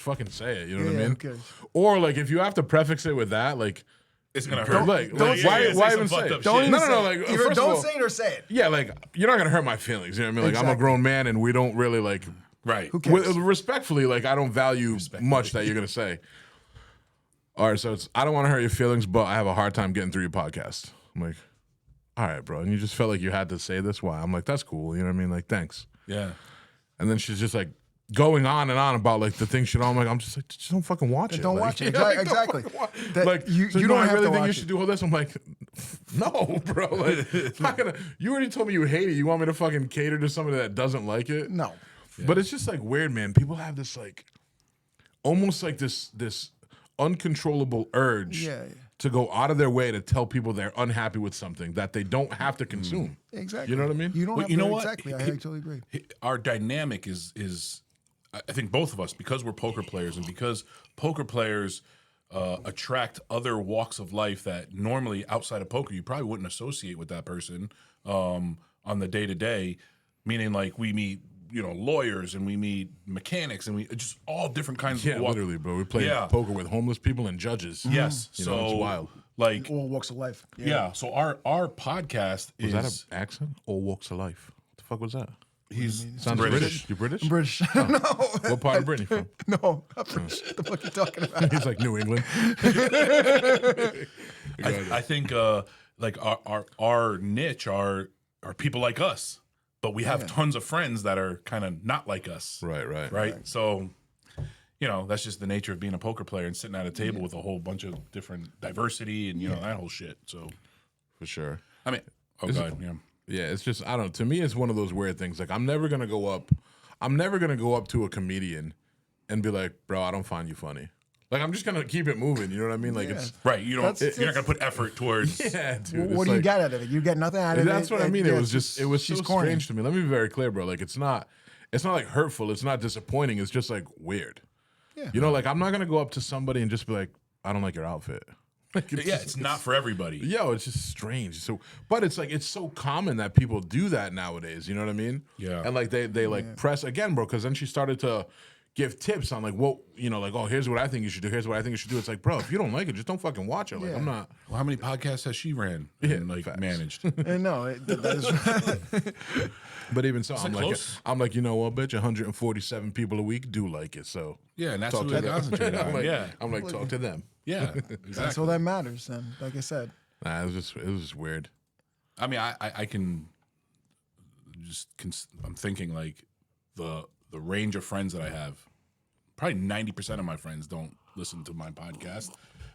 just fucking say it. You know what I mean? Okay. Or like if you have to prefix it with that, like it's gonna hurt. why even say it? Don't even no. say it. Like Either first of don't all, say it or say it. yeah, like you're not gonna hurt my feelings. You know what I mean? Like I'm a Exactly. grown man, and we don't really like. Right. Who cares? Respectfully, like I don't value much that you're gonna say. All right, so I don't want to hurt your feelings, but I have a hard time getting through your podcast. I'm like, all right, bro, and you just felt like you had to say this. Why? I'm like, that's cool. You know what I mean? Like, thanks. Yeah. And then she's just like going on and on about like the things she don't. I'm just like, just don't fucking watch it. Don't like, watch it. yeah, like, Exactly. That, like you so don't no, I have really to think watch you it. should do all this. I'm like, no, bro. Like, I'm not gonna. You already told me you hate it. You want me to fucking cater to somebody that doesn't like it? No. Yeah. But it's just like weird, man. People have this like, almost like this uncontrollable urge to go out of their way to tell people they're unhappy with something that they don't have to consume. Exactly. You know what I mean? You don't have you to, know what? Exactly. I totally agree. Our dynamic is I think both of us, because we're poker players and because poker players attract other walks of life that normally outside of poker you probably wouldn't associate with that person on the day to day. Meaning, like we meet, lawyers and we meet mechanics and we just all different kinds of walks. Literally, bro. We play poker with homeless people and judges. Yes, so it's wild. Like all walks of life. Yeah. So our podcast was is that an accent? All walks of life. What the fuck was that? He's Sounds British. You British? I'm British. Oh. No. What part of Britain you from? No, I'm British. What the fuck are you talking about? He's like New England. I think like our niche are people like us, but we have tons of friends that are kind of not like us. Right. So, that's just the nature of being a poker player and sitting at a table with a whole bunch of different diversity and that whole shit. So, for sure. I mean, Yeah, it's just I don't know. To me, it's one of those weird things. Like I'm never gonna go up to a comedian and be like, "Bro, I don't find you funny." Like I'm just gonna keep it moving. You know what I mean? Like it's right. You're not gonna put effort towards. Yeah, dude. What do you get out of it? You get nothing out of it. That's what I mean. It was so corny. strange to me. Let me be very clear, bro. Like it's not like hurtful. It's not disappointing. It's just like weird. Yeah. Like I'm not gonna go up to somebody and just be like, "I don't like your outfit." Like it's not for everybody. Yo, it's just strange. So, but it's like it's so common that people do that nowadays. You know what I mean? Yeah. And like they like press again, bro. Because then she started to give tips on like what like, oh, here's what I think you should do. Here's what I think you should do. It's like, bro, if you don't like it, just don't fucking watch it. Like I'm not. Well, how many podcasts has she ran and managed? No, that is. But even so, I'm like, you know what, bitch, 147 people a week do like it. So yeah, and that's who I concentrate on. I'm like, talk to them. Yeah, exactly. That's all that matters. Then, like I said, Nah, it was just weird. I mean, I can I'm thinking like the range of friends that I have. Probably 90% of my friends don't listen to my podcast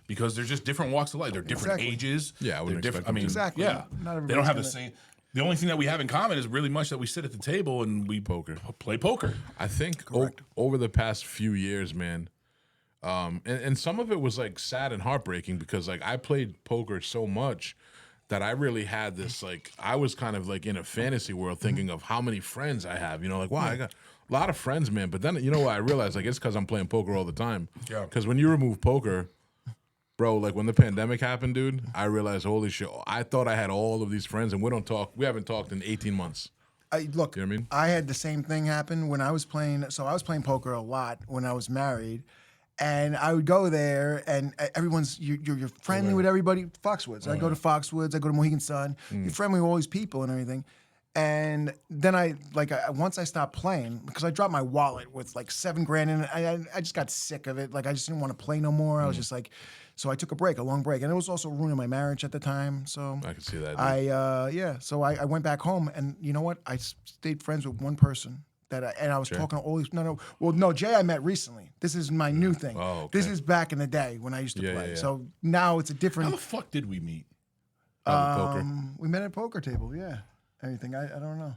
because they're just different walks of life. They're different ages. Yeah, I wouldn't expect them to. Exactly. Yeah, Not they don't have the same. The only thing that we have in common is really much that we sit at the table and we play poker. I think over the past few years, man, and some of it was like sad and heartbreaking because like I played poker so much that I really had this like I was kind of like in a fantasy world thinking of how many friends I have. Like, wow, I got a lot of friends, man. But then what I realized, like it's because I'm playing poker all the time. Yeah. Because when you remove poker, bro, like when the pandemic happened, dude, I realized, holy shit, I thought I had all of these friends and we haven't talked in 18 months. Look, you know what I mean? I had the same thing happen when I was playing. So I was playing poker a lot when I was married. And I would go there, and everyone's you're friendly with everybody. Foxwoods. I go to Foxwoods. I go to Mohegan Sun. You're friendly with all these people and everything. And then once I stopped playing because I dropped my wallet with like $7,000 in it. I just got sick of it. Like I just didn't want to play no more. I was just like, so I took a long break, and it was also ruining my marriage at the time. So I can see that. Dude. So I went back home, and you know what? I stayed friends with one person. And I was talking to all these. No, Jay I met recently. This is my new thing. Oh, okay. This is back in the day when I used to play. Yeah. So now it's a different. How the fuck did we meet? Poker. We met at a poker table. Yeah, everything. I don't know.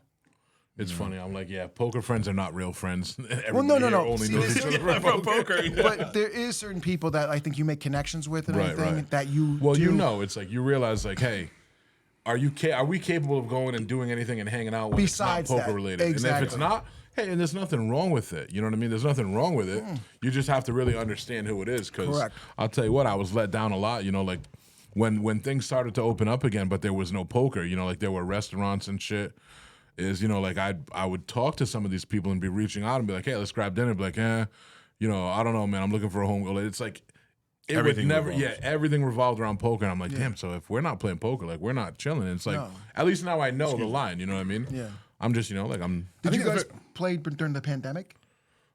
It's funny. I'm like, yeah, poker friends are not real friends. Well, no. Only knows each other from poker. But there is certain people that I think you make connections with and everything that you. Well, do. it's like you realize, like, hey. Are we capable of going and doing anything and hanging out when Besides it's not poker that, related? exactly. And if it's not, hey, and there's nothing wrong with it. You know what I mean? There's nothing wrong with it. You just have to really understand who it is. Because I'll tell you what, I was let down a lot. Like when things started to open up again, but there was no poker. Like there were restaurants and shit. Like I would talk to some of these people and be reaching out and be like, hey, let's grab dinner. Be like, I don't know, man. I'm looking for a home goal. It's like Everything revolves. everything revolved around poker. And I'm like, damn. So if we're not playing poker, like we're not chilling. And it's like, No. at least now I know the line. You know what I mean? Yeah. I'm just, like I'm. Did you think guys if play during the pandemic?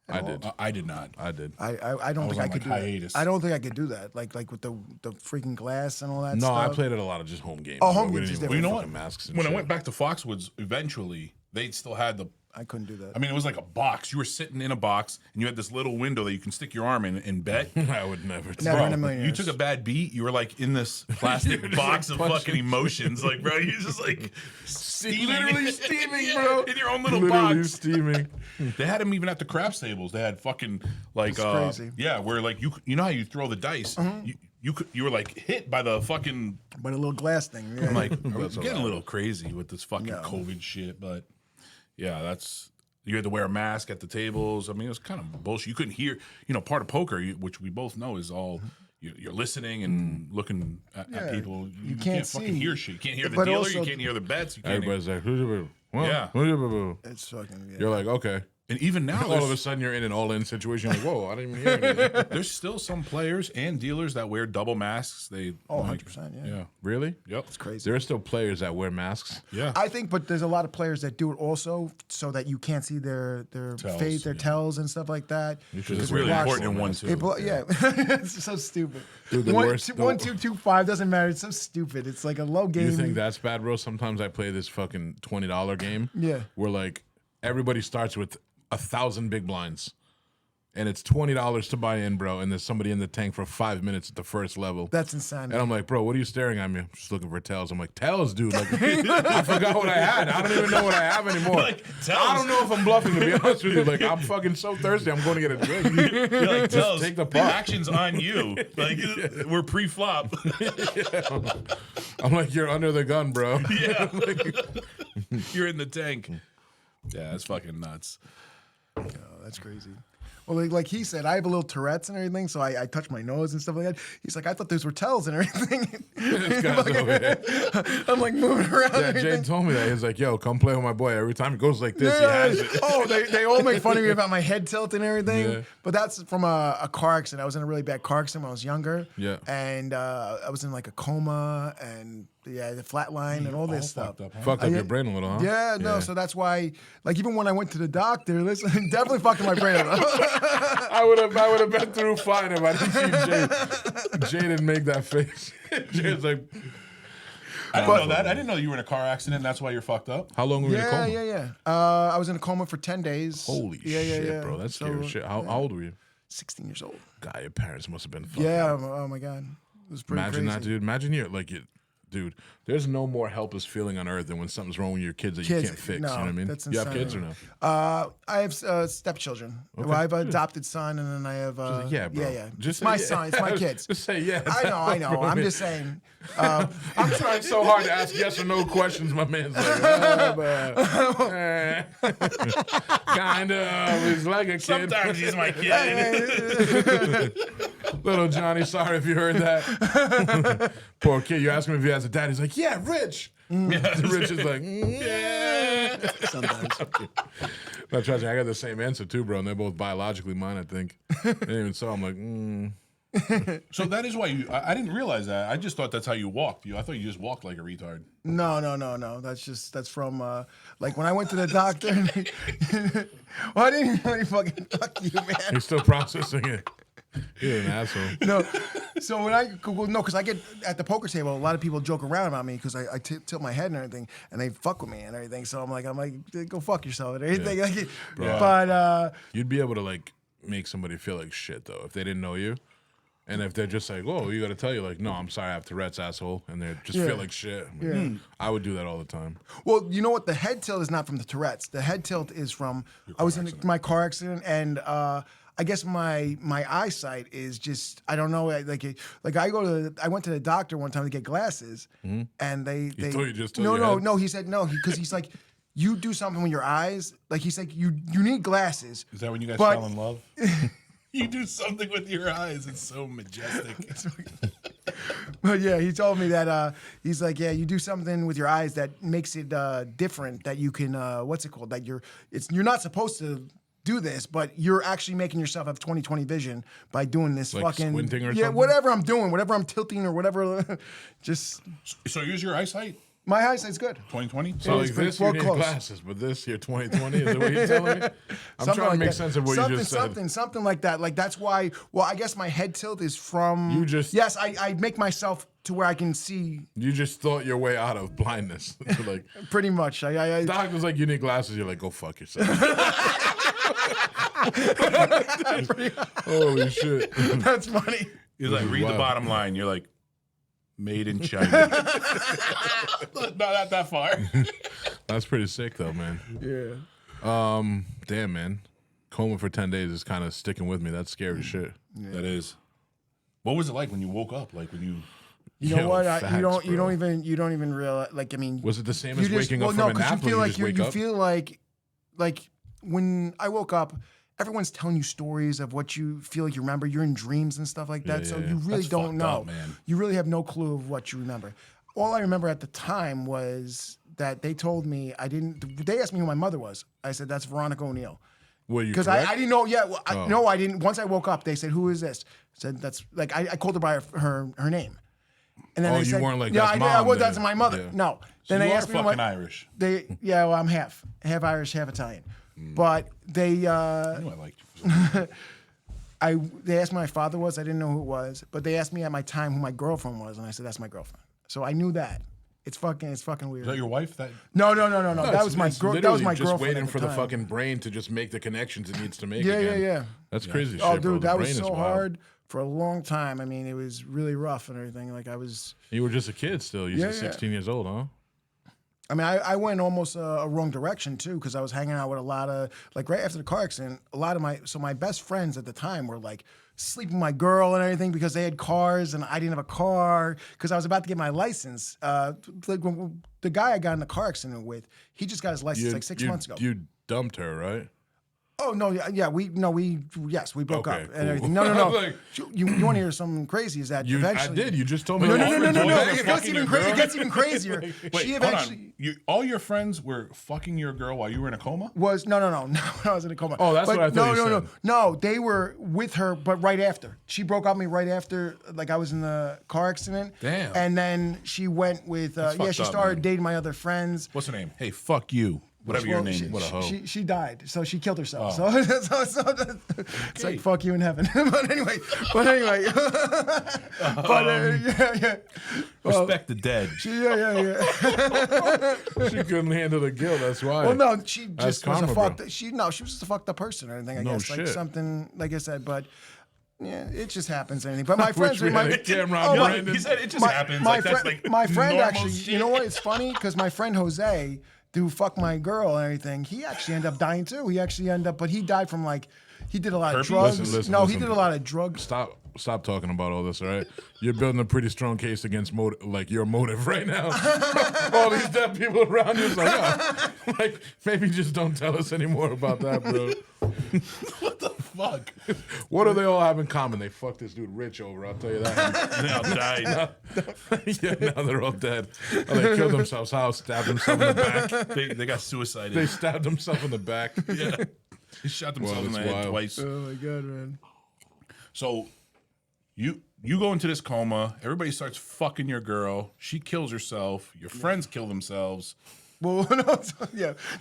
I did. I did not. I did. I don't think on, I could like, do hiatus. that. I don't think I could do that. Like with the freaking glass and all that No, stuff. I played at a lot of just home games. Oh, home We games didn't is even Well, you wear know what? fucking masks and When I shit. went back to Foxwoods, eventually they still had the. I couldn't do that. I mean, it was like a box. You were sitting in a box, and you had this little window that you can stick your arm in and bet. I would never. Never Bro, in a million you years. took a bad beat. You were like in this plastic box of fucking emotions. Like, bro, you just like steaming. Literally steaming, bro. In your own little Literally box. steaming. They had them even at the craps tables. They had fucking like, That's crazy. yeah, where like you know how you throw the dice. You were like hit by the fucking. But a little glass thing. Yeah. I'm like, we're That's getting a allowed. little crazy with this fucking No. COVID shit, but yeah, that's. You had to wear a mask at the tables. I mean, it was kind of bullshit. You couldn't hear, part of poker, which we both know is all you're listening and looking at Yeah, people. You can't fucking see. hear shit. You can't hear the But dealer. also- You can't hear the bets. You can't hear, Everybody's like, who's your well, Yeah. who's your boo? It's fucking. Yeah. You're like, okay. and even now, All of a sudden, you're in an all-in situation. You're like, whoa, I didn't even hear anything. there's still some players and dealers that wear double masks. They Oh, like, 100%. Yeah. yeah, Really? yep, It's crazy. There are still players that wear masks. yeah. I think, but there's a lot of players that do it also so that you can't see their Tells, fate, their yeah. tells and stuff like that. Because it's it's really blocks important in them, one man. too. Yeah, it's so stupid. Dude, the One, worst- two, 1, 2, 2, 5 doesn't matter. It's so stupid. It's like a low game. You think that's bad, bro? Sometimes I play this fucking $20 game. Yeah. Where like everybody starts with 1,000 big blinds, and it's $20 to buy in, bro. And there's somebody in the tank for 5 minutes at the first level. That's insanity. And I'm like, bro, what are you staring at me? I'm just looking for tails. I'm like, tails, dude. Like, I forgot what I had. I don't even know what I have anymore. Like, tails. I don't know if I'm bluffing, to be honest with you. Like, I'm fucking so thirsty. I'm going to get a drink. You're like, Tells, take the the pot. action's on you. Like we're pre-flop. I'm like, you're under the gun, bro. Yeah. You're in the tank. Yeah, that's fucking nuts. Oh, that's crazy. Well, like he said, I have a little Tourette's and everything, so I touch my nose and stuff like that. He's like, I thought those were tells and everything. This guy's over here. I'm like moving around. Yeah, and Jay everything. told me that. He's like, yo, come play with my boy. Every time he goes like this, he has it. Oh, they all make fun of me about my head tilt and everything. Yeah. But that's from a car accident. I was in a really bad car accident when I was younger. Yeah. And I was in like a coma and the flat line and all this stuff. Fucked up your brain a little, huh? Yeah, no, so that's why, like, even when I went to the doctor, listen, definitely fucking my brain up. I would have been through fine if I didn't see Jay. Jay didn't make that face. Jay's like, I didn't know that. I didn't know you were in a car accident. And that's why you're fucked up. how long were you in a coma? Yeah. I was in a coma for 10 days. Holy shit, bro. That's scary shit. How old were you? 16 years old. God, your parents must have been fucking. Yeah, oh my God. It was pretty Imagine crazy. that, dude. Imagine you're like, dude, there's no more helpless feeling on earth than when something's wrong with your kids that you Kids, can't fix. no, you know what I mean? that's You have insane. kids or no? I have stepchildren. Well, I have an adopted son, and then I have. Yeah, bro. Yeah. Just It's my say yeah. son. It's my kids. Just say yeah. I know. I'm just saying. I'm trying so hard to ask yes or no questions. My man's like, kind of. He's like a kid. Sometimes he's my kid. Little Johnny, sorry if you heard that. Poor kid. You ask him if he has a dad. He's like, yeah, Rich. Rich is like, yeah. Sometimes. No, trust me, I got the same answer too, bro. And they're both biologically mine, I think. And even so, I'm like, So that is why you. I didn't realize that. I just thought that's how you walked. I thought you just walked like a retard. No. That's from like when I went to the doctor. Well, I didn't really fucking fuck you, man. he's still processing it. You're an asshole. No. So when because I get at the poker table, a lot of people joke around about me because I tilt my head and everything, and they fuck with me and everything. So I'm like, go fuck yourself and everything. Yeah. Like, Bro. but You'd be able to like make somebody feel like shit though if they didn't know you. And if they're just like, "Whoa, you got to tell you like, no, I'm sorry, I have Tourette's, asshole," and they just Yeah. feel like shit. I'm like, I would do that all the time. well, you know what? The head tilt is not from the Tourette's. The head tilt is from I was in my car accident, and I guess my eyesight is just I don't know like I went to the doctor one time to get glasses, and they told you just told no your no head? no he said no because he's like you do something with your eyes like he's like you need glasses. Is that when you guys But- fell in love? You do something with your eyes. It's so majestic. But yeah, he told me that he's like, yeah, you do something with your eyes that makes it different. That you can, what's it called? That you're not supposed to do this, but you're actually making yourself have 20/20 vision by doing this Like fucking squinting or yeah, something? whatever I'm doing, whatever I'm tilting or whatever. Just So use your eyesight. my eyesight's good. 2020. So it's like pretty this, you well need close. glasses, but this, you're 20/20. Is that what you're telling me? I'm Something trying to like make that. sense of what you just said. Something like that. Like that's why. Well, I guess my head tilt is from. You just- yes. I make myself to where I can see You just thought your way out of blindness. Like, pretty much. I doctor's like, you need glasses. You're like, go fuck yourself. Holy shit. that's funny. He's like, read the wild. bottom line. You're like, made in China. Not that far. That's pretty sick, though, man. Yeah. Damn, man. Coma for 10 days is kind of sticking with me. That's scary as shit. That is. What was it like when you woke up? Like when you. You know Yo, what? facts, you bro. don't even realize. Like I mean, Was it the same you as just, waking well, up no, from a nap? you feel or like just wake you up? feel like when I woke up, everyone's telling you stories of what you feel like you remember. You're in dreams and stuff like that. Yeah, so yeah, you yeah. really That's don't fucked know. up, man. You really have no clue of what you remember. All I remember at the time was that they told me they asked me who my mother was. I said, that's Veronica O'Neill. Were you Because correct? I didn't know. Yeah, well, Oh. no, I didn't. Once I woke up, they said, "Who is this?" I said, "That's like I called her by her name." And then Oh, they you said, weren't like, "Yeah, that's I did. I mom was, there." that's my mother." Yeah. No. So Then you they are asked me fucking what, Irish. Yeah, well, I'm half Irish, half Italian. But they I knew I liked you. they asked me who my father was. I didn't know who it was, but they asked me at my time who my girlfriend was, and I said, "That's my girlfriend." So I knew that. It's fucking weird. Is that your wife? That No. No, That was my it's girl. That was literally my just girlfriend. waiting at for the time. fucking brain to just make the connections it needs to make. Yeah, again. yeah. That's crazy Oh, shit, bro. dude, The that brain was is so wild. hard for a long time. I mean, it was really rough and everything. Like I was. You were just a kid still. You Yeah, were 16 years old, huh? I mean, I went almost a wrong direction too because I was hanging out with a lot of like right after the car accident. A lot of my best friends at the time were like sleeping with my girl and everything because they had cars and I didn't have a car because I was about to get my license. The guy I got in the car accident with, he just got his license like 6 months ago. You dumped her, right? Oh no, yeah, we broke Okay, up cool. and everything. No. Like- you want to hear something crazy? Is that I eventually? did. You just told me. No. all your boys were It fucking your girl. gets even crazier. Wait, She hold eventually on. All your friends were fucking your girl while you were in a coma? was no. I was in a coma. Oh, that's But what I thought you no, said. no. They were with her, but right after she broke up with me, right after like I was in the car accident. Damn. And then she went with fucked she up, started man. dating my other friends. What's her name? Hey, fuck you. Whatever your Well, name she, is. What a hoe. She died, so she killed herself. Oh. So it's like fuck you in heaven. but anyway, yeah. Respect the dead. Yeah. She couldn't handle the guilt. That's why. Well, no, she That's just was karma, a bro. fucked. She was just a fucked up person or anything. I No guess like shit. something like I said, but. Yeah, it just happens. Anything, but my friends, we my, had a camera on oh, my- Brandon. He said it just happens. My, Like, that's friend, like my friend normal actually, shit. you know what? It's funny because my friend Jose, who fucked my girl and everything, he actually ended up dying too. He actually ended up, but he died from like, he did a lot of Herpes? drugs. Listen, no, listen. he did a lot of drugs. Stop talking about all this, all right? You're building a pretty strong case against your motive right now. All these dead people around you, it's like, oh, like maybe just don't tell us anymore about that, bro. What the fuck? What do they all have in common? They fucked this dude Rich over. I'll tell you that. They all died. Yeah, now they're all dead. Oh, they killed themselves. How? Stabbed themselves in the back. They got suicided. They stabbed themselves in the back. Yeah. They shot themselves in the that's head wild. twice. Oh my god, man. So you go into this coma. Everybody starts fucking your girl. She kills herself. Your friends kill themselves. Well,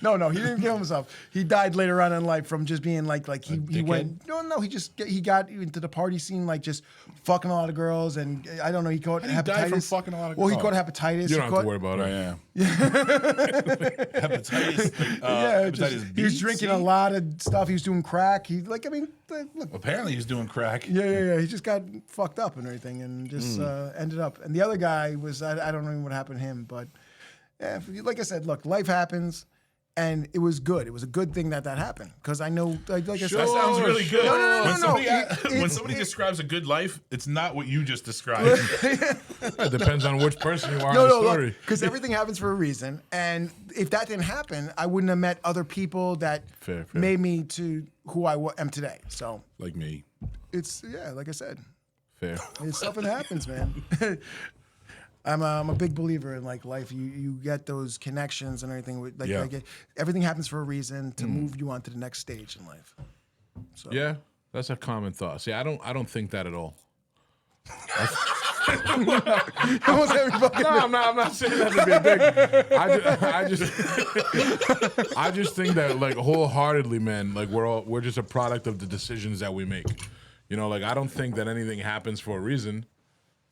no, he didn't kill himself. He died later on in life from just being like he went. No, he got into the party scene like just fucking a lot of girls and I don't know. He caught How did he die hepatitis. from fucking a lot of Well, he girls? caught hepatitis. You he don't have caught, to worry about it. Yeah. Hepatitis. Hepatitis he was B, drinking C? a lot of stuff. He was doing crack. Look. Apparently, he's doing crack. Yeah. He just got fucked up and everything, and just ended up. And the other guy was I don't know what happened to him, but yeah, like I said, look, life happens, and it was good. It was a good thing that happened because I know, like I said, That sounds really good. No. When somebody, when It's- somebody describes a good life, it's not what you just described. It depends on which person you are in No, the story. because everything happens for a reason, and if that didn't happen, I wouldn't have met other people that Fair. made me to who I am today. So Like me. it's like I said, Fair. it's stuff that happens, man. I'm a big believer in like life. You get those connections and everything. Everything happens for a reason to move you on to the next stage in life. So. Yeah, that's a common thought. See, I don't think that at all. Almost every fucking. No, I'm not saying that to be a dick. I just think that like wholeheartedly, man. Like we're just a product of the decisions that we make. You know, like I don't think that anything happens for a reason.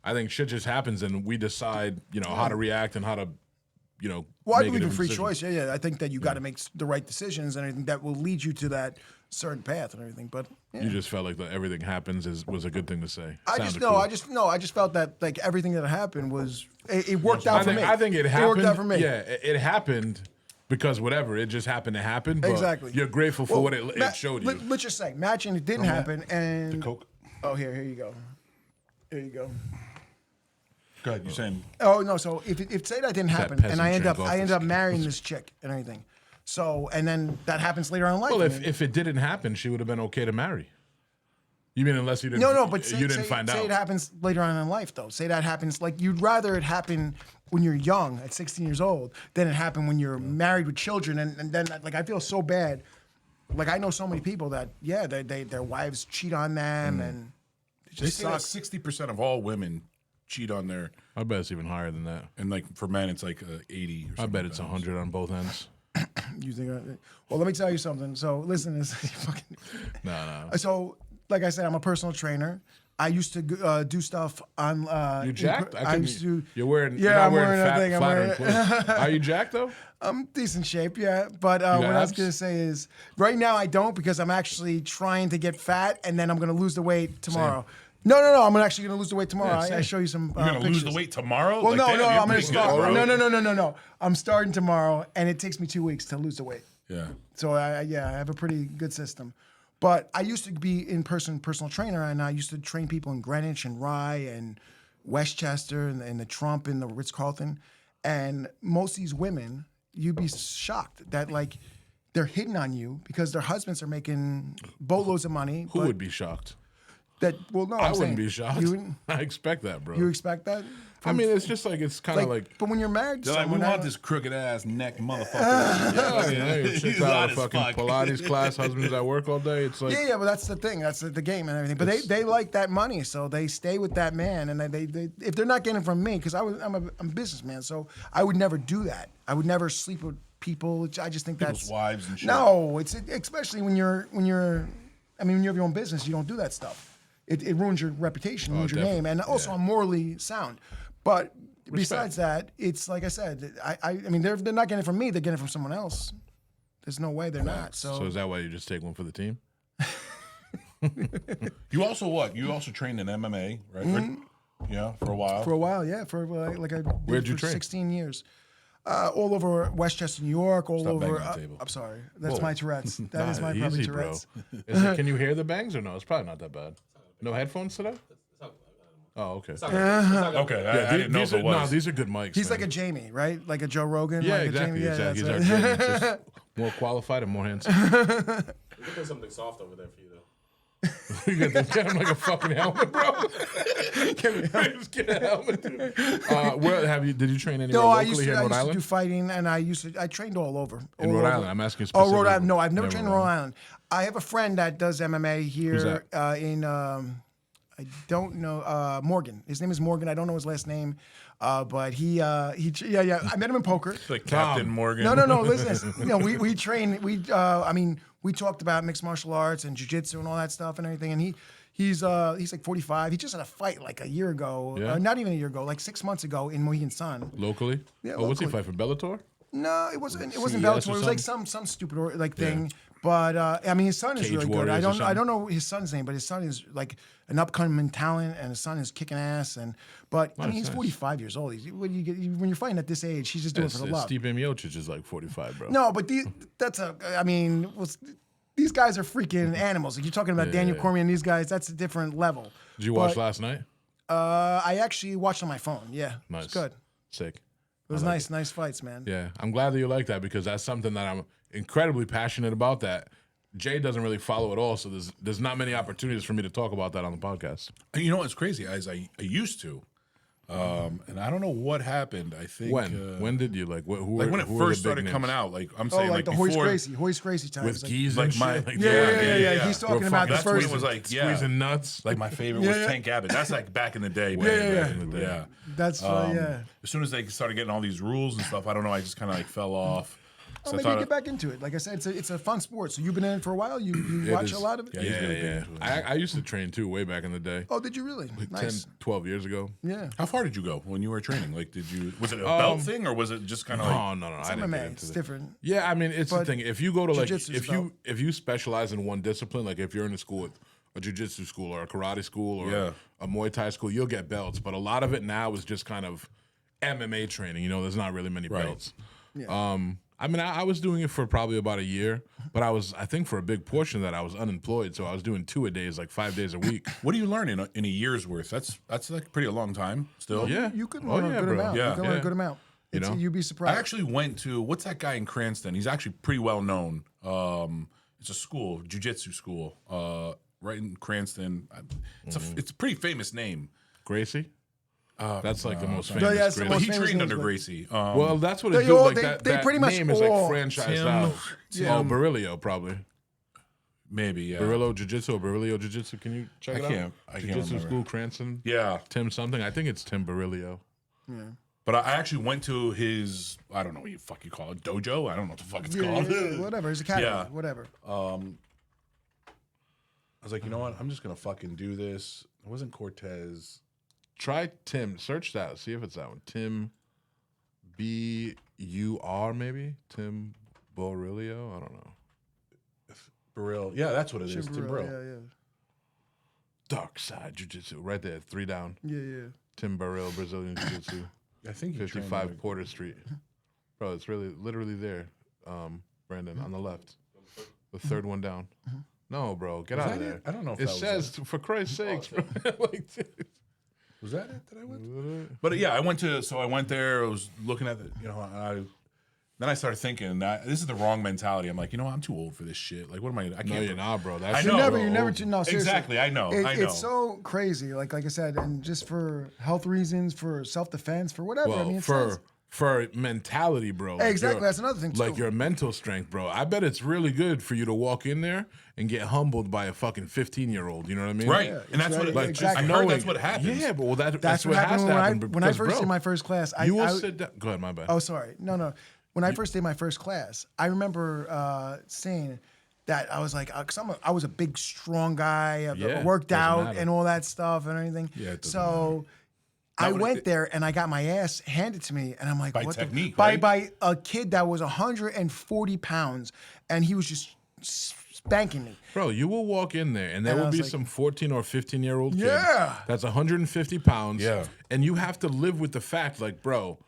I think shit just happens, and we decide, how to react and how to, Well, I make a believe in different free decision. choice. Yeah. I think that you got to make the right decisions and everything that will lead you to that certain path and everything. But yeah. You just felt like everything happens was a good thing to say. I just felt that like everything that happened was it worked out for me. I think it happened. It worked out for me. Yeah, it happened because whatever, it just happened to happen. But Exactly. You're grateful for what it showed you. Let's just say, imagine it didn't happen and The Coke. Oh, here you go. Here you go. Go ahead. You're saying. Oh no! So if say that didn't happen, and I end up marrying this chick and everything, so and then that happens later on in life. Well, if it didn't happen, she would have been okay to marry. You mean unless you didn't? No, but you didn't find out. Say it happens later on in life, though. Say that happens like you'd rather it happen when you're young, at 16 years old, than it happen when you're married with children, and then like I feel so bad. Like I know so many people that their wives cheat on them and it They just say that sucks. 60% of all women cheat on their, I bet it's even higher than that. and like for men it's like 80 or something. I bet it's 100 on both ends. You think? Well, let me tell you something. So listen, this fucking. No. So, like I said, I'm a personal trainer. I used to do stuff on. You jacked? I used to. You're wearing. Yeah, you're not I'm wearing that fat, thing. I'm flattering wearing. clothes. Are you jacked though? I'm decent shape, yeah. But what I was abs? gonna say is, right now I don't because I'm actually trying to get fat, and then I'm gonna lose the weight tomorrow. No. I'm actually gonna lose the weight tomorrow. Yeah, I show you some. You're gonna pictures. lose the weight tomorrow? Well, Like, damn, no, you're I'm gonna pretty good, start. bro. No. I'm starting tomorrow, and it takes me 2 weeks to lose the weight. Yeah. So I have a pretty good system. But I used to be personal trainer, and I used to train people in Greenwich and Rye and Westchester and the Trump and the Ritz-Carlton. And most of these women, you'd be shocked that like they're hitting on you because their husbands are making boatloads of money. Who would be shocked? No, I wouldn't be shocked. I expect that, bro. You expect that? I mean, it's just like it's kind of like. But when you're married, to They're like, we someone, want this crooked ass neck motherfucker. Chicks He's out hot of as fucking fuck. Pilates class, husbands at work all day. It's like Yeah, but that's the thing. That's the game and everything. But they like that money, so they stay with that man. And they if they're not getting it from me, because I'm a businessman, so I would never do that. I would never sleep with people. I just think People's that's wives and shit. No, it's especially when you have your own business, you don't do that stuff. It ruins your reputation, ruins your name, and also I'm morally sound. But besides that, it's like I said, I mean they're not getting it from me. They're getting it from someone else. There's no way they're not. So is that why you just take one for the team? You also what? You also trained in MMA, right? Yeah, for a while. For a while, yeah. For like I did Where'd you for train? 16 years. All over Westchester, New York, all Stop over. banging the table. I'm sorry, that's my Tourette's. That is my Easy, probably bro. Tourette's. Can you hear the bangs or no? It's probably not that bad. No headphones today? Oh, okay. Okay, I didn't know if it was. No, these are good mics. He's man. like a Jamie, right? Like a Joe Rogan. Yeah, like exactly. A Jamie. Exactly. He's Yeah, our that's Jamie, right. just more qualified and more handsome. We can put something soft over there for you, though. You got to get him like a fucking helmet, bro. Just get a helmet, dude. Where did you train anywhere No, locally here in I Rhode used to Island? do fighting, and I trained all over. In all Rhode over. Island, I'm asking Oh, specifically. Rhode Island. No, I've never Never trained in Rhode Island. I have a friend that does MMA here that? in. I don't know Morgan. His name is Morgan. I don't know his last name, but he. I met him in poker. Like Captain Morgan. No. Listen, we train. We talked about mixed martial arts and jiu-jitsu and all that stuff and everything. And he's like 45. He just had a fight like a year ago. Yeah? Not even a year ago, like 6 months ago in Mohegan Sun. Locally? Yeah, Oh, what's he locally. fight for Bellator? No, it wasn't. It wasn't CES Bellator. or It was like some stupid thing. Yeah. But I mean, his son is Cage really good. Warriors or I don't know his son's name, but his son is like an upcoming talent, and his son is kicking ass. But I mean, he's nice. 45 years old. When you're fighting at this age, he's just doing it for the love. Stipe Miocic is like 45, bro. No, but these guys are freaking animals. Like you're talking about Daniel Cormier and these guys. That's a different level. Did you watch last night? I actually watched on my phone. Yeah, Nice. it's good. Sick. It was nice fights, man. Yeah, I'm glad that you like that because that's something that I'm incredibly passionate about. That Jay doesn't really follow at all, so there's not many opportunities for me to talk about that on the podcast. You know what's crazy? As I used to, And I don't know what happened. I think When did you like? Who like when it who were the first big started names? coming out. Like I'm Oh, saying, like the before, Hoist Gracie times. with like, geese like and my- shit. Like, yeah. He's talking about the That's when first it was one. like squeezing nuts. Like my favorite was Tank Abbott. That's like back in the day. Yeah. Yeah. That's yeah. As soon as they started getting all these rules and stuff, I don't know. I just kind of like fell off. Oh, So I maybe thought you get back into it. Like I said, it's a fun sport. So you've been in it for a while. You watch is. a lot of it. Yeah, he's really big Yeah. into it. I used to train too, way back in the day. Oh, did you really? Like Nice. 10, 12 years ago. Yeah. How far did you go when you were training? Like, was it a belt thing or was it just kind of like? Oh no, I didn't get MMA. into It's that. different. Yeah, I mean, it's the But thing. If you go to like, jiu-jitsu's if you specialize in one discipline, like if you're in a school with a jiu-jitsu school or a karate school or Yeah. a Muay Thai school, you'll get belts. But a lot of it now is just kind of MMA training. You know, there's not really many belts. Yeah. I mean, I was doing it for probably about a year, but I think for a big portion of that, I was unemployed. So I was doing 2-a-days, like 5 days a week. What do you learn in a year's worth? That's like pretty a long time still. Yeah. You could Oh, learn yeah, a good bro. amount. Yeah. You can learn a Yeah. good amount. You know? You'd be I surprised. actually went to what's that guy in Cranston? He's actually pretty well known. It's a school, jiu-jitsu school, right in Cranston. It's a pretty famous name. Gracie? That's like the most No, famous. yeah, it's the Gracie. But most he famous trained names, under but- Gracie. Well, that's what They it do. all- Like they- that, they that pretty much name is like all- franchised out. Oh, Barilio probably. maybe yeah. Barillo Jiu-Jitsu or Barilio Jiu-Jitsu. Can you check it out? I can't Jiu-Jitsu remember. school, Cranston. Yeah, Tim something. I think it's Tim Barilio. but I actually went to his. I don't know what you call it, dojo. I don't know what the fuck it's called. Whatever. His academy. Yeah. Whatever. I was like, you know what? I'm just gonna fucking do this. It wasn't Cortez. Try Tim. Search that. See if it's that one. Tim B-U-R maybe? Tim Barilio? I don't know. Burrell. Yeah, that's what it is. Tim Burrell. Yeah. Dark Side Jiu-Jitsu. Right there. 3 down. Yeah. Tim Burrell, Brazilian Jiu-Jitsu. I think he trained 55 under- Porter Street. Bro, it's literally there, Brandon, on the left. The third one down. No, bro, get out of that there. it? I don't know if it that was says, for Christ's sakes, bro. Like, Was that it that I went to? But yeah, I went there. I was looking at then I started thinking that this is the wrong mentality. I'm like, I'm too old for this shit. Like, what am I? I can't. no, you're not, bro. That's I know. You never. No, seriously. Exactly. I know. I know. It's so crazy. Like I said, and just for health reasons, for self-defense, for whatever. I mean, it's for mentality, bro. Like Exactly, that's another thing, Like too. your mental strength, bro. I bet it's really good for you to walk in there and get humbled by a fucking 15-year-old. You know what I mean? Right. Yeah, And that's it's what right. like. Exactly. I heard that's what happens. Yeah, but That's what has happened to when happen. when I because, first bro, did my first class. you will sit down. Go ahead, my bad. Oh, sorry. No. When I first did my first class, I remember saying that I was like, because I was a big, strong guy, Yeah, worked doesn't out matter. and all that stuff and everything. Yeah, it doesn't so I went there and I got my ass handed to me, and I'm like, By what technique, the? right? By a kid that was 140 pounds, and he was just spanking me. Bro, you will walk in there and there And I will was be like- some 14 or 15-year-old kid Yeah. that's 150 pounds. Yeah. And you have to live with the fact, like, bro,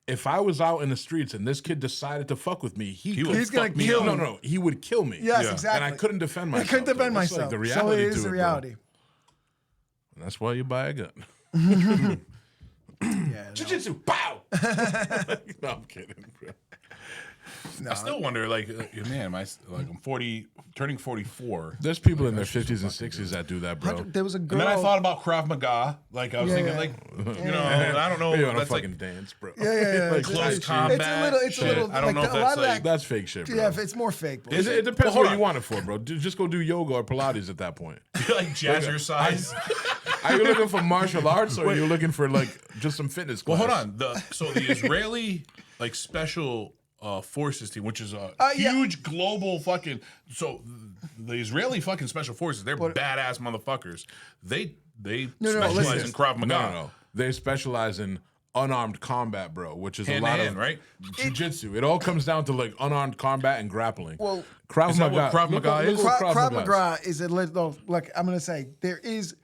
if I was out in the streets and this kid decided to fuck with me, He's could gonna fuck me kill up. me. No, he would kill me. Yes, Yeah. exactly. And I couldn't defend myself. I couldn't defend though. That's myself. Like the So reality it is to the it, bro. reality. And that's why you buy a gun. Yeah, Jiu-jitsu, pow! No, I'm kidding, bro. I still wonder, like, man, I'm 40, turning 44. There's people in their 50s and 60s that do that, bro. There was a girl. And then I thought about Krav Maga. Like, I was thinking, yeah. like, I don't know. You want to That's like fucking dance, bro. Yeah. Like, close shit. combat. It's a little. I don't know like, if a that's lot of like. That's fake shit, bro. Yeah, it's more fake. Bro. It depends hold what on. you want it for, bro. Just go do yoga or Pilates at that point. like jazzercise. Are you looking for martial arts or are you looking for like just some fitness Well, class? hold on. The Israeli like special forces team, which is a yeah. huge global fucking. So the Israeli fucking special forces, they're badass motherfuckers. They specialize listen. in Krav Maga. No. They specialize in unarmed combat, bro, which is Hand a to lot hand, of right? jiu-jitsu. It all comes down to like unarmed combat and grappling. Well, Krav is that what Maga. Krav look Maga up- is? look what Krav Maga is. Maga is a little. Like I'm gonna say, there is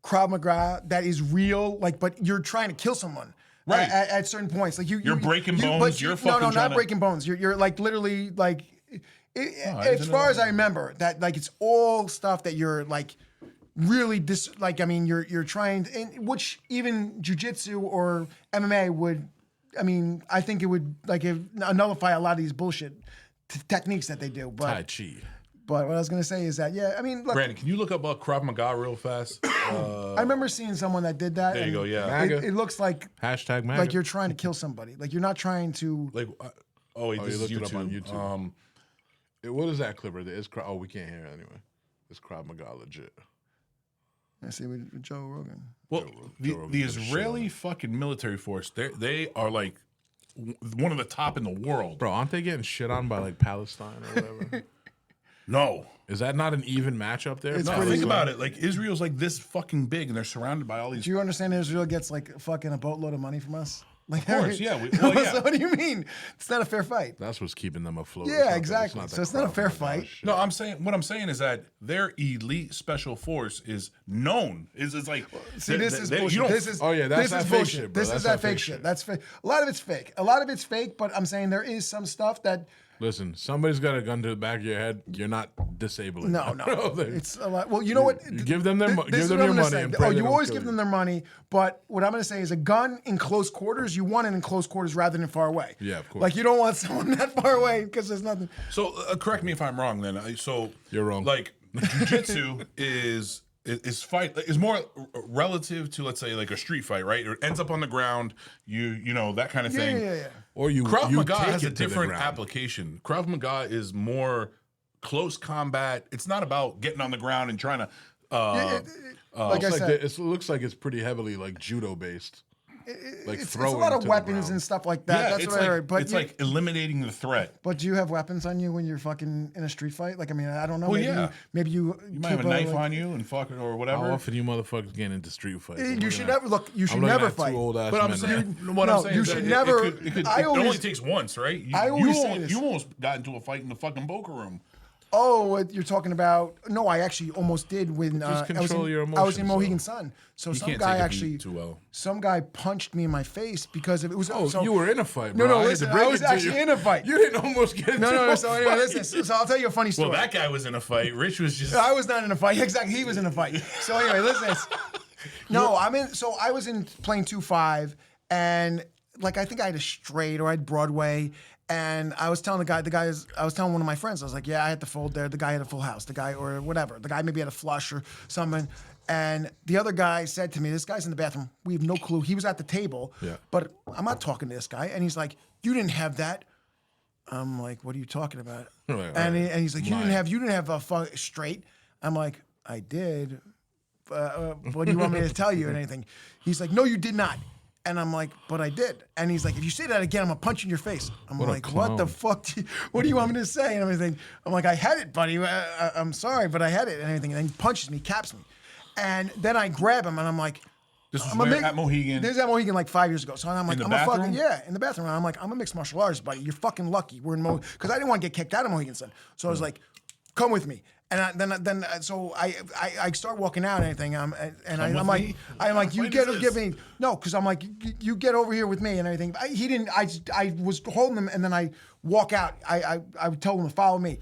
Krav Maga that is real. Like, but you're trying to kill someone. Right. At certain points, like you're breaking bones, but you're no, fucking not trying to- breaking bones. You're like literally like. didn't As know far that. as I remember, that like it's all stuff that you're like really like. I mean, you're trying, and which even jujitsu or MMA would. I mean, I think it would like nullify a lot of these bullshit techniques that they do. But Tai Chi. But what I was gonna say is that I mean, look, Brandon, can you look up Krav Maga real fast? I remember seeing someone that did that. There you and go. Yeah. MAGA. It looks like Hashtag MAGA. like you're trying to kill somebody. Like you're not trying to. Like, wait, this you is looked it YouTube. up on YouTube. What is that clipper? Oh, we can't hear it anyway. It's Krav Maga legit. I see with Joe Rogan. Well, the Rogan did a shit Israeli on it. fucking military force, they are like one of the top in the world. Bro, aren't they getting shit on by like Palestine or whatever? No. Is that not an even match up there? It's No, pretty think good. about it. Like, Israel's like this fucking big, and they're surrounded by all these. Do you understand Israel gets like fucking a boatload of money from us? Like, Of course, yeah. So what do you mean? It's not a fair fight. That's what's keeping them afloat. Yeah, exactly. So it's not a Krav fair Maga fight. shit. No, what I'm saying is that their elite special force is known. Is like See, this is you bullshit. don't- This is Oh, yeah, that's this that is fake bullshit. shit, bro. This That's is that that fake fake shit. shit. That's fake. A lot of it's fake. A lot of it's fake. But I'm saying there is some stuff that Listen, somebody's got a gun to the back of your head. You're not disabling. no, them. They're- it's a lot. Well, you know what? You give them their This give is them what your I'm gonna money say. and pray Oh, they you don't always kill give you. them their money. But what I'm going to say is a gun in close quarters. You want it in close quarters rather than far away. Yeah, of course. Like you don't want someone that far away because there's nothing. So correct me if I'm wrong. Then so You're wrong. Like jiu-jitsu is more relative to, let's say, like a street fight, right? It ends up on the ground. You know that kind of Yeah, thing. yeah. Or you Krav you Maga take has it a to the different ground. application. Krav Maga is more close combat. It's not about getting on the ground and trying to. Like I said, It looks like it's pretty heavily like judo based. Like it's a throwing lot to of the weapons ground. and stuff like that. Yeah, That's it's what I like heard. But it's like eliminating the threat. But do you have weapons on you when you're fucking in a street fight? Like, I mean, I don't know. Well, maybe yeah. maybe you You might have a keep knife like- on you and fuck it or How whatever. often you motherfuckers get into street fights? You should never look. You should I'm looking never at fight. two old ass But I'm men. saying, what No, I'm saying you is should that never- it I only always- takes once, right? I always say this. You almost got into a fight in the fucking poker room. Oh, what you're talking about? No, I actually almost did when Just I was control in, your I was emotions, in Mohegan Sun. So You some can't guy take a actually, beat too well. some guy punched me in my face because it was. Oh, so, you were in a fight, No, bro. no, I had to listen, break I was it to actually you. in a fight. You didn't almost get into No. a So anyway, fight. listen. So I'll tell you a funny story. Well, that guy was in a fight. Rich was just. I was not in a fight. Exactly, he was in a fight. So anyway, listen. No, I'm in. So I was in playing 2-5, and like I think I had a straight or I had Broadway, and I was telling I was telling one of my friends, I was like, yeah, I had to fold there. The guy had a full house. The guy or whatever. The guy maybe had a flush or something. And the other guy said to me, this guy's in the bathroom. We have no clue. He was at the table, Yeah. but I'm not talking to this guy. And he's like, you didn't have that. I'm like, what are you talking about? Right, and, right. and he's like, you didn't have a straight. I'm like, I did. What do you want me to tell you and anything? He's like, no, you did not. And I'm like, but I did. And he's like, if you say that again, I'm gonna punch you in your face. I'm What a like, what the clown. fuck? What do you want me to say? And everything. I'm like, I had it, buddy. I'm sorry, but I had it and everything. And then he punches me, caps me. And then I grab him and I'm like, This was I'm a where, mix- at Mohegan. This is at Mohegan like 5 years ago. So I'm like, the I'm a fucking, bathroom? yeah, in the bathroom. And I'm like, I'm a mixed martial artist, buddy. You're fucking lucky. We're in Mohegan. Because I didn't want to get kicked out of Mohegan Sun. So I was like, come with me. And so I start walking out and everything. I'm with like, me? you When get is give this? me, no, because I'm like, you get over here with me and everything. He didn't, I was holding him and then I walk out. I told him to follow me.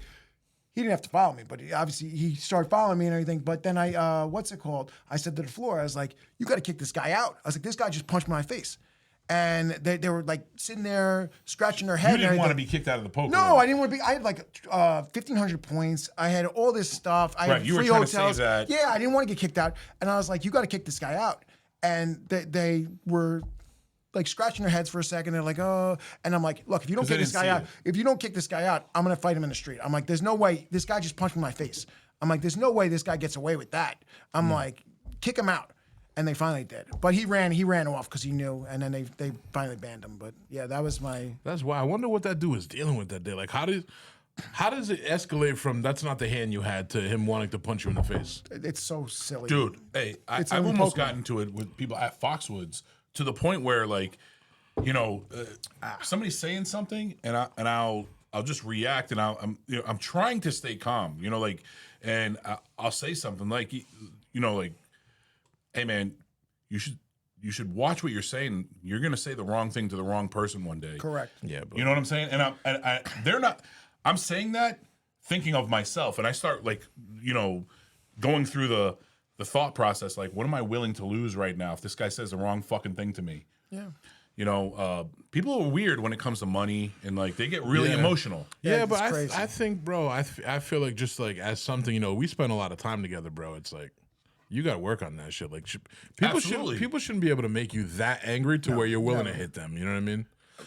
He didn't have to follow me, but obviously he started following me and everything. But then what's it called? I said to the floor, I was like, you got to kick this guy out. I was like, this guy just punched me in my face. And they were like sitting there scratching their head. You didn't and want to everything. be kicked out of the poker No, room. I didn't want to be. I had like 1,500 points. I had all this stuff. I Right, had you were free trying to save hotels. that. Yeah, I didn't want to get kicked out. And I was like, you got to kick this guy out. And they were like scratching their heads for a second. They're like, oh. And I'm like, look, if you don't 'Cause they kick this didn't guy see out, it. if you don't kick this guy out, I'm going to fight him in the street. I'm like, there's no way. This guy just punched me in my face. I'm like, there's no way this guy gets away with that. I'm like, kick him out. And they finally did. But he ran off because he knew. And then they finally banned him. But yeah, that was my. That's why I wonder what that dude was dealing with that day. Like, how does it escalate from that's not the hand you had to him wanting to punch you in the face? It's so silly. Dude, hey, It's I've in almost poker. gotten into it with people at Foxwoods to the point where, like, you know, somebody's saying something and I'll just react and I'm trying to stay calm, you know, like, and I'll say something like, you know, like, hey man, you should watch what you're saying. You're gonna say the wrong thing to the wrong person one day. Correct. Yeah, but You know what I'm saying? And they're not. I'm saying that thinking of myself, and I start like, you know, going through the thought process. Like, what am I willing to lose right now if this guy says the wrong fucking thing to me? Yeah. people are weird when it comes to money, and like they get really emotional. Yeah, Yeah, but it's crazy. I think, bro, I feel like just like as something, we spend a lot of time together, bro. It's like you got to work on that shit. Like Absolutely. people shouldn't be able to make you that angry to where you're willing to hit them. You know what I mean?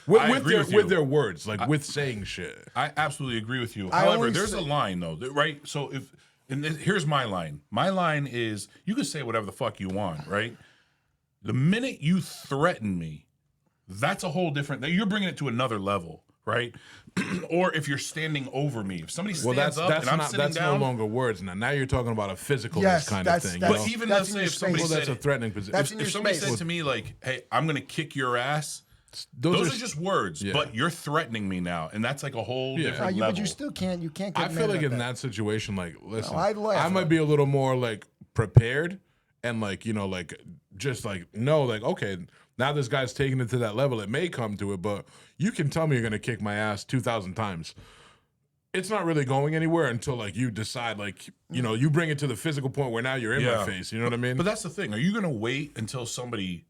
I agree with you. With their words, like with saying shit. I absolutely agree with you. I However, always there's say- a line though, right? So here's my line. My line is you can say whatever the fuck you want, right? The minute you threaten me, that's a whole different. You're bringing it to another level, right? Or if you're standing over me, if somebody stands up and I'm sitting down, no longer words now. Now you're talking about a physical Yes, kind of thing. that's- but even that's let's in say your if somebody space. well, that's said a threatening position. That's in if your somebody space. said to me like, "Hey, I'm gonna kick your ass," those are just words, Yeah. but you're threatening me now, and that's like a whole Yeah. different But level. you still can't. You can't get I mad feel like about in that. that situation, like, listen, I'd laugh I at might it. be a little more like prepared and like, like just like no, like okay, now this guy's taking it to that level. It may come to it, but you can tell me you're gonna kick my ass 2,000 times. It's not really going anywhere until like you decide, like you bring it to the physical point where now you're in my face. You know what I mean? But that's the thing. Are you gonna wait until somebody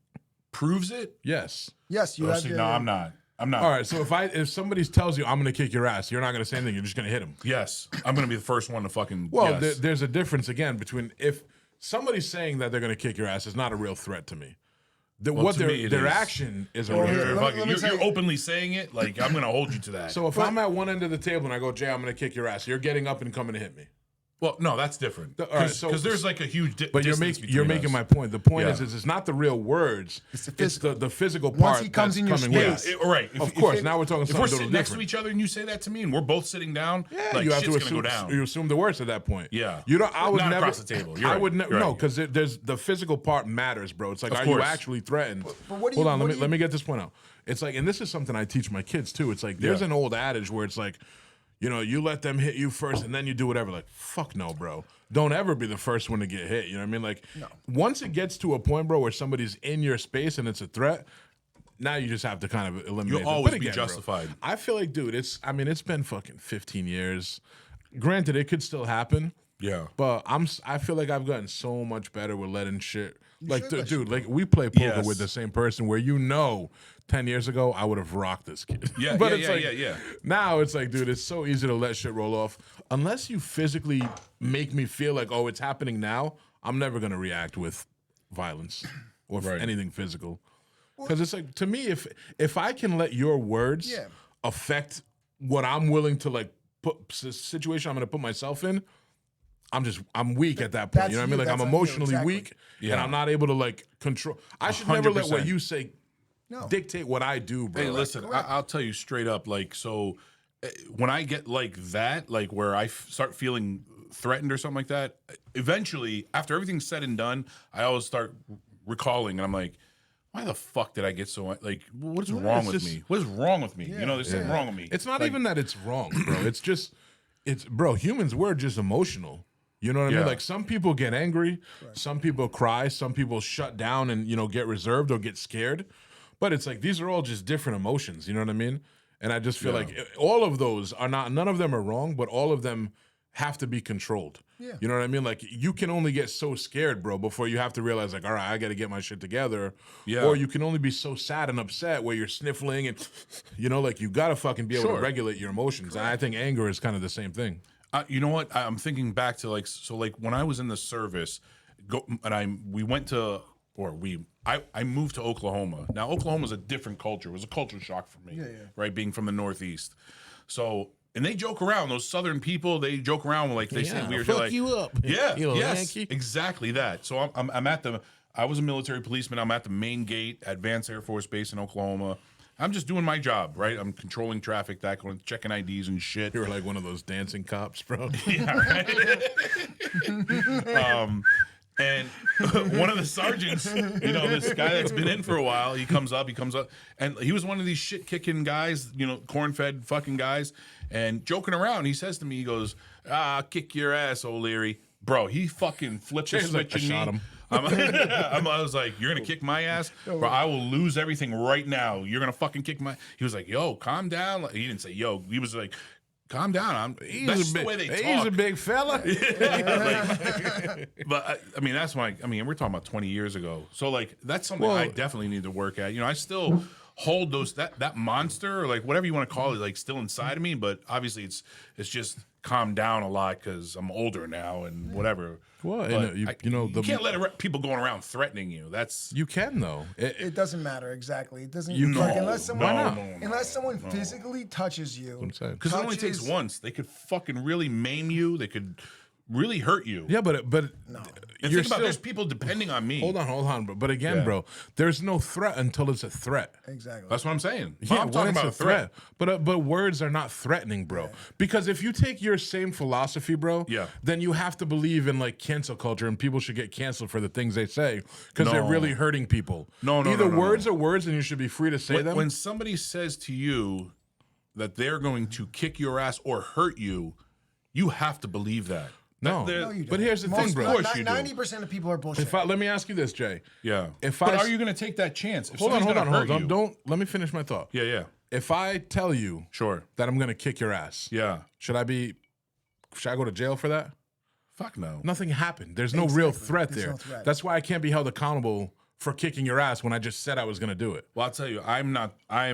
proves it? Yes. Yes, you Oh, have see, to. no, I'm not. I'm not. All right. So if somebody tells you I'm gonna kick your ass, you're not gonna say anything. You're just gonna him. Yes, I'm gonna be the first one to fucking. Well, yes. there's a difference again between if somebody's saying that they're gonna kick your ass is not a real threat to me. What to me, it their is. action is a Well, real here, threat. let me say- You're openly saying it. Like I'm gonna hold you to that. So if I'm at one end of the table and I go, Jay, I'm gonna kick your ass, you're getting up and coming to hit me. well, no, that's different. All right, Because there's like a huge. But you're making my point. The point Yeah. is it's not the real words. It's the physical part. Once he comes that's in your coming with space. it. Right. Of course. Now we're talking If something we're totally sitting next to different. each other and you say that to me and we're both sitting down, Yeah, like you have shit's to gonna go assume down. you assume the worst at that point. Yeah. You don't. I would Not never across the table. You're I right. would never. You're No, right. because there's the physical part matters, bro. It's like, are you course. actually threatened? But what do Hold you- on. what Let do me you- get this point out. It's like, and this is something I teach my kids too. It's like there's Yeah. an old adage where it's like, you let them hit you first and then you do whatever. Like, fuck no, bro. Don't ever be the first one to get hit. You know what I mean? Like, once it gets to a point, bro, where somebody's in your space and it's a threat, now you just have to kind of eliminate You'll it. always But be again, bro, justified. I feel like, dude, it's been fucking 15 years. Granted, it could still happen. Yeah. But I feel like I've gotten so much better with letting shit. Like, should let dude, like we play poker Yes. with the same person where 10 years ago I would have rocked this kid. Yeah, but yeah, it's yeah, like, yeah. Now it's like, dude, it's so easy to let shit roll off. Unless you physically make me feel like, oh, it's happening now, I'm never gonna react with violence or Right. anything physical. Because it's like, to me, if I can let your words Yeah. affect what I'm willing to like put situation I'm gonna put myself in, I'm weak at that point. That's You know what I you, mean? Like that's I'm on you, emotionally exactly. weak and Yeah. I'm not able to like control. I should never let what 100%. you say No. dictate what I do, bro. Hey, listen, I'll tell you straight up. Like, so when I get like that, like where I start feeling threatened or something like that, eventually, after everything's said and done, I always start recalling, and I'm like, why the fuck did I get so like? What is wrong with me? What is wrong with me? You know, there's something wrong with me. It's not Like, even that it's wrong, bro. Bro, humans, we're just emotional. You know what I mean? Yeah. Like some people get angry, some people cry, some people shut down and, get reserved or get scared. But it's like, these are all just different emotions. You know what I mean? And I just feel like all of those are none of them are wrong, but all of them have to be controlled. Yeah. You know what I mean? Like you can only get so scared, bro, before you have to realize like, all right, I got to get my shit together. Yeah. Or you can only be so sad and upset where you're sniffling and, like you got to fucking be able to Sure. regulate your emotions. And I think anger is kind of the same thing. You know what? I'm thinking back to like when I was in the service, I moved to Oklahoma. Now Oklahoma's a different culture. It was a culture shock for me, right? Being from the Northeast, and they joke around. Those Southern people, they joke around like they say weird shit. Like, you up. yeah, You know, yes, Yankee. exactly that. So I'm at I was a military policeman. I'm at the main gate at Vance Air Force Base in Oklahoma. I'm just doing my job, right? I'm controlling traffic, checking IDs and shit. You were like one of those dancing cops, bro. Yeah, right. And one of the sergeants, this guy that's been in for a while, he comes up, and he was one of these shit kicking guys, corn fed fucking guys, and joking around. He says to me, he goes, kick your ass, O'Leary. Bro, he fucking flipped the Jay's like, switch I in shot me. him. I was like, you're gonna kick my ass, bro. I will lose everything right now. You're gonna fucking kick my. He was like, yo, calm down. He didn't say yo. He was like, calm down. That's the way they talk. He's a big fella. But I mean, we're talking about 20 years ago. So like, that's something Well- I definitely need to work at. I still hold that monster or like whatever you want to call it, like still inside of me. But obviously, it's just calmed down a lot because I'm older now and whatever. Well, But you know, you can't let people going around threatening you. That's you can though. It doesn't matter exactly. It doesn't. No, like, unless someone, no, unless someone physically touches you. I'm saying. because it only takes touches- once. They could fucking really maim you. They could really hurt you. Yeah, but And you're think about still, there's people depending on me. hold on, bro. But again, Yeah. bro, there's no threat until it's a threat. Exactly. That's what I'm saying. Yeah, I'm talking when it's about a a threat. But words are not threatening, bro. Because if you take your same philosophy, bro, Yeah. then you have to believe in like cancel culture and people should get canceled for the things they say because they're No. really hurting people. No, Either no. words are words and you should be free to say them. When somebody says to you that they're going to kick your ass or hurt you, you have to believe that. No. They're- No, you But don't. here's the thing, bro. Of course you do. 90% of people are bullshit. let me ask you this, Jay. Yeah. If but I are s- you going to take that chance? If Hold on, somebody's gonna hurt hold on. you- Don't let me finish my thought. Yeah. If I tell you Sure. that I'm gonna kick your ass, Yeah. should I go to jail for that? Fuck no. Nothing happened. There's no real Exactly. threat There's there. no threat. That's why I can't be held accountable for kicking your ass when I just said I was gonna do it. Well, I'll tell you, I am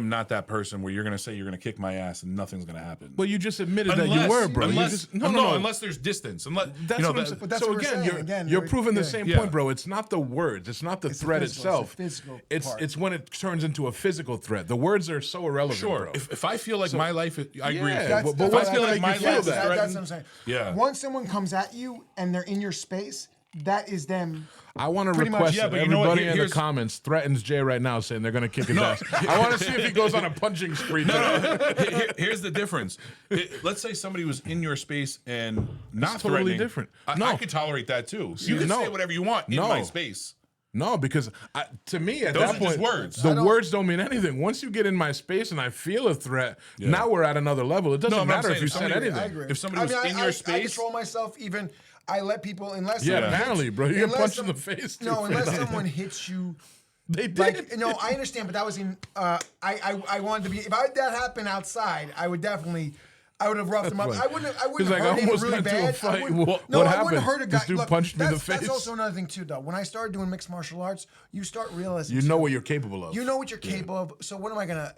not that person where you're going to say you're going to kick my ass and nothing's going to happen. Well, you just admitted that you were, bro. Unless, you just, unless there's distance. Unless, That's you know, what I'm that- saying. But that's So what we're again, saying. you're, Again, you're we're- proving the yeah. same Yeah. point, bro. It's not the words. It's not the It's the threat physical, itself. it's the physical It's part. it's when it turns into a physical threat. The words are so irrelevant, Sure. bro. If I feel like my life, I agree with Yeah, you. That's- but that's what's what gonna I make feel you feel like. that? That's what I'm saying. Yeah. Once someone comes at you and they're in your space, that is them. I want to Pretty much, request yeah, that but you know what? everybody in the Here's- comments threatens Jay right now, saying they're gonna kick his ass. I want to see if he goes on a punching spree. today. Here's the difference. Let's say somebody was in your space and not totally threatening. different. I No. could tolerate that too. So you can No. say whatever you want in No. my space. No, because to me at Those that are just point, words. the words don't mean anything. Once you get in my space and I feel a threat, now we're at another level. It doesn't No, but I'm matter if saying you if said somebody- anything. I agree. If somebody was in your I space- control myself. Even I let people unless Yeah, someone apparently, hits- bro. You get unless punched in some- the face. No, too. unless someone hits you. They did. Like no, I understand, but that was in. I wanted to be. If that happened outside, I would definitely. I would have roughed him up. funny. I wouldn't He's have like, I hurt him almost really got into a bad. fight. I wouldn't- What no, I happened? wouldn't hurt a guy. This dude Look, punched me in the That's face. also another thing too, though. When I started doing mixed martial arts, you start realizing You know what you're capable of. you know what you're capable of. So what am I gonna?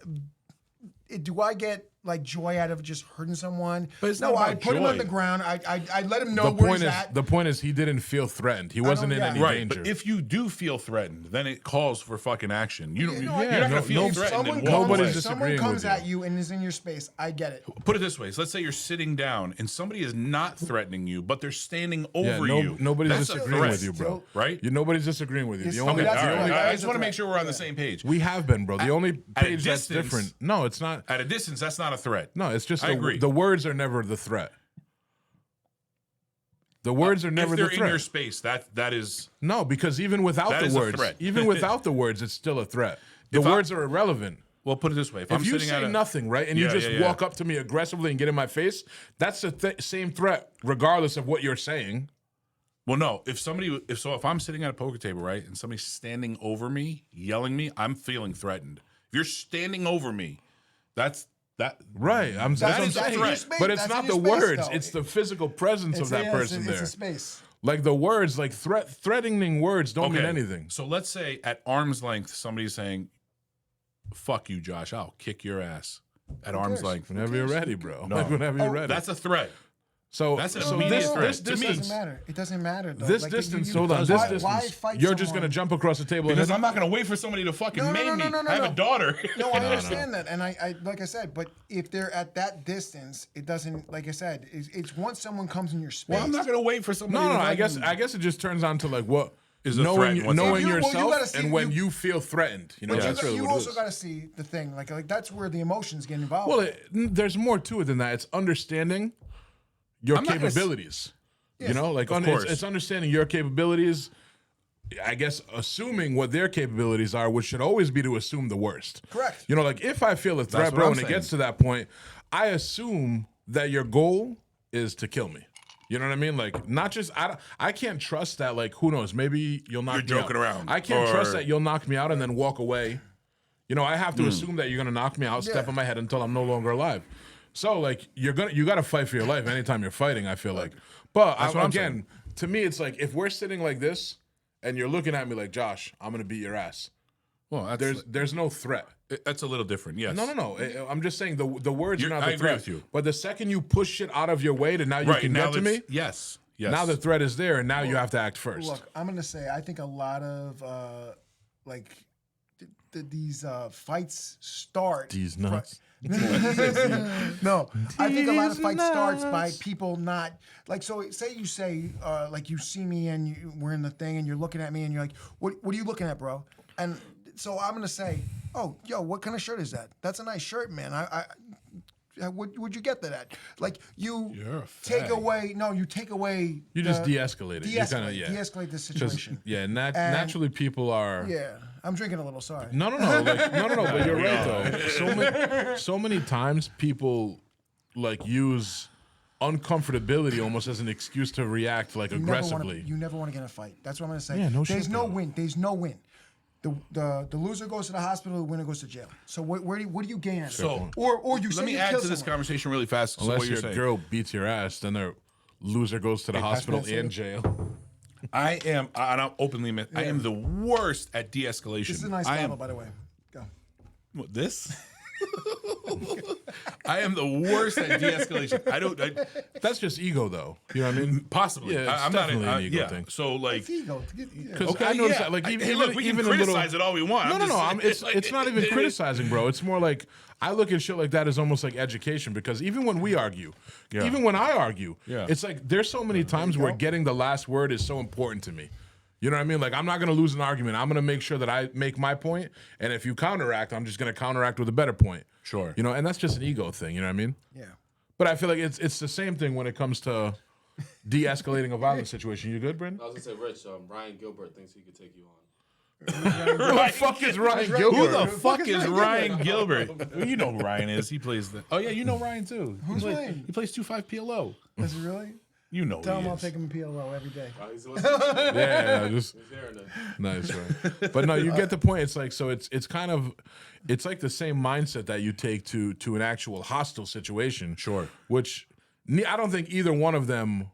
Do I get like joy out of just hurting someone? But it's no, not I about put him on joy. the ground. I let him know the where point he's is, at. the point is, he didn't feel threatened. He wasn't in yeah. any Right, danger. but if you do feel threatened, then it calls for fucking action. You don't, No, you're I- not no- gonna feel no- if threatened. someone and comes, walk Nobody's away. just- someone disagreeing comes with at you. you and is in your space, I get it. Put it this way: so let's say you're sitting down and somebody is not threatening you, but they're standing over you. Nobody's That's a disagreeing threat, with you, bro. right? Nobody's disagreeing with you. Yes, The okay, only, that's All a right, threat. I That's just a want to make threat. sure we're on the Yeah. same page. we have been, bro. The only at a page that's distance- different. No, it's not. At a distance, that's not a threat. No, it's just I agree. the words are never the threat. The words are never if they're the in threat. your space, that is No, because even without That the is a words, threat. even without the words, it's still a threat. The If I- words are irrelevant. well. Put it this way: if, If I'm you sitting say at a, nothing, right, and you Yeah, just yeah, yeah. walk up to me aggressively and get in my face, that's the same threat, regardless of what you're saying. well, no. If I'm sitting at a poker table, right, and somebody's standing over me, yelling me, I'm feeling threatened. If you're standing over me, that's that. Right. That's what I'm is a saying. threat. But it's That's not in the your space, words; though. it's the physical presence of that Yeah, person it's there. a space. Like the words, like threatening words don't mean Okay. anything. So let's say at arm's length, somebody's saying, "Fuck you, Josh. I'll kick your ass." At arm's cares? length. Whenever you're ready, bro. No. Like whenever you're ready. That's a threat. So that's an so immediate this, threat. this To It me, distance, doesn't matter. It doesn't matter. Though. this Like, distance. you- Hold on, this why- distance. why fight You're just someone? gonna jump across the table Because and I'm not going to wait for somebody to fucking No, no, maim no, me. no, no, no, I have no. a daughter. No, I understand that, and I like I said, but if they're at that distance, it doesn't. Like I said, it's once someone comes in your space. Well, I'm not going to wait for somebody. No, to I fucking- guess it just turns on to like what Is a threat knowing and what's knowing not. yourself You gotta see- and when you- you feel threatened. You know, But that's really you what it also is. got to see the thing. Like that's where the emotions get involved. Well, there's more to it than that. It's understanding your I'm not gonna capabilities. You know, like course. it's understanding your capabilities. I guess assuming what their capabilities are, which should always be to assume the worst. Correct. You know, like if I feel a threat, what bro, I'm and it saying. gets to that point, I assume that your goal is to kill me. You know what I mean? Like, not just I can't trust that. Like, who knows? Maybe you'll knock You're me joking out. around. I can't Or- trust that you'll knock me out and then walk away. You know, I have Hmm. to assume that you're gonna knock me out, step Yeah. on my head until I'm no longer alive. So, like, you got to fight for your life anytime you're fighting. I feel like, but That's what I'm again, to me, it's like if we're sitting like this and you're looking at me like, Josh, I'm gonna beat your ass. Well, there's no threat. that's a little different. Yes. No. I'm just saying the words are not the I agree threat. with you. But the second you push shit out of your way to now you Right can now, get to me, Yes. now the threat is there, and now you have to act first. Look, I'm gonna say I think a lot of like these fights start. These nuts. No, I think a lot of fights starts by people not like. So say like you see me and we're in the thing and you're looking at me and you're like, what are you looking at, bro? And so I'm gonna say, oh, yo, what kind of shirt is that? That's a nice shirt, man. Would you get that at? Like you take away. No, you take away. You just de-escalate it. De-escalate the situation. Naturally people are. Yeah, I'm drinking a little. Sorry. No. No. But you're right though. So many times people like use uncomfortability almost as an excuse to react like aggressively. You never want to get in a fight. That's what I'm gonna say. Yeah, no There's shit, no bro. win. There's no win. The loser goes to the hospital. The winner goes to jail. So what do you gain out of it? Or you say let me you add kill to this someone. conversation really fast. So Unless what your you're saying. girl beats your ass, then the loser goes to the hospital that's what and jail. I am, and I'll openly admit, I am the worst at de-escalation. This is a nice I bottle, am, by the way. Go. What, this? I am the worst at de-escalation. That's just ego, though. You know what I mean? Possibly. Yeah, it's I'm definitely not an ego yeah. thing. So like, It's ego. Because okay, I noticed yeah. that, like, Hey, even, look, we even can a little. criticize it all we want. It's not even criticizing, bro. It's more like I look at shit like that as almost like education because even when we argue, even when I argue, it's like there's so many times where getting the last word is so important to me. You know what I mean? Like, I'm not going to lose an argument. I'm going to make sure that I make my point. And if you counteract, I'm just going to counteract with a better point. Sure. You know, and that's just an ego thing. You know what I mean? Yeah. But I feel like it's the same thing when it comes to de-escalating a violent situation. You good, Brendan? I was gonna say, Rich, Ryan Gilbert thinks he could take you on. Who the fuck is Ryan Gilbert? Who the fuck is Ryan Gilbert? Well, you know who Ryan is. He plays the. Oh yeah, you know Ryan too. Who's Ryan? He plays 2-5 PLO. Is it really? You know Tell who him he I'll is. take him to PLO every day. He's listening. Yeah, just He's hearing it. nice, right? But no, you get the point. It's like so. It's kind of, it's like the same mindset that you take to an actual hostile situation. Sure. Which I don't think either one of them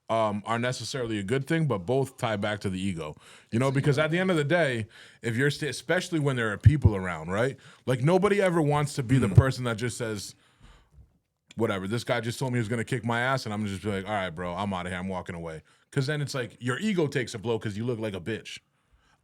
are necessarily a good thing, but both tie back to the ego. You know, because at the end of the day, if you're especially when there are people around, right? Like nobody ever wants to be the person that just says, whatever, this guy just told me he was going to kick my ass, and I'm just be like, all right, bro, I'm out of here. I'm walking away. Because then it's like your ego takes a blow because you look like a bitch.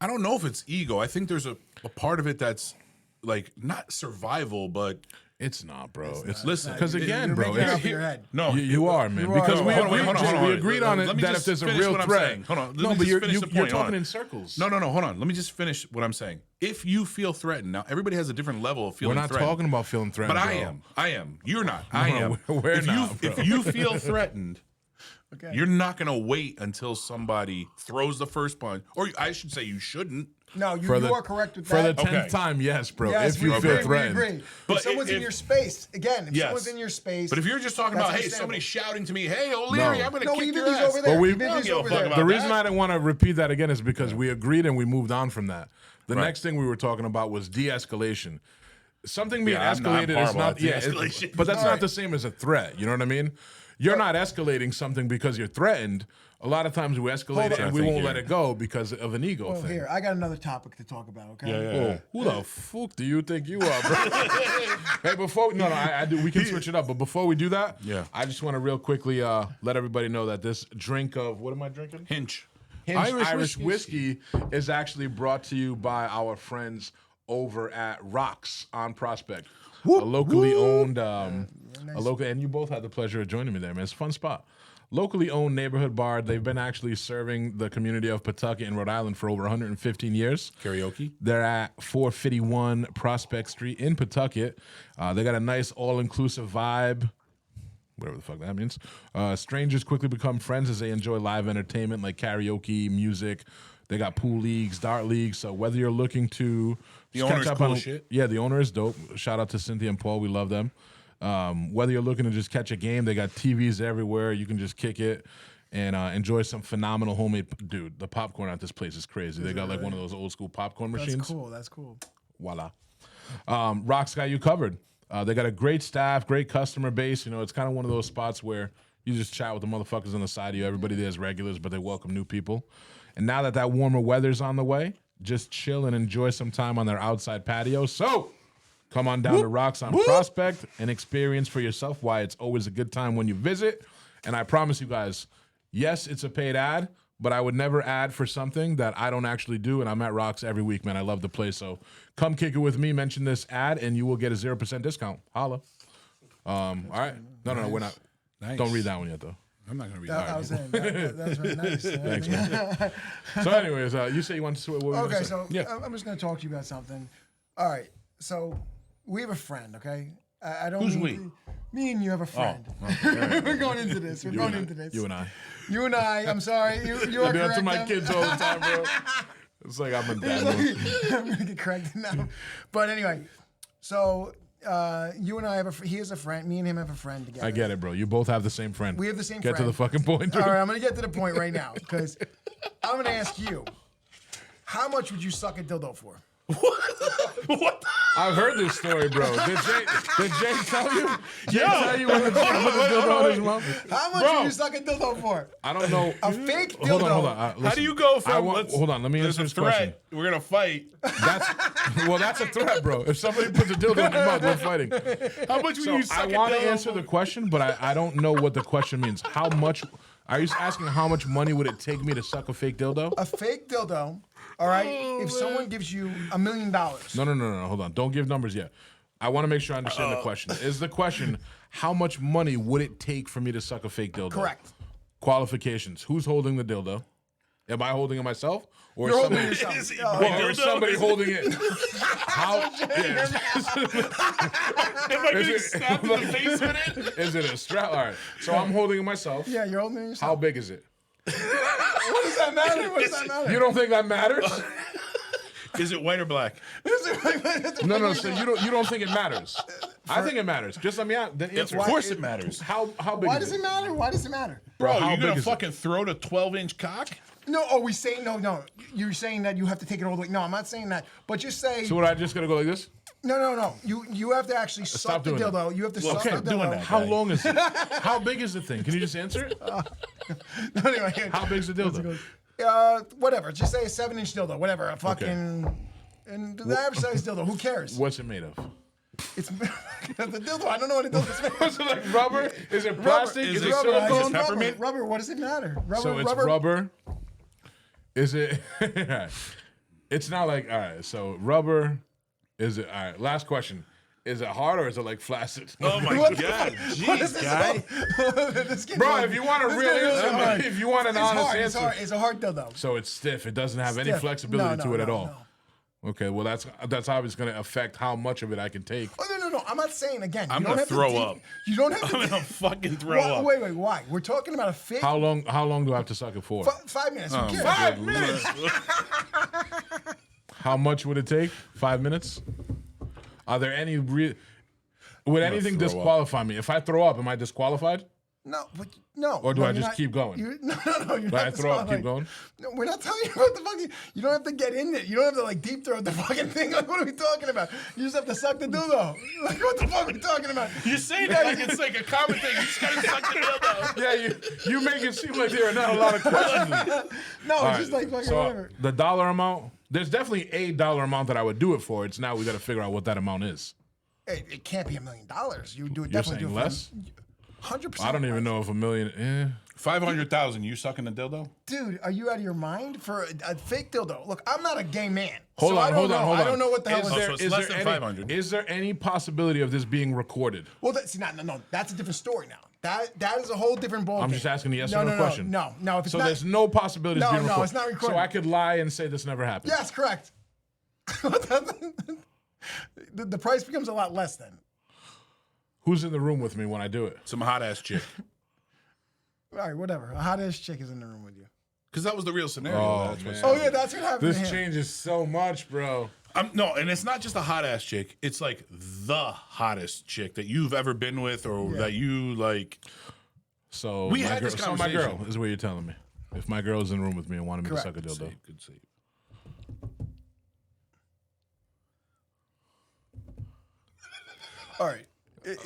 I don't know if it's ego. I think there's a part of it that's like not survival, but It's not, bro. It's listen, because again, You're bro, making it it's, up in your head. no, you are, man. You are. Because we Hold on, agreed, we agreed on it Let me that if just there's a finish real what I'm threat. saying. Hold on. Let No, me but just you're finish the you're point. Hold talking on. in circles. No, hold on. Let me just finish what I'm saying. If you feel threatened, now everybody has a different level of feeling We're not threatened. talking about feeling threatened, But bro. I am. You're not. I am. we're if not, you, bro. If you feel threatened, Okay. you're not going to wait until somebody throws the first punch. Or I should say you shouldn't. No, you For the- are correct with For the that. 10th Okay. time, yes, bro. Yes, if you we feel agree, threatened. we agree. But if someone's in if- your space, again, if Yes. someone's in your space. But if you're just talking that's about, hey, understandable. somebody's shouting to me, hey, O'Leary, No. I'm going to No, kick even your he's ass. over there. But we- Even I don't he's give a over fuck there. about The that. reason I didn't want to repeat that again is because we agreed and we moved on from that. The Right. next thing we were talking about was de-escalation. Something being Yeah, I'm escalated is horrible not at yeah, de-escalation. but that's All not right. the same as a threat. You know what I mean? You're not escalating something because you're threatened. A lot of times we escalate it and we won't let it go because of an ego Well, thing. here, I got another topic to talk about, okay? Oh, who the fuck do you think you are, bro? Hey, before I do. We can switch it up, but before we do that, Yeah. I just want to real quickly let everybody know that this drink of what am I drinking? Hinge. Irish whiskey is actually brought to you by our friends over at Rocks on Prospect, a locally owned, and you both had the pleasure of joining me there, man. It's a fun spot. Locally owned neighborhood bar. They've been actually serving the community of Pawtucket in Rhode Island for over 115 years. Karaoke. They're at 451 Prospect Street in Pawtucket. They got a nice all-inclusive vibe, whatever the fuck that means. Strangers quickly become friends as they enjoy live entertainment like karaoke, music. They got pool leagues, dart leagues. So whether you're looking to The just catch owner's up cool on- as shit. Yeah, the owner is dope. Shout out to Cynthia and Paul. We love them. Whether you're looking to just catch a game, they got TVs everywhere. You can just kick it and enjoy some phenomenal homemade. Dude, the popcorn at this place is crazy. They got like one of those old school popcorn machines. That's cool. That's cool. Voila. Rock's got you covered. They got a great staff, great customer base. You know, it's kind of one of those spots where you just chat with the motherfuckers on the side of you. Everybody there's regulars, but they welcome new people. And now that warmer weather's on the way, just chill and enjoy some time on their outside patio. So come on down to Rocks on Prospect and experience for yourself why it's always a good time when you visit. And I promise you guys, yes, it's a paid ad, but I would never ad for something that I don't actually do. And I'm at Rocks every week, man. I love the place. So come kick it with me. Mention this ad, and you will get a 0% discount. Holla. All right. No, we're not. Nice. Don't read that one yet, though. I'm not gonna read I that. was saying that's really nice. Thanks, man. So, anyways, you say you want to. What were you gonna Okay, say? so Yeah. I'm just going to talk to you about something. All right, so we have a friend, okay? I don't Who's need we? to- me and you have a friend. We're going into this. We're going into this. You and I. You and I, I'm sorry. You are I do that correct. to my kids all the time, bro. It's like I'm a dad. I'm going to get corrected now. But anyway, so you and I have he has a friend. Me and him have a friend together. I get it, bro. You both have the same friend. We have the same Get friend. to the fucking point, dude. All right, I'm going to get to the point right now because I'm going to ask you, how much would you suck a dildo for? What? I've heard this story, bro. Did Jay tell you? Jay tell you when the chick put the dildo on his mouth? How much would you suck a dildo for? I don't know. A fake dildo. Hold on. How Listen, do you go I from? want- hold on, let me there's answer a this threat. question. We're gonna fight. That's a threat, bro. If somebody puts a dildo in your mouth, we're fighting. How much would So you suck I a want to dildo answer for? the question, but I don't know what the question means. How much? Are you asking how much money would it take me to suck a fake dildo? A fake dildo, all right? If someone gives you $1 million. No. Hold on. Don't give numbers yet. I want to make sure I understand the question. Is the question how much money would it take for me to suck a fake dildo? Correct. Qualifications. Who's holding the dildo? Am I holding it myself? Or You're is holding somebody, yourself. Is it Oh, my or is somebody holding it? How? Yeah. Am I getting stabbed in the face with it? Is it a strap? All right. So I'm holding it myself. Yeah, you're holding yourself. How big is it? What does that matter? What does that matter? You don't think that matters? Is it white or black? No. So you don't think it matters? I think it matters. Just let me out. Then Of answer. course it matters. How big? Why is does it matter? Why does it matter? Bro, how you're big gonna is it? fucking throw the 12-inch cock? No, are we saying no? You're saying that you have to take it all the way. No, I'm not saying that. But just say So what? I just gotta go like this? no. You have to actually suck the doing that. dildo. You have to suck okay, the I'm dildo. doing that. How Okay. long is it? How big is the thing? Can you just answer it? Anyway, How big's the dildo? whatever. Just say a 7-inch dildo. Whatever. A fucking and the average size dildo. Who cares? What's it made of? It's the dildo. I don't know what a dildo's made of. Is it like rubber? Is it plastic? Is Is it it Rubber. silicone? silicone? Peppermint? Rubber. What does it matter? Rubber. So it's rubber. Is it? It's not like all right. So rubber. Is it all right? Last question. Is it hard or is it like flaccid? Oh my What the god, What is jeez, this guy. Bro, if you want a real answer, hard. if you want an It's honest hard. answer, It's a hard dildo. so it's stiff. It doesn't have any Stiff. flexibility No, to it at no, all. no. Okay, well that's obviously going to affect how much of it I can take. Oh no! I'm not saying again. I'm you don't gonna have throw to up. You don't have to. I'm gonna fucking throw up. Wait. Why? We're talking about a fake. How long do I have to suck it for? 5 minutes. Who cares? 5 minutes. How much would it take? 5 minutes? Are there any would anything throw up. disqualify me? If I throw up, am I disqualified? No, but no. Or do No, I you're just not- keep going? No. You're Do not I throw up, keep disqualified. going? No, we're not telling you about the fucking. You don't have to get in it. You don't have to like deep throat the fucking thing. Like, what are we talking about? You just have to suck the dildo. Like, what the fuck are we talking about? You say that like it's like a common thing. You just gotta suck the dildo. Yeah, you make it seem like there are not a lot of questions. No, All it's right, just like fucking so whatever. the dollar amount, there's definitely a dollar amount that I would do it for. It's now we got to figure out what that amount is. It can't be $1 million. You would do it. You're Definitely saying do it less? 100%. I don't even know if $1 million. 500,000. You sucking a dildo? Dude, are you out of your mind for a fake dildo? Look, I'm not a gay man. Hold so on, I don't hold on, know. hold on. I don't know what the hell. Is Oh, there, so it's is less there than any, 500. Is there any possibility of this being recorded? Well, no. That's a different story now. That is a whole different ballgame. I'm just asking a yes or no question. No. If it's So not, there's no possibility of No, being no, recorded. it's not recorded. So I could lie and say this never happened. yes, correct. The price becomes a lot less then. Who's in the room with me when I do it? Some hot ass chick. All right, whatever. A hot ass chick is in the room with you. Because that was the real scenario. Oh, That's what's Oh yeah, that's what happened. to This him. changes so much, bro. No, and it's not just a hot ass chick. It's like the hottest chick that you've ever been with, or that you like. So We my had girl, this so my girl conversation. is what you're telling me. If my girl is in the room with me and wanted me Correct. to suck a dildo, Good save. All right.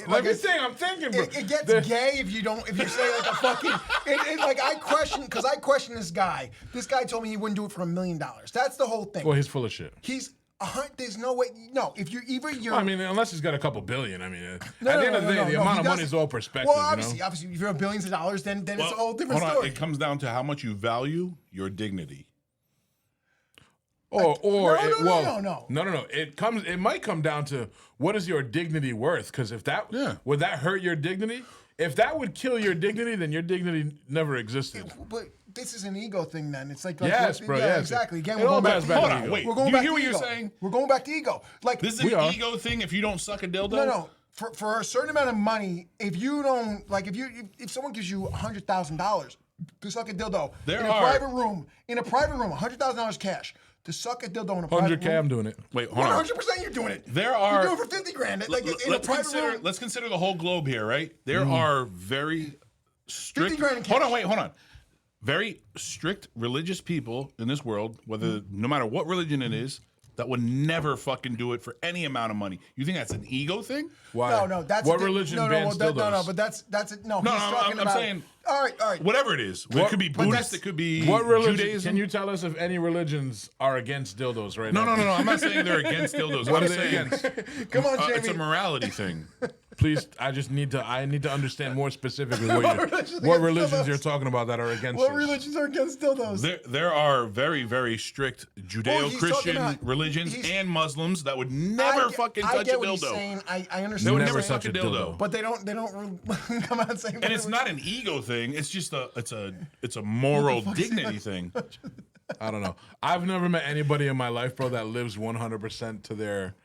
Let me think. I'm thinking, bro. It gets gay if you say like a fucking. Like I question this guy. This guy told me he wouldn't do it for $1 million. That's the whole thing. Well, he's full of shit. There's no way. No, if you're either Well, I mean, unless he's got a couple billion. I mean, at No, the end of the day, the amount he of money doesn't. is all perspective. Well, obviously, if you have billions of dollars, then it's a whole different hold on. story. It comes down to how much you value your dignity. No. No. It might come down to what is your dignity worth? Because if that would that hurt your dignity? If that would kill your dignity, then your dignity never existed. But this is an ego thing. Then it's like Yes, bro, Yeah, yes. exactly. Again, It we're all going back. goes To back ego. to Hold on, wait. We're going Do you back hear to what you're ego. saying? We're going back to ego. Like This is an ego thing. If you don't suck a dildo, No. For a certain amount of money, if you don't like, if someone gives you $100,000 to suck a dildo in a private room, $100,000 cash to suck a dildo in a private 100K, I'm room. doing it. Wait, hold on. 100% you're doing it. There are. You're doing it for 50 grand. Like in a private room. Let's consider the whole globe here, right? There are very strict. 50 grand in Hold cash. on. Very strict religious people in this world, no matter what religion it is, that would never fucking do it for any amount of money. You think that's an ego thing? Why? No, that's what religion bans dildos? No, but that's it. No, No, he's talking I'm about. saying. All right. Whatever it is, it could be Buddhist, it could be What religion? Judaism. Can you tell us if any religions are against dildos right No, now? I'm not saying they're against dildos. What I'm are they saying against? Come on, Jamie. it's a morality thing. Please, I need to understand more specifically religions what against religions dildos? you're talking about that are against What this. religions are against dildos? There are very, very strict Judeo-Christian talking about- religions he's- and Muslims that would never fucking touch I get a what he's dildo. saying. I They understand. would Never never touch touch a a dildo. dildo. But they don't come out and say. And it's not an ego thing. It's just it's a moral dignity thing. I don't know. I've never met anybody in my life, bro, that lives 100% to their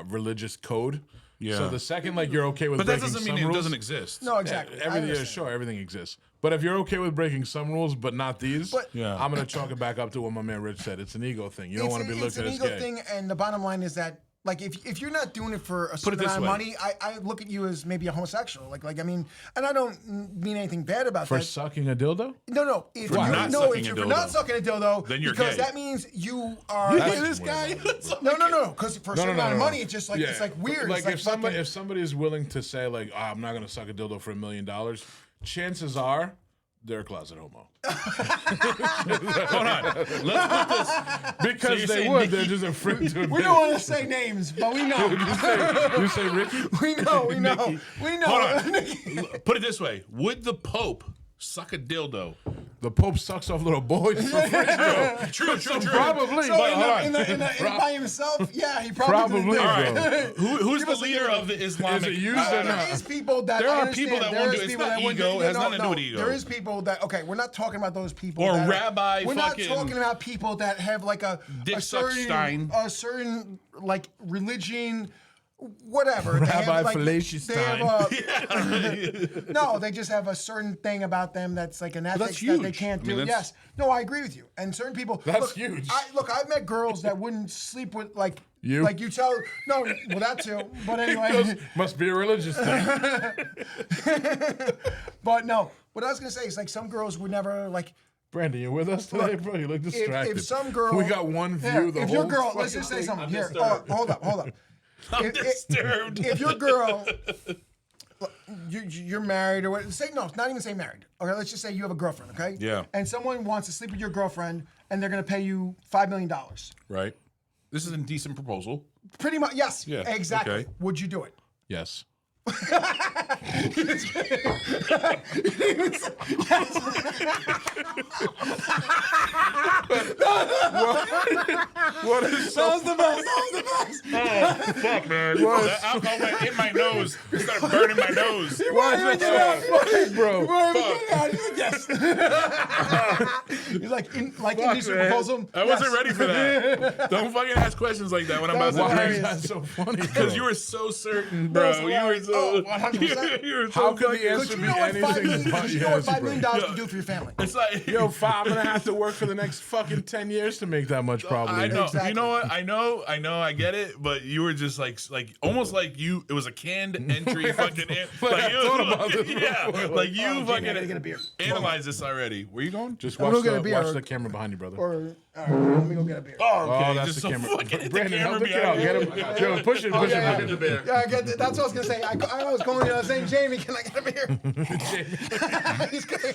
religious code. Yeah. So the second you're okay with But that breaking doesn't some mean it rules, doesn't exist. No, exactly. I everything understand. is sure, everything exists. But if you're okay with breaking some rules but not these, But- Yeah. I'm gonna chalk it back up to what my man Rich said. It's an ego thing. You don't want to be It's looked an at as ego gay. thing, and the bottom line is that. Like if you're not doing it for a it certain this amount of way. money, I look at you as maybe a homosexual. Like I mean, and I don't mean anything bad about For that. sucking a dildo? No. If not you're sucking a if dildo. you're not sucking a dildo, Then you're because gay. that means you are. You hear this guy? No. Because for a certain amount of money, it's just like it's like weird. Like, it's if somebody is willing to say I'm not gonna suck a dildo for $1 million, chances are they're a closet homo. Hold on. Let's put this. Because you're they saying would. Nikki- They're just afraid to admit we it. don't want to say names, but we know. You say Ricky? we know. Nikki. We know. Hold on. Put it this way: would the Pope suck a dildo? The Pope sucks off little boys for free, bro. True. Probably. So but hold on. by himself, yeah, he probably Probably, didn't do bro. it. Who's the us a leader hero. of the Islamic? Is it used or There not? is people that There I are people understand. that won't There do it. is It's people not that wouldn't ego. do It has nothing to do with ego. There is people that we're not talking about those people. Or that rabbi We're not fucking talking about people that have like a Dick certain Suckstein. like religion. Whatever. They Rabbi have, like, Fallacious they have no, they just have a certain thing about them that's like an ethics that they huge. can't I mean, do. that's- Yes. No, I agree with you. And certain people That's huge. I've met girls that wouldn't sleep with like You? Like you tell well that too. But anyway. Those must be a religious thing. But no, what I was gonna say is like some girls would never like Brandon, you with us today, bro? You look distracted. if some girl we got one view. Here, The if whole your girl, let's fucking just say thing. something. I'm Here, disturbed. hold up. I'm disturbed. If your girl, you're married or what? Say no, not even say married. Okay, let's just say you have a girlfriend. Okay. Yeah. And someone wants to sleep with your girlfriend, and they're gonna pay you $5 million. Right. This is a decent proposal. Pretty much, yes. Yeah, Exactly. okay. Would you do it? Yes. What is so That was the best. Oh, fuck, man. That alcohol went in my nose. It started burning my nose. why is that so funny, bro? Yes. He's like indecent Man. proposal. I wasn't Yes. ready for that. Don't fucking ask questions like that when I'm about to Why drink. is that so funny? Because you were so certain, bro. it's You were hilarious. so. Oh, 100%. You were so How could the fucking- answer You be know what $5 anything million? but You know what yes, $5 bro? million can do for your family? It's like Yo, I'm gonna have to work for the next fucking 10 years to make that much, probably. I know. Exactly. You know what? I know. I get it. But you were just like almost like you. It was a canned entry. Fucking. I thought about this Yeah. before. Like you Jamie, I gotta get a fucking beer. analyze this already. Where you going? Just I'm watch, gonna get a beer. watch the camera behind you, brother. Or All right, let me go get a beer. Oh, okay. Oh, that's Just the camera. fucking hit Brandon, the help camera the kid out. Get behind him. Yo, push it, push yeah, it. The bear. Yeah, that's what I was gonna say. I was going saying, Jamie, can I get a beer? He's going.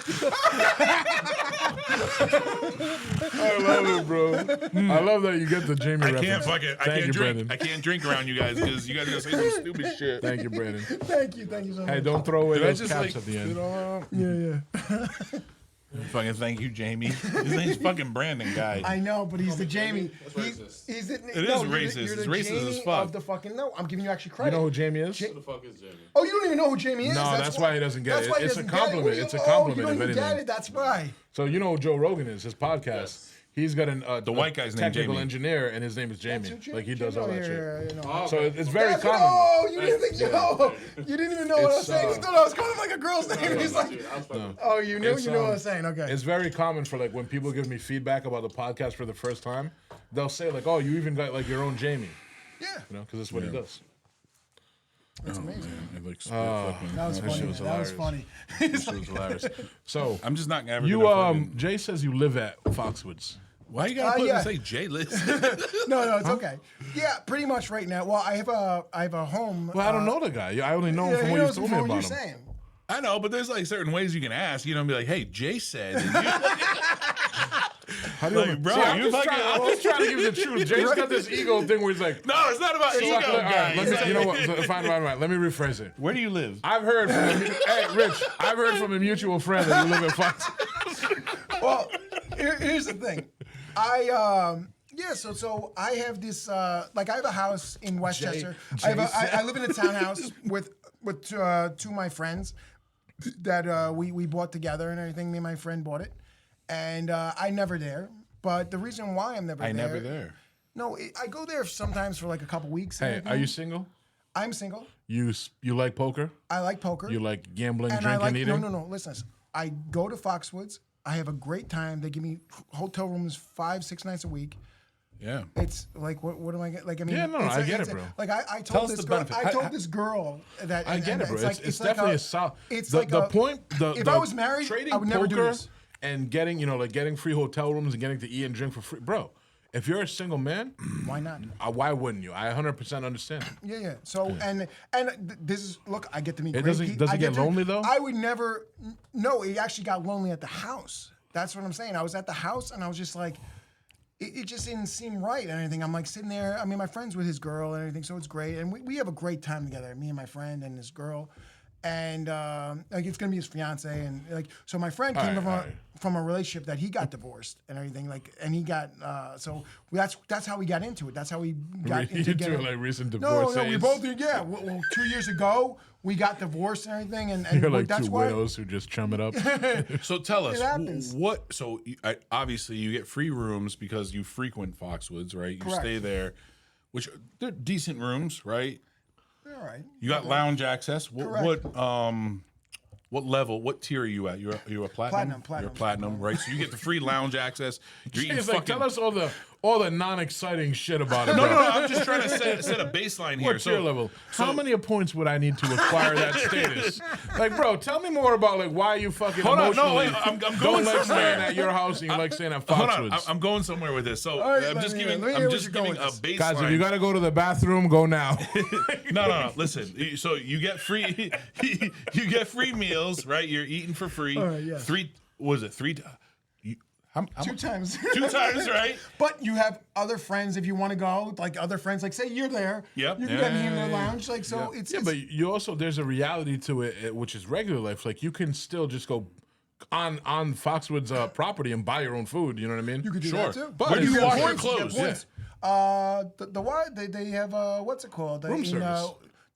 I love it, bro. I love that you get the Jamie I reference. can't fucking. I Thank can't you, drink. Brandon. I can't drink around you guys because you guys are gonna say some stupid shit. Thank you, Brandon. Thank you so much. Hey, don't throw away Did I those just caps like at the end. Yeah. Fucking thank you, Jamie. His name's fucking Brandon, guy. I know, but he's the Jamie. That's racist. He's the, It is racist. You're the It's racist Jamie as fuck. of the fucking. No, I'm giving you actually You credit. know who Jamie is? Who the fuck is Jamie? Oh, you don't even know who Jamie is? No, that's why he doesn't get that's it. why he It's a doesn't get it. compliment. What do you- It's a oh, compliment, you don't if even anything. get it. That's why. So you know who Joe Rogan is, his podcast. Yes. He's got the white guy's name, technical Jamie. engineer, and his name is Jamie. That's who Like he does all that shit. Oh, So okay. it's very That's what- common. Oh, you didn't think Joe. You didn't even know what I was It's, saying. You thought I was calling him like a girl's name. He's like, I was fucking. oh, you knew. It's, You know what I was saying. Okay. It's very common for like when people give me feedback about the podcast for the first time, they'll say like, "Oh, you even got like your own Jamie," Yeah. you know, because that's what he does. That's amazing. It like split fucking- That was funny. shit was man. That was hilarious. funny. That shit was hilarious. So I'm just not ever you gonna fucking- Jay says you live at Foxwoods. Why you gotta put yeah. say J list? No, it's okay. Yeah, pretty much right now. Well, I have a home. Well, I don't know the guy. I only know him from he what you knows told from me what you're about him. saying. I know, but there's like certain ways you can ask. You know, be like, "Hey, Jay said." And How do you Like, bro, See, I'm you just fucking- trying, I'm just trying to give you the truth. Jay's got this ego thing where he's like, no, it's not about ego, all right, guys. let me, you know what? So, fine. Let me rephrase it. Where do you live? I've heard from hey, Rich. I've heard from a mutual friend that you live at Fox. Well, here's the thing. So I have this like I have a house in Westchester. I live in a townhouse with two of my friends that we bought together and everything. Me and my friend bought it, and I never there. But the reason why I'm never there. No, I go there sometimes for like a couple weeks. and Hey, everything. are you single? I'm single. You like poker? I like poker. You like gambling, and drinking, I like eating? no. Listen, I go to Foxwoods. I have a great time. They give me hotel rooms 5-6 nights a week. Yeah. It's like what am I getting? Like I mean, Yeah, no, it's I a- get it's it, a- bro. Like I Tell told us this the girl. benefit. I told this girl that I get it, bro. Like, It's like definitely a solid. It's the, like the a- point. if I was married, trading I would never do poker this. and getting getting free hotel rooms and getting to eat and drink for free, bro. If you're a single man, Why not? why wouldn't you? I 100% understand. Yeah. So and this is look. I get to meet. It great doesn't- pe- does it I get to- lonely, though? I would never. No, it actually got lonely at the house. That's what I'm saying. I was at the house and I was just like. It just didn't seem right and everything. I'm like sitting there. I mean, my friend's with his girl and everything, so it's great. And we have a great time together, me and my friend and his girl. And like it's gonna be his fiance and like so my friend came from a relationship that he got divorced and everything like and he got so that's how we got into it. That's how we got into You two getting are like recent no, divorcees. we both did. Yeah, well, 2 years ago we got divorced and everything, and You're like that's two why. widows who just chum it up. So tell us happens. what. So obviously you get free rooms because you frequent Foxwoods, right? You Correct. stay there, which they're decent rooms, right? All right. You got lounge access. What level? What tier are you at? You're a platinum. Platinum. You're platinum, right? So you get the free lounge access. You're eating It's like, fucking. tell us all the non-exciting shit about it. No, bro. no, no. I'm just trying to set a baseline here. What tier level? How many points would I need to acquire that status? Like, bro, tell me more about like why you fucking Hold on, emotionally no, wait, I'm going don't like somewhere. staying at your house and you like staying at Hold on, Foxwoods. I'm going somewhere with this. So right, I'm let just me giving. hear I'm what just you're going giving a with baseline. Guys, if you gotta go to the bathroom, go now. No. Listen. So you get free. You get free meals, right? You're eating for free. All right, yeah. Three. Was it three? How 2 times. 2 times, right? But you have other friends if you want to go, like other friends. Like say you're there. Yep. You can get me in the lounge. Like so, it's Yeah, but you also there's a reality to it, which is regular life. Like you can still just go on Foxwoods property and buy your own food. You know what I mean? you could do Sure. that too. But Where do you it's- wash your points, you get clothes? points. The why they have what's it called? Room service.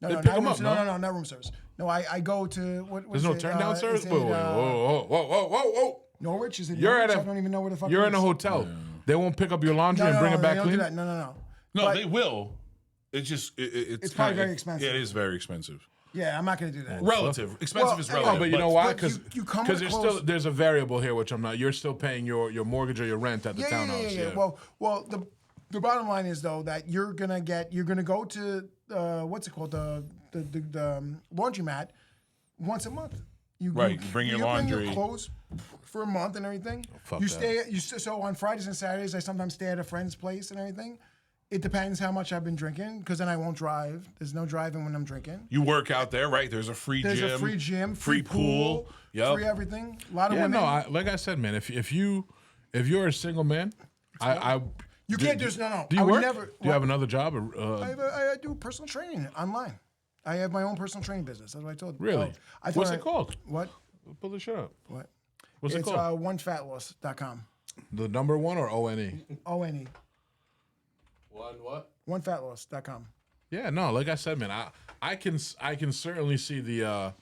No, They not pick 'em room up, no, no? no, not room service. No, I go to what There's no it, turn down service. is it, Whoa. Norwich is it? You're Norwich? at a. I don't even know where the fuck. You're it in a is. hotel. They won't pick up your laundry and bring it they back don't do clean. that. No. No, But- they will. It's just it's probably kinda- very expensive. Yeah, it is very expensive. Yeah, I'm not gonna do that. Relative, expensive is Well, relative. Oh, but you know why? but Because you come there's with still clothes. there's a variable here, which I'm not. You're still paying your mortgage or your rent at the townhouse. Yeah. Well, the bottom line is though that you're gonna go to what's it called the laundromat once a month. You Right, you bring your laundry. your clothes for a month and everything. fuck You that. so on Fridays and Saturdays, I sometimes stay at a friend's place and everything. It depends how much I've been drinking, because then I won't drive. There's no driving when I'm drinking. You work out there, right? There's a free There's gym. a free gym, free pool. Yep. free everything. A lot of Yeah, women. no. Like I said, man, if you're a single man, You can't just no. Do you I would work? never. Do you have another job? I do personal training online. I have my own personal training business. That's what I told you. Really? What's it called? What? Pull the shit up. What? What's it It's called? onefatloss.com. The number one or ONE? ONE. One what? Onefatloss.com. Yeah, no. Like I said, man, I can certainly see the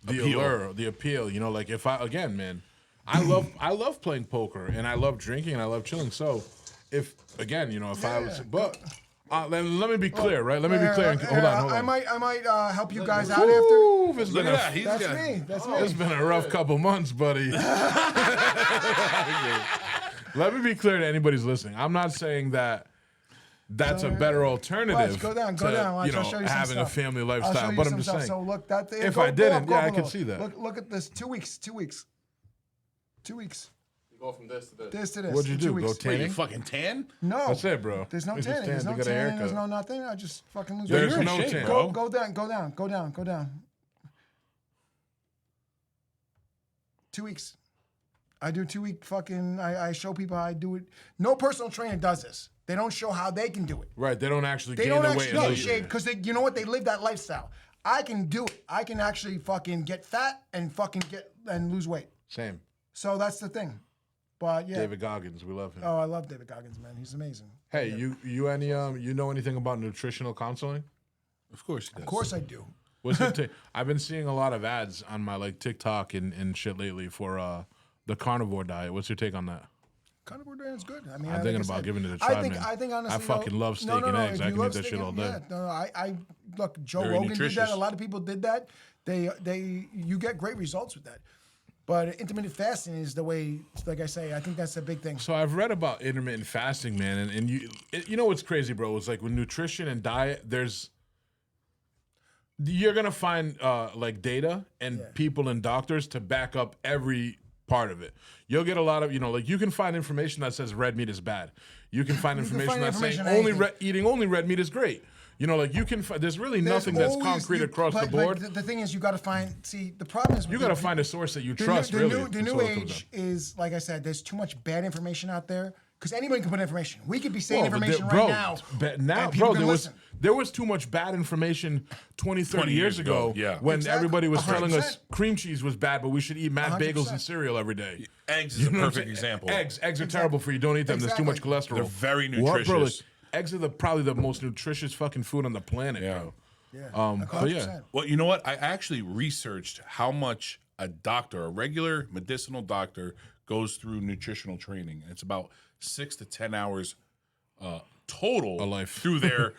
Appeal. allure, the appeal. You know, like if man, I love playing poker and I love drinking and I love chilling. So if again, you know, if I was, but then let me be clear, right? Let me be clear. Hold on. I might help you guys out after. Ooh, it's Look been at that. He's That's got, me. That's It's me. been a rough couple months, buddy. Let me be clear to anybody's listening. I'm not saying that that's a better alternative. Watch, go down. to, Watch, you know, I'll show you some having stuff. a family I'll lifestyle. show you But I'm some just stuff. saying. So look, that if go I didn't, up, yeah, I go could up. see that. Look at this. 2 weeks. 2 weeks. 2 weeks. You go from this to this. This to this. What'd you in do? 2 Go weeks. wait, tanning? you fucking tan? No. That's it, bro. There's no You just tanning. There's tan no to get a tanning. There's haircut. no nothing. I just fucking lose Yo, weight. There's you're in no shape, tan. bro. Go down. 2 weeks. I do 2 week fucking. I show people how I do it. No personal trainer does this. They don't show how they can do it. Right. They don't actually They gain don't the actually weight. get in lose it. shape because you know what? They live that lifestyle. I can do it. I can actually fucking get fat and fucking lose weight. Same. So that's the thing. But yeah. David Goggins, we love him. Oh, I love David Goggins, man. He's amazing. Hey, you know anything about nutritional counseling? Of course he does. Of course I do. What's your take? I've been seeing a lot of ads on my like TikTok and shit lately for the carnivore diet. What's your take on that? Carnivore diet is good. I mean, I'm like thinking I about said, giving it a try, I think man. honestly, I fucking love steak and eggs. if I you can eat love that steak shit all and- day. Yeah, no, I look. Joe Very Rogan did nutritious. that. A lot of people did that. You get great results with that. But intermittent fasting is the way. Like I say, I think that's a big thing. So I've read about intermittent fasting, man, and you know what's crazy, bro? It's like with nutrition and diet, you're gonna find like data and people and doctors to back up every part of it. You'll get a lot of, like you can find information that says red meat is bad. You can find information that's saying information on anything. eating only red meat is great. Like you can. There's really nothing that's concrete across the board. But the thing is, you got to find. See, the problem is You got to find a source that you trust. The really, new That's all it comes age down. is, like I said, there's too much bad information out there. Because anybody can put information. We could be saying Well, but information there- right bro, now. and people can listen. there was too much bad information 20, 30 years ago yeah. when Exactly. everybody was telling 100%. us cream cheese was bad, but we should eat mad bagels 100%. and cereal every day. Eggs is a know what I'm perfect saying? example. Eggs are terrible for you. Don't eat them. There's too much cholesterol. They're very What, bro? nutritious. Eggs are probably the most nutritious fucking food on the planet, bro. Yeah, But yeah. 100%. Well, you know what? I actually researched how much a regular medicinal doctor, goes through nutritional training. And it's about 6 to 10 hours total A life. through their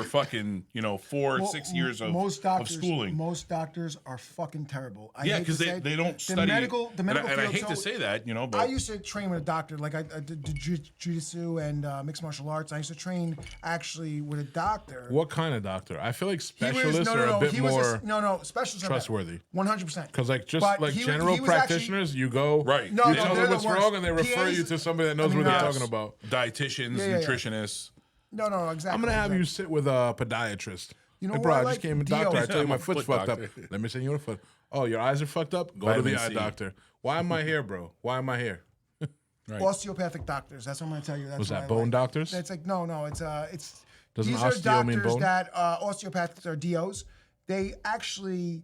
fucking 6 years of schooling. Most doctors are fucking terrible. I Yeah, hate to because say it. they don't the study. medical and I field, hate to so- say that, but I used to train with a doctor. Like I did jiu-jitsu and mixed martial arts. I used to train actually with a doctor. What kind of doctor? I feel like He specialists are a bit more specialists trustworthy. 100%. Because just But like he was general actually- practitioners, you go, Right. No, you no, tell they're them what's the worst. wrong, and they refer PAs you to somebody that knows I mean, what they're yes. talking about. dietitians, Yeah, yeah, yeah. nutritionists. No, exactly. I'm gonna have exactly. you sit with a podiatrist. You know Hey, bro, what I I just like? came in, Dio. doctor. I tell you I'm my a foot's foot fucked up. doctor. Let me send you a foot. Oh, your eyes are fucked up? Go to the Vitamin eye C. doctor. Why am I here, bro? Why am I here? Osteopathic doctors. That's what I'm going to tell you. That's Was what that I bone like. doctors? It's like no. It's Doesn't these are osteo mean doctors bone? that osteopathics are DOs. They actually,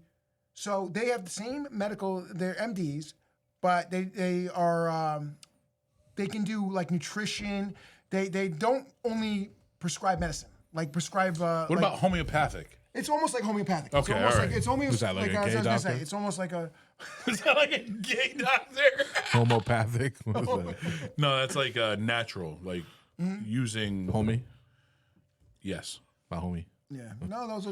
so they have the same medical. They're MDs, but they are they can do like nutrition. They don't only prescribe medicine. Like prescribe. What about homeopathic? It's almost like homeopathic. Okay, it's almost all like right. it's almost Was that like a I was gay gonna doctor? say, it's almost like a. Is that like a gay doctor? Homopathic? What is that? No, that's like natural, like using. Homie? Yes. My homie. Yeah, no, that's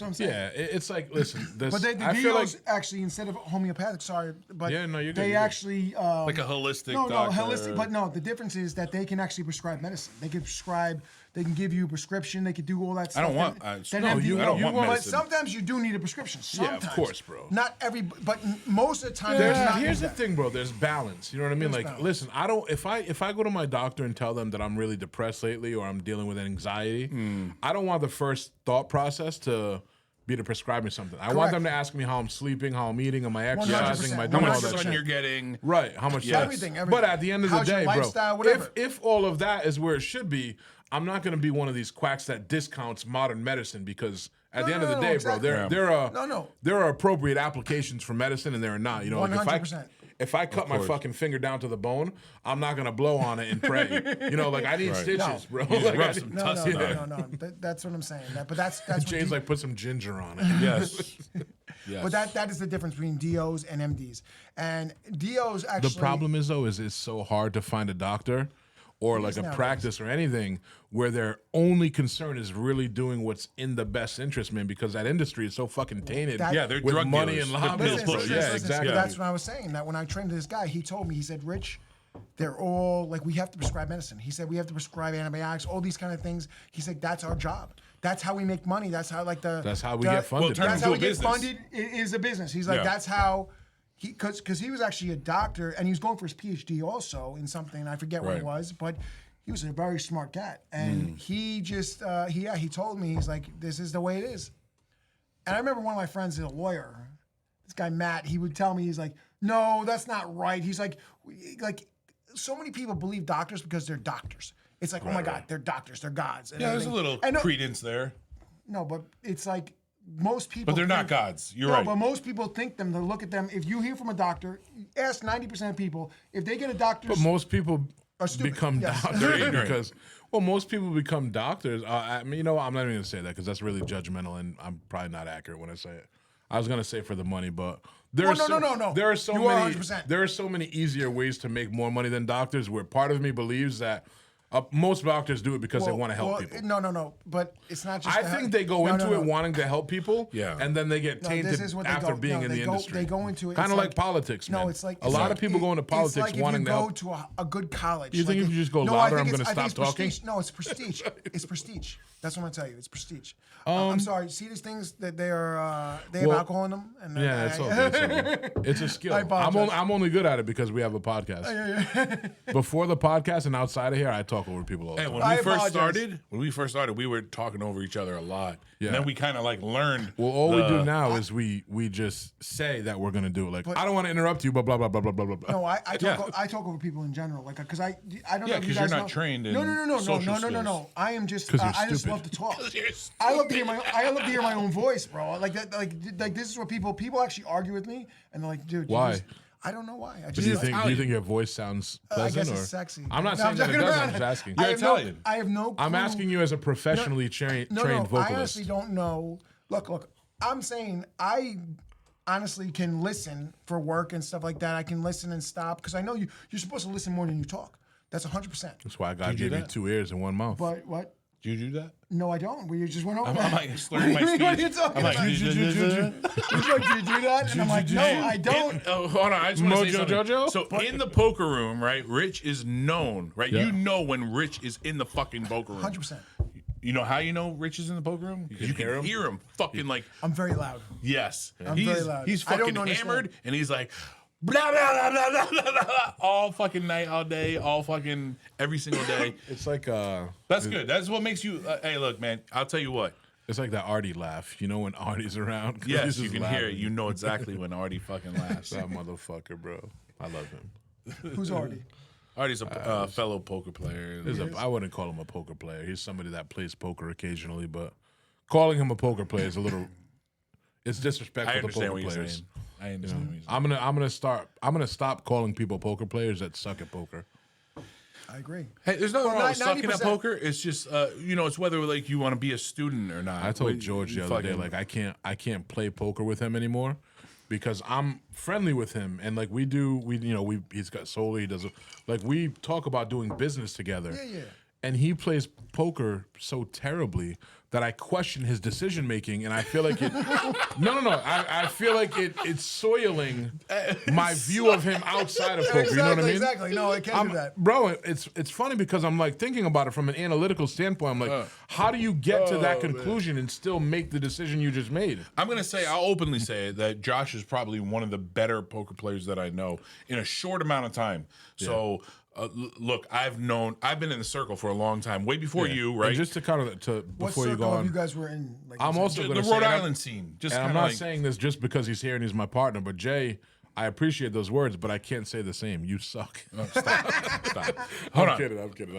what I'm saying. Yeah, it's like, listen, this, But the I feel like, DOs actually, instead of homeopathic, sorry, but Yeah, no, you're good, they you're good. actually Like a holistic no, doctor. holistic. But no, the difference is that they can actually prescribe medicine. They can prescribe They can give you a prescription. They can do all that I stuff. don't want. Then No, MD I don't want But medicine. sometimes you do need a prescription. Yeah, of Sometimes. course, bro. Not every, but most of the time. There's, there's not here's the that. thing, bro. There's balance. You know what I mean? There's Like, balance. listen, I don't. If I go to my doctor and tell them that I'm really depressed lately or I'm dealing with anxiety, I don't want the first thought process to be to prescribe me something. I want Correct. them to ask me how I'm sleeping, how I'm eating, am I exercising, am I 100%. doing How all much that sun shit. you're getting? Right, how much Yes. sun. Everything. But at the end of the How's your day, lifestyle, bro, whatever. if all of that is where it should be, I'm not going to be one of these quacks that discounts modern medicine because at the end of the day, exactly. bro, No. there are appropriate applications for medicine and there are not. You know, like 100%. if I cut my fucking finger down to the bone, I'm not gonna blow on it and pray. You know, like I need stitches, No. bro. You just Like, rub I some need- No, tussin on it. no. That's what I'm saying. But that's what James D- like put some ginger on it. Yes. Yes. But that is the difference between DOs and MDs. And DOs actually. The problem is though, is it's so hard to find a doctor or like a nowadays. practice or anything where their only concern is really doing what's in the best interest, man. Because that industry is so fucking tainted. That- Yeah, they're with drug money dealers. and They're lobbyists. pills bro. pushers. Yeah, exactly. But that's what I was saying. That when I trained this guy, he told me, he said, Rich, they're all like, we have to prescribe medicine. He said, we have to prescribe antibiotics, all these kind of things. He said, that's our job. That's how we make money. That's how That's how we get funded. turn bro. That's into how a we get business. funded. It is a business. He's like, Yeah. that's how. Because he was actually a doctor and he was going for his PhD also in something. I forget what it Right. was, but he was a very smart cat. And he just, he told me, he's like, this is the way it is. And I remember one of my friends is a lawyer. This guy, Matt, he would tell me, he's like, no, that's not right. He's like so many people believe doctors because they're doctors. It's like, oh my God, they're doctors, they're gods. And Yeah, there's a everything. little And no, credence there. no, but it's like most people. But they're not think- gods. You're no, right. but most people think them. They look at them. If you hear from a doctor, ask 90% of people if they get a doctor's. But most people Are stupid. become Yes. They're doctors ignorant. because, well, most people become doctors. I mean, you know, I'm not even gonna say that because that's really judgmental, and I'm probably not accurate when I say it. I was gonna say for the money, but there are no. there are so You are many 100%. there are so many easier ways to make more money than doctors. Where part of me believes that most doctors do it because they want to help people. No. But it's not just. I think they go into it wanting to help people, Yeah. and then they get No, tainted this is what they after go- being no, in they the go- industry. they go into it, kind it's of like like- politics, man. No, it's like a lot of people go into politics it's like wanting if to you help. go to a good college. You think like if you just go no, louder, I I'm think gonna I think stop it's talking? prestige. No, it's prestige. It's prestige. That's what I'm gonna tell you. It's prestige. I'm sorry. See these things that they are. They have Well, alcohol in them. And Yeah, it's all good. It's all good. It's a skill. apologize. I'm only good at it because we have a podcast. Before the podcast and outside of here, I talk over people all the Hey, time. when I we first apologize. started, we were talking over each other a lot. Yeah. And then we kind of like learned. Well, all we do now is we just say that we're gonna do it. Like, I don't want to interrupt you, but blah blah blah blah blah blah. No, I Yeah. talk over people in general, like because I don't Yeah, know if you 'cause you're guys not know. trained in No, social skills. I am just 'Cause you're I just stupid. love to talk. You're I love to hear my own voice, bro. Like that, like this is what people actually argue with me, and they're like, dude, you Why? just- I don't know why. I Do just you like- think your voice sounds I pleasant guess or it's sexy. I'm not No, saying that it joking does. I'm around. just asking. I You're have no- Italian. I have no. I'm clue. asking you as a professionally trained No, I vocalist. honestly don't know. Look. I'm saying I honestly can listen for work and stuff like that. I can listen and stop because I know you're supposed to listen more than you talk. That's 100%. That's why God you do gave you that? 2 ears and 1 mouth. But what? Do you do that? No, I don't. We just went over I'm that. like slurring my What are you speech. talking I'm like, about? "Do, do, do, do, do." He's like, do you do that? And I'm like, no, I don't. Hold on, I just want to say Mojo something. Jojo? So in the poker room, right? Rich is known, right? Yeah. You know when Rich is in the fucking poker room. 100%. You know how you know Rich is in the poker room? Because you can hear him fucking like, I'm very loud. yes. I'm he's, very loud. He's I don't fucking understand. hammered and he's like, blah, blah, blah, blah, blah, blah, blah, all fucking night, all day, all fucking every single day. It's like That's good. That's what makes you, hey, look, man, I'll tell you what. it's like that Artie laugh. You know when Artie's around? 'Cause Yes, he's you just can hear it. laughing. You know exactly when Artie fucking laughs. That motherfucker, bro. I love him. Who's Artie? Artie's a fellow poker player. I wouldn't call him a poker player. He's somebody that plays poker occasionally, but calling him a poker player is a little. It's disrespectful I to understand poker what you're players. saying. I understand what you're saying. I'm gonna stop calling people poker players that suck at poker. I agree. Hey, there's nothing wrong with sucking at 90%. poker. It's just, it's whether like you want to be a student or not. I told Like, George you the other day, fucking- like I can't play poker with him anymore because I'm friendly with him and like he's got solar, he does like we talk about doing business together. Yeah. and he plays poker so terribly that I question his decision making, and I feel like it. No. I feel like it's soiling my view of him outside of poker. You know what I mean? Exactly. No, I can't do that. Bro, it's funny because I'm like thinking about it from an analytical standpoint. I'm like, how do you get to that conclusion and still make the decision you just made? I'm gonna say, I'll openly say that Josh is probably one of the better poker players that I know in a short amount of time. So. Look, I've been in the circle for a long time, way before you, right? And just to kind of What before you circle go have on, you guys were in? Like, I'm also The going to Rhode say, Island scene. Just and I'm kinda not like, saying this just because he's here and he's my partner, but Jay, I appreciate those words, but I can't say the same. You suck. Stop. Hold on. I'm kidding.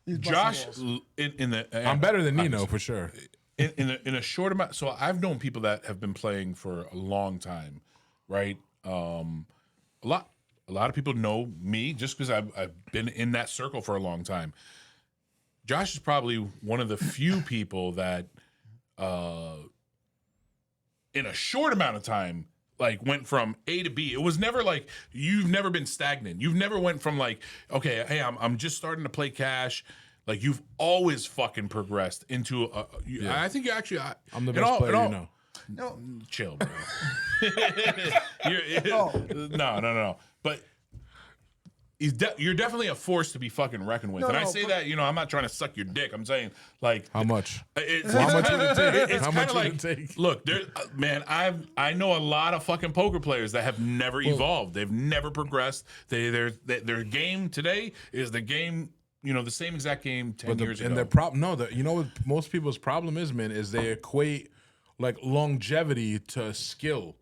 He's busting Josh, balls. in the I'm better than Nino for sure. in a short amount. So I've known people that have been playing for a long time, right? A lot of people know me just because I've been in that circle for a long time. Josh is probably one of the few people that, in a short amount of time, like went from A to B. It was never like you've never been stagnant. You've never went from like, okay, hey, I'm just starting to play cash. Like you've always fucking progressed into. I think you actually. I'm the best player you know. No. Chill, bro. No. But you're definitely a force to be fucking reckoned with. I say that, I'm not trying to suck your dick. I'm saying, like, How much? How much would it take? It's How kind much of would like, it take? look, man, I know a lot of fucking poker players that have never evolved. They've never progressed. Their game today is the game. The same exact game 10 years ago. And their problem, what most people's problem is, man, is they equate like longevity to skill,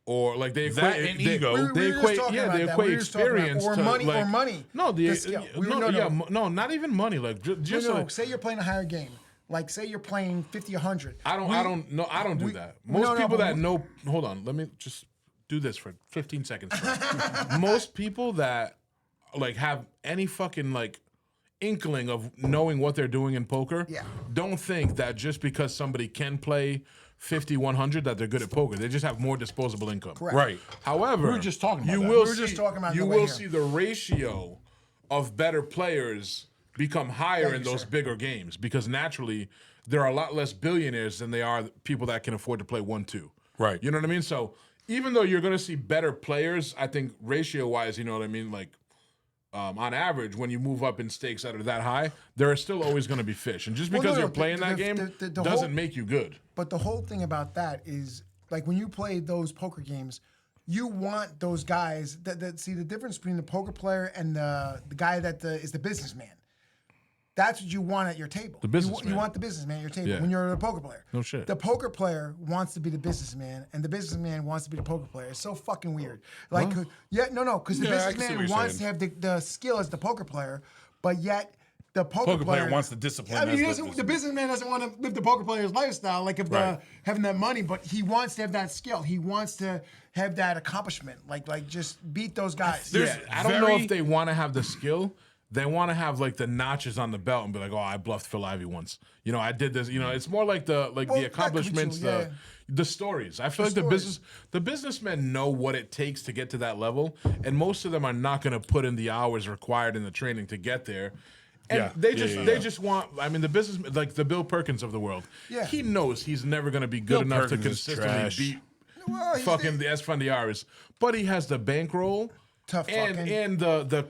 or like they equate That and ego. They equate, they equate experience or to money, like, or money. No, No, not even money. Like just like, say you're playing a higher game. Like say you're playing 50, 100. I don't do that. Most people that know. Hold on, let me just do this for 15 seconds. Most people that like have any fucking like inkling of knowing what they're doing in poker don't think that just because somebody can play 50, 100 that they're good at poker. They just have more disposable income. Correct. Right. However, We were just talking about you that. will We were just talking about you the way will here. see the ratio of better players become higher in those bigger games because naturally there are a lot less billionaires than they are people that can afford to play 1-2. Right. You know what I mean? So even though you're going to see better players, I think ratio-wise, you know what I mean, like on average, when you move up in stakes that are that high, there are still always going to be fish. And just because you're playing that game doesn't make you good. But the whole thing about that is, like, when you play those poker games, you want those guys that see the difference between the poker player and the guy that is the businessman. That's what you want at your table. The businessman. You want the businessman at your table Yeah. when you're a poker player. No shit. The poker player wants to be the businessman, and the businessman wants to be the poker player. It's so fucking weird. Like, because the Yeah, I can see what businessman you're wants to saying. have the skill as the poker player, but yet the poker player wants the discipline. I mean, as the businessman doesn't want to live the poker player's lifestyle, like of having that money, but he wants to have that skill. He wants to have that accomplishment, like just beat those guys. I don't know if they want to have the skill. They want to have like the notches on the belt and be like, oh, I bluffed Phil Ivey once. I did this. It's more like the accomplishments, the stories. I feel like the businessmen know what it takes to get to that level, and most of them are not going to put in the hours required in the training to get there. And they just want. I mean, the business, like the Bill Perkins of the world. Yeah. He knows he's never going to be good enough to consistently beat fucking the Esfandiaris, but he has the bankroll and the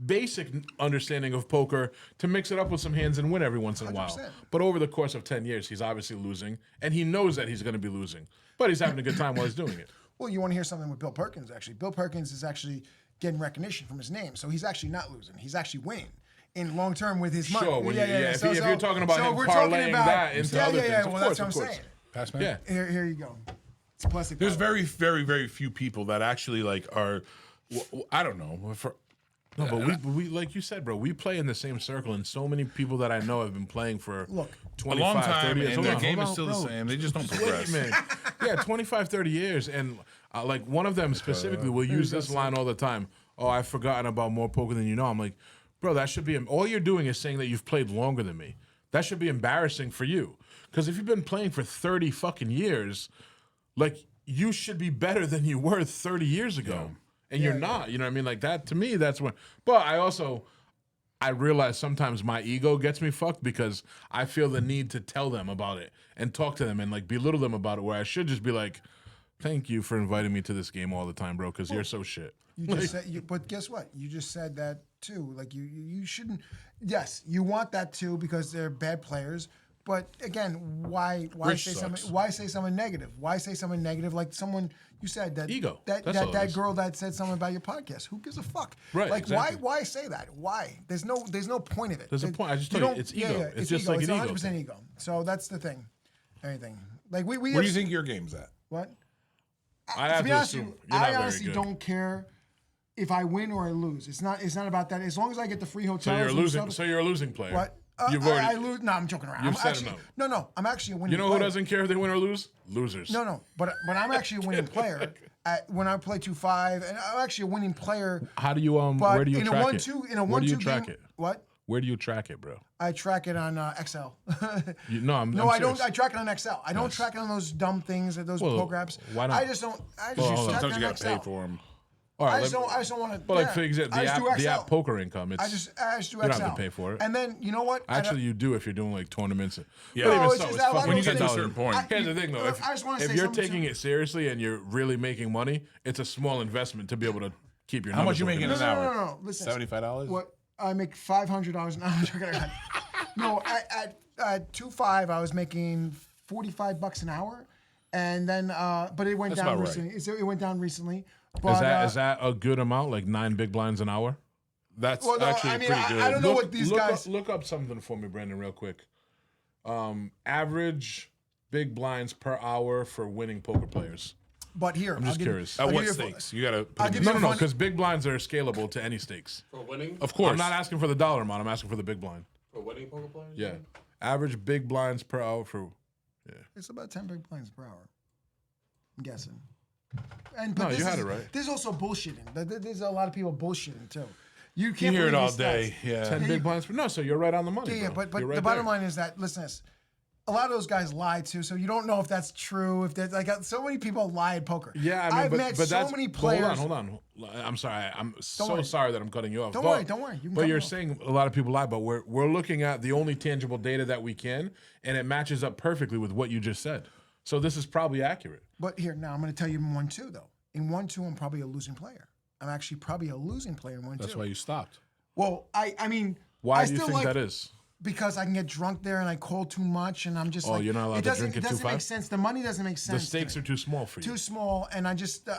basic understanding of poker to mix it up with some hands and win every once in a while. 100%. But over the course of 10 years, he's obviously losing, and he knows that he's going to be losing, but he's having a good time while he's doing it. Well, you want to hear something with Bill Perkins, actually. Bill Perkins is actually getting recognition from his name, so he's actually not losing. He's actually winning in long term with his money. Sure, if you're talking about him parlaying that into other things, well, that's what I'm saying. Pass man. Yeah. Here you go. It's plastic. There's very, very, very few people that actually like are. I don't know. No, but we like you said, bro, we play in the same circle, and so many people that I know have been playing for 25, a long time, 30 years. and their game is still the same. They just don't progress. Man. Yeah, 25, 30 years. And like one of them specifically will use this line all the time. Oh, I've forgotten about more poker than you know. I'm like, bro, that should be, all you're doing is saying that you've played longer than me. That should be embarrassing for you. Because if you've been playing for 30 fucking years, like you should be better than you were 30 years ago. And you're not, you know what I mean? Like that, to me, that's when. But I also, I realize sometimes my ego gets me fucked because I feel the need to tell them about it and talk to them and like belittle them about it, where I should just be like, thank you for inviting me to this game all the time, bro, because you're so shit. You just said, but guess what? You just said that too. Like you shouldn't. Yes, you want that too because they're bad players. But again, why Rich say sucks. something? Why say something negative? Why say something negative? Like someone you said that Ego. that That's all it that is. girl that said something about your podcast. Who gives a fuck? Right, Like exactly. why say that? Why? There's no point of it. There's a point. I just You told you, don't- it's ego. Yeah, It's just like it's an ego 100% thing. ego. So that's the thing. Anything like we Where have, do you think your game's at? what? I To have be to honest with assume you, you're not I very honestly good. don't care if I win or I lose. It's not about that. As long as I get the free hotels. So you're and losing. stuff- So you're a losing player. What? You've I already. lose. No, I'm joking around. You've I'm set actually, him up. No, I'm actually a winning You know player. who doesn't care if they win or lose? Losers. No, but I'm actually a winning player when I play 2-5, and I'm actually a winning player. How do you But where do you in track a 1-2, it? in a 1-2 Where do you game, track it? What? Where do you track it, bro? I track it on Excel. No, I'm I serious. don't. I track it on Excel. I don't track it on those dumb things or those Well, programs. why not? I just don't. I just Well, hold on. track Sometimes it you on got to pay Excel. for them. All right, I just don't want to. But like for example, I just do the Excel. app Poker Income. It's I just do you don't Excel. have to pay for it. And then you know what? Actually, you do if you're doing like tournaments. Yeah. But No, even it's so, just it's that a lot fucking of When you get to a $10. certain point. Here's the thing, though. I just wanna If say you're something taking too. it seriously and you're really making money, it's a small investment to be able to keep your How much numbers you making organized. an hour? No. Listen. $75? What I make $500 an hour. No, at 2-5 I was making $45 an hour, and then but it went That's down about right. recently. It went down recently. But, Is that a good amount? Like 9 big blinds an hour? That's Well, no, actually I mean, pretty good. I don't know what these guys. Look up something for me, Brandon, real quick. Average big blinds per hour for winning poker players. But here, I'm just curious. At what stakes? You got to I'll put give in you No, a fun- because big blinds are scalable to any stakes. For winning? Of course. I'm not asking for the dollar amount. I'm asking for the big blind. For winning poker players? Yeah. Average big blinds per hour for. It's about 10 big blinds per hour. I'm guessing. And No, this you had is- it right. There's also bullshitting. There's a lot of people bullshitting too. You You can't hear it believe all these day. stats. Yeah. 10 big blinds per. No, so you're right on the money. Yeah, bro. but You're right the bottom there. line is that listen, to this, a lot of those guys lie too, so you don't know if that's true. If there's like so many people lie at poker. Yeah, I mean, I've met but so that's, many but players. Hold on. I'm sorry. I'm so worry. sorry that I'm cutting you off. Don't but, worry, don't worry. You can but cut me you're off. saying a lot of people lie, but we're looking at the only tangible data that we can, and it matches up perfectly with what you just said. So this is probably accurate. But here now, I'm going to tell you in 1-2 though. In 1-2, I'm probably a losing player. I'm actually probably a losing player in 1-2. That's why you stopped. Well, I mean, Why I do you still think like, that is? Because I can get drunk there and I call too much, and I'm just Oh, like, you're not allowed it to doesn't, drink at it doesn't 2-5? make sense. The money doesn't make The sense. stakes are too small for you. too small, and I just don't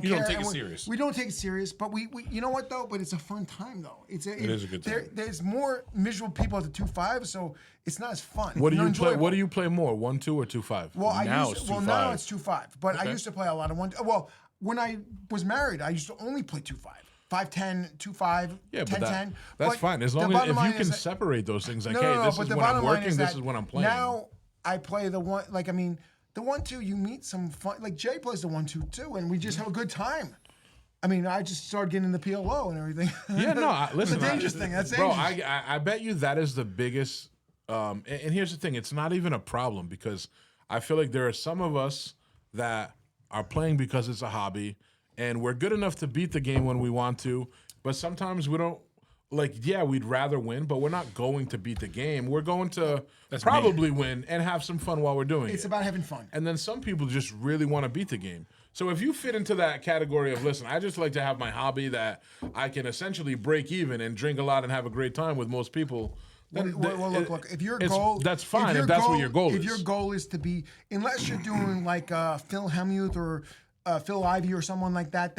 You care. don't take And it we- serious. We don't take it serious, but we you know what though? But it's a fun time though. It is a good time. There's more miserable people at the 2-5, so it's not as fun. What do Not you play? enjoyable. What do you play more? 1-2 or 2-5? Well, Now it's it's now 2-5. it's 2-5, but I used to play a lot of 1. Well, when I was married, I used to only play 2-5. 5-10, 2-5, Yeah, 10-10. but that's But fine. As the long as bottom if you line can is that- separate those things, like, No, hey, no, no, this but is the when I'm bottom line working, is this that is when I'm playing. Now I play the one, like, I mean, the 1-2, you meet some fun, like Jay plays the 1-2 too, and we just have a good time. I mean, I just started getting the PLO and everything. Yeah, no, listen. It's a dangerous thing. That's bro. dangerous. I bet you that is the biggest. And here's the thing: it's not even a problem because I feel like there are some of us that are playing because it's a hobby, and we're good enough to beat the game when we want to, but sometimes we don't. Like, yeah, we'd rather win, but we're not going to beat the game. We're going to probably win and have some fun while we're doing it. It's about having fun. And then some people just really want to beat the game. So if you fit into that category of, listen, I just like to have my hobby that I can essentially break even and drink a lot and have a great time with most people. Then Well, look. If your it's- goal, that's fine your if that's what your goal If is. your goal is to be, unless you're doing like Phil Hellmuth or Phil Ivey or someone like that,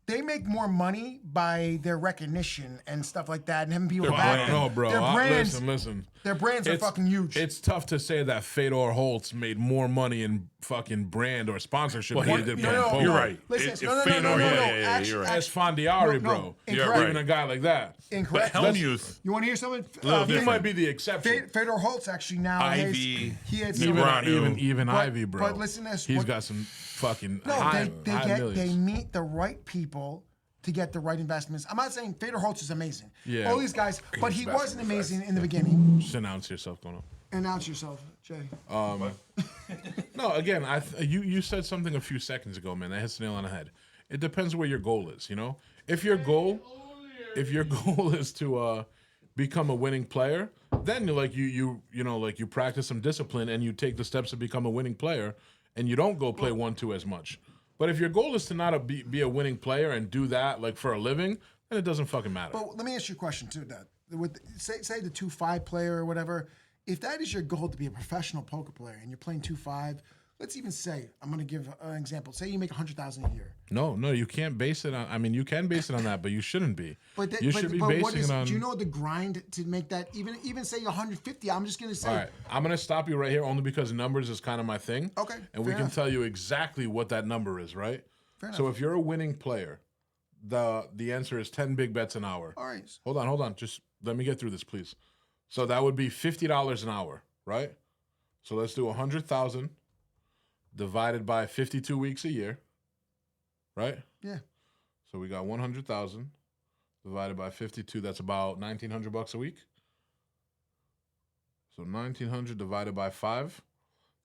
they make more money by their recognition and stuff like that, and having people back I them. don't know, bro. Their brands, Listen. their brands are fucking huge. It's tough to say that Fedor Holtz made more money in fucking brand or sponsorship than he did playing poker. You're right. Listen, If no, Fedor- yeah, Actually, you're right. That's Fondiari, No, bro. incorrect. Even a guy like that. Incorrect. But Hellmuth, You want to hear something? He might be the exception. Fedor Holtz actually now Ivy, he had Even, some. Negrano. even But- Ivy, bro. but listen to this, He's what- got some fucking No, high they millions. meet the right people to get the right investments. I'm not saying Fedor Holtz is amazing. Yeah. All these guys, but he He's wasn't basketball amazing in the beginning. Just announce yourself going on. Announce yourself, Jay. No, again, you said something a few seconds ago, man. That hits the nail on the head. It depends where your goal is, you know? If your goal is to become a winning player, then you practice some discipline and you take the steps to become a winning player, and you don't go play 1-2 as much. But if your goal is to not be a winning player and do that like for a living, then it doesn't fucking matter. But let me ask you a question too, Dad. With say the 2-5 player or whatever, if that is your goal to be a professional poker player and you're playing 2-5, let's even say, I'm going to give an example. Say you make $100,000 a year. No, you can't base it on. I mean, you can base it on that, but you shouldn't be. You should be basing it on. Do you know the grind to make that? Even say 150. I'm just going to say. All right, I'm going to stop you right here only because numbers is kind of my thing. Okay, and we can tell you exactly what that number is, right? Fair so enough. if you're a winning player, the answer is 10 big bets an hour. All right. Hold on. Just let me get through this, please. So that would be $50 an hour, right? So let's do 100,000 divided by 52 weeks a year, right? Yeah. So we got 100,000 divided by 52. That's about $1,900 a week. So 1,900 divided by 5.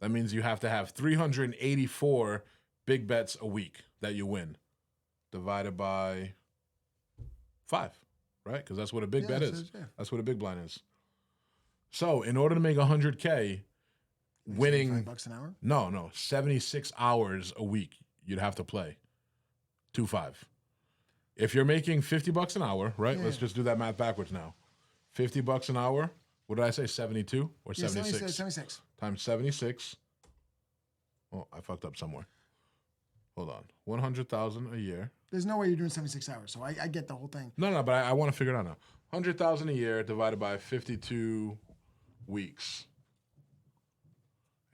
That means you have to have 384 big bets a week that you win, divided by 5, right? Because that's what a big bet is. Yeah. That's what a big blind is. So in order to make 100K, winning $5 an hour? No, 76 hours a week you'd have to play 2-5. If you're making $50 an hour, right? Yeah. Let's just do that math backwards now. $50 an hour. What did I say? 72 or 76? 76. Times 76. Oh, I fucked up somewhere. Hold on. 100,000 a year. There's no way you're doing 76 hours, so I get the whole thing. No, but I want to figure it out now. 100,000 a year divided by 52 weeks.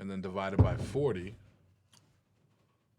And then divided by 40.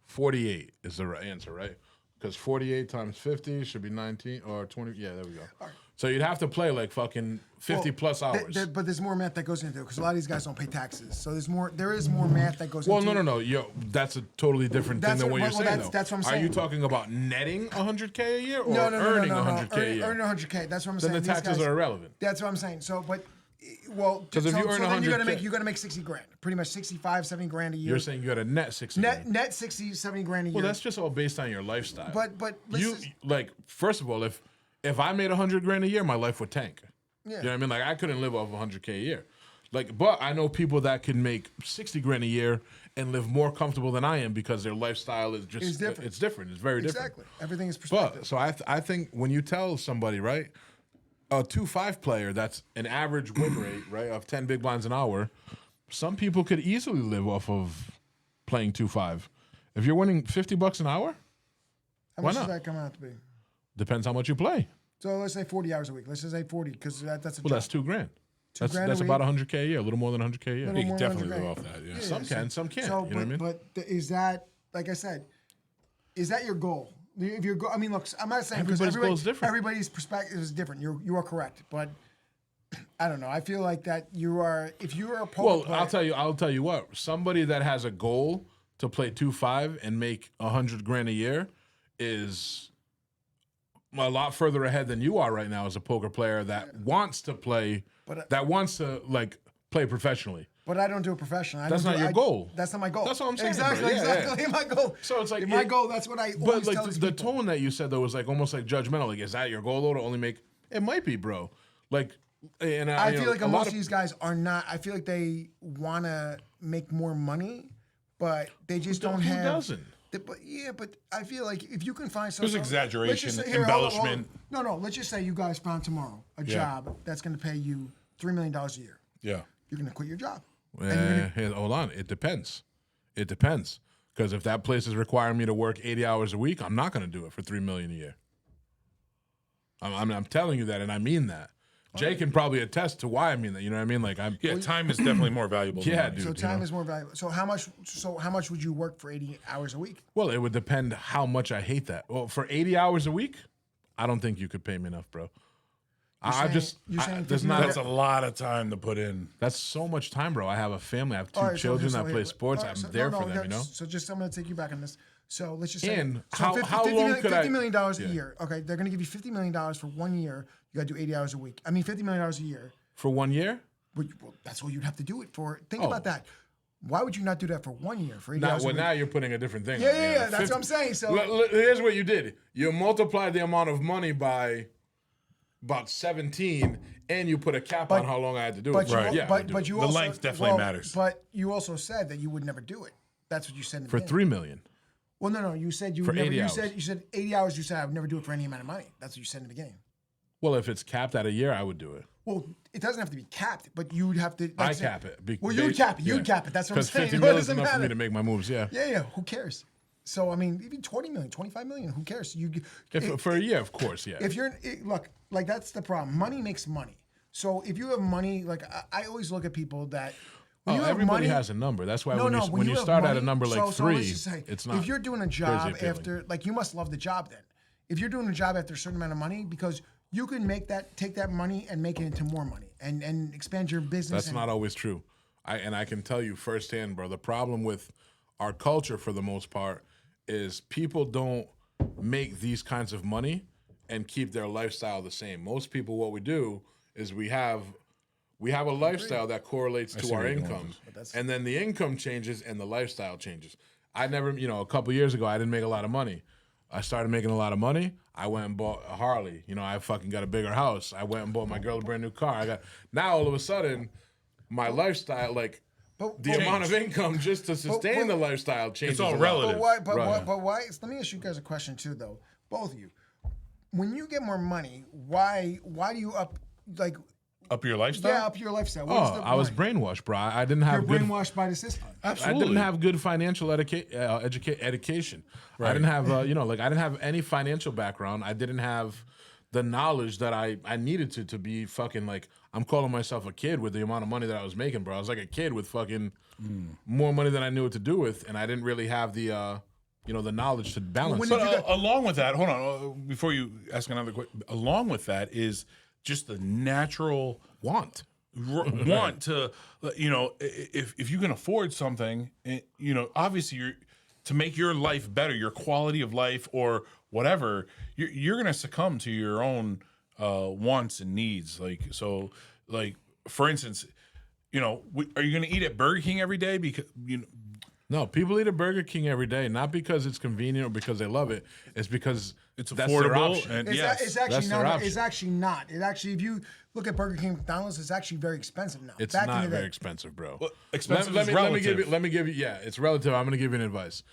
48 is the right answer, right? Because 48 times 50 should be 19 or 20. Yeah, there we go. Right. So you'd have to play like fucking 50 plus hours. But there's more math that goes into it because a lot of these guys don't pay taxes. So there is more math that goes into it. Well, no. That's a totally different thing than what you're saying, though. That's what I'm saying. Are you talking about netting 100K a year or no, earning 100K a year? Earning 100K. That's what I'm then saying. Then the taxes are irrelevant. That's what I'm saying. So, because if you earn 100K, then you got to make 60 grand, pretty much 65, 70 grand a year. You're saying you got a net 60 grand. Net 60, 70 grand a year. Well, that's just all based on your lifestyle. But first of all, if I made 100 grand a year, my life would tank. Yeah. You know what I mean? Like I couldn't live off 100K a year. But I know people that can make 60 grand a year and live more comfortable than I am because their lifestyle is just different. It's different. It's very different. Exactly. Everything is perspective. But so I think when you tell somebody, right, a 2-5 player that's an average win rate, right, of 10 big blinds an hour, some people could easily live off of playing 2-5. If you're winning $50 an hour, how why much not? does that come out to be? Depends how much you play. So let's say 40 hours a week. Let's just say 40 because that's a Well, that's $2 grand. That's $2,000 a about week. 100K a year, a little more than 100K a year. Little You more can than definitely 100 live grand. off that. Yeah. Some can, some can't. So, you know what I mean? But is that, like I said, is that your goal? If your goal, I mean, look, I'm not saying because Everybody's goal is different. Everybody's perspective is different. You are correct, but I don't know. I feel like that you are. If you are a poker player, I'll tell you what. Somebody that has a goal to play 2-5 and make 100 grand a year is a lot further ahead than you are right now as a poker player that wants to play, play professionally. But I don't do it professionally. That's not your goal. That's not my goal. That's what I'm saying, Exactly, bro. Yeah, exactly my goal. So it's like my goal. That's what I. But always like tell these the people. tone that you said though was like almost like judgmental. Like, is that your goal though to only make? It might be, bro. Like, and I feel like most of these guys are not. I feel like they want to make more money, but they just don't have. Who doesn't? But I feel like if you can find something. There's exaggeration, Hold embellishment. on. No. Let's just say you guys found tomorrow a job that's going to pay you $3 million a year. Yeah. You're going to quit your job. Hold on. It depends. Because if that place is requiring me to work 80 hours a week, I'm not going to do it for $3 million a year. I'm telling you that, and I mean that. Jay can probably attest to why I mean that. You know what I mean? Like Time is definitely more valuable. Yeah, than money. dude. So time is more valuable. So how much would you work for 80 hours a week? Well, it would depend how much I hate that. Well, for 80 hours a week, I don't think you could pay me enough, bro. That's That's a lot of time to put in. That's so much time, bro. I have a family. I have two All right, children that here. play sports. All right, I'm there for them, okay, you know? So just I'm going to take you back on this. So let's just say. And so how long could $50 million a Yeah. year. Okay, they're going to give you $50 million for 1 year. You got to do 80 hours a week. I mean, $50 million a year. For 1 year? Well, that's what you'd have to do it for. Think Oh. about that. Why would you not do that for 1 year? For 80 hours a week? Now you're putting a different thing. Yeah, on. yeah. That's what I'm saying. So Here's what you did. You multiplied the amount of money by about 17, and you put a cap on how long I had to do it. But for. you, Yeah, I would do but it. you The also, length definitely matters. But you also said that you would never do it. That's what you said in the for beginning. $3 million. Well, no, you said you For would never. 80 You hours. said 80 hours. You said I would never do it for any amount of money. That's what you said in the beginning. Well, if it's capped at a year, I would do it. Well, it doesn't have to be capped, but you would have to. I cap it. Well, you'd cap it. You'd cap it. That's what I'm Because saying. 50 It million is doesn't enough for me matter. to make my moves. Yeah. Yeah. Who cares? So I mean, even 20 million, 25 million. Who cares? For a year, of course. Yeah. If you're look, like that's the problem. Money makes money. So if you have money, like I always look at people that. When you have everybody money, has a number. That's why No, when you have start at a money- number like so 3, let's just say, it's not. If you're doing a job appealing. after, like you must love the job then. If you're doing a job after a certain amount of money, because you can take that money and make it into more money and expand your business. That's not always true. I can tell you firsthand, bro. The problem with our culture, for the most part, is people don't make these kinds of money and keep their lifestyle the same. Most people, what we do is we have a lifestyle that correlates to our income, and then the income changes and the lifestyle changes. I never, a couple years ago, I didn't make a lot of money. I started making a lot of money. I went and bought a Harley. I fucking got a bigger house. I went and bought my girl a brand new car. Now all of a sudden, my lifestyle, like the amount of income just to sustain the lifestyle changes. It's all a lot. relative. But why? Let me ask you guys a question too, though. Both of you, when you get more money, why do you up your lifestyle? Yeah, up your lifestyle. What is the I was point? brainwashed, bro. I didn't have You're good. brainwashed by the system. Absolutely. I didn't have good financial education. I didn't have, I didn't have any financial background. I didn't have the knowledge that I needed to be fucking I'm calling myself a kid with the amount of money that I was making, bro. I was like a kid with fucking more money than I knew what to do with, and I didn't really have the, the knowledge to balance. when it. did you But along with that, hold on, before you ask another question, along with that is just the natural Want. want to, if you can afford something, obviously you're to make your life better, your quality of life or whatever, you're going to succumb to your own wants and needs. For instance, are you going to eat at Burger King every day? Because, No, people eat at Burger King every day, not because it's convenient or because they love it. It's because it's that's their affordable. option. And It's, yes, it's actually that's their not. option. It's actually not. It actually, if you look at Burger King, McDonald's, it's actually very expensive now. It's Back not in the very day. expensive, bro. expensive let is me relative. let me give you. Yeah, it's relative. I'm going to give you an advice.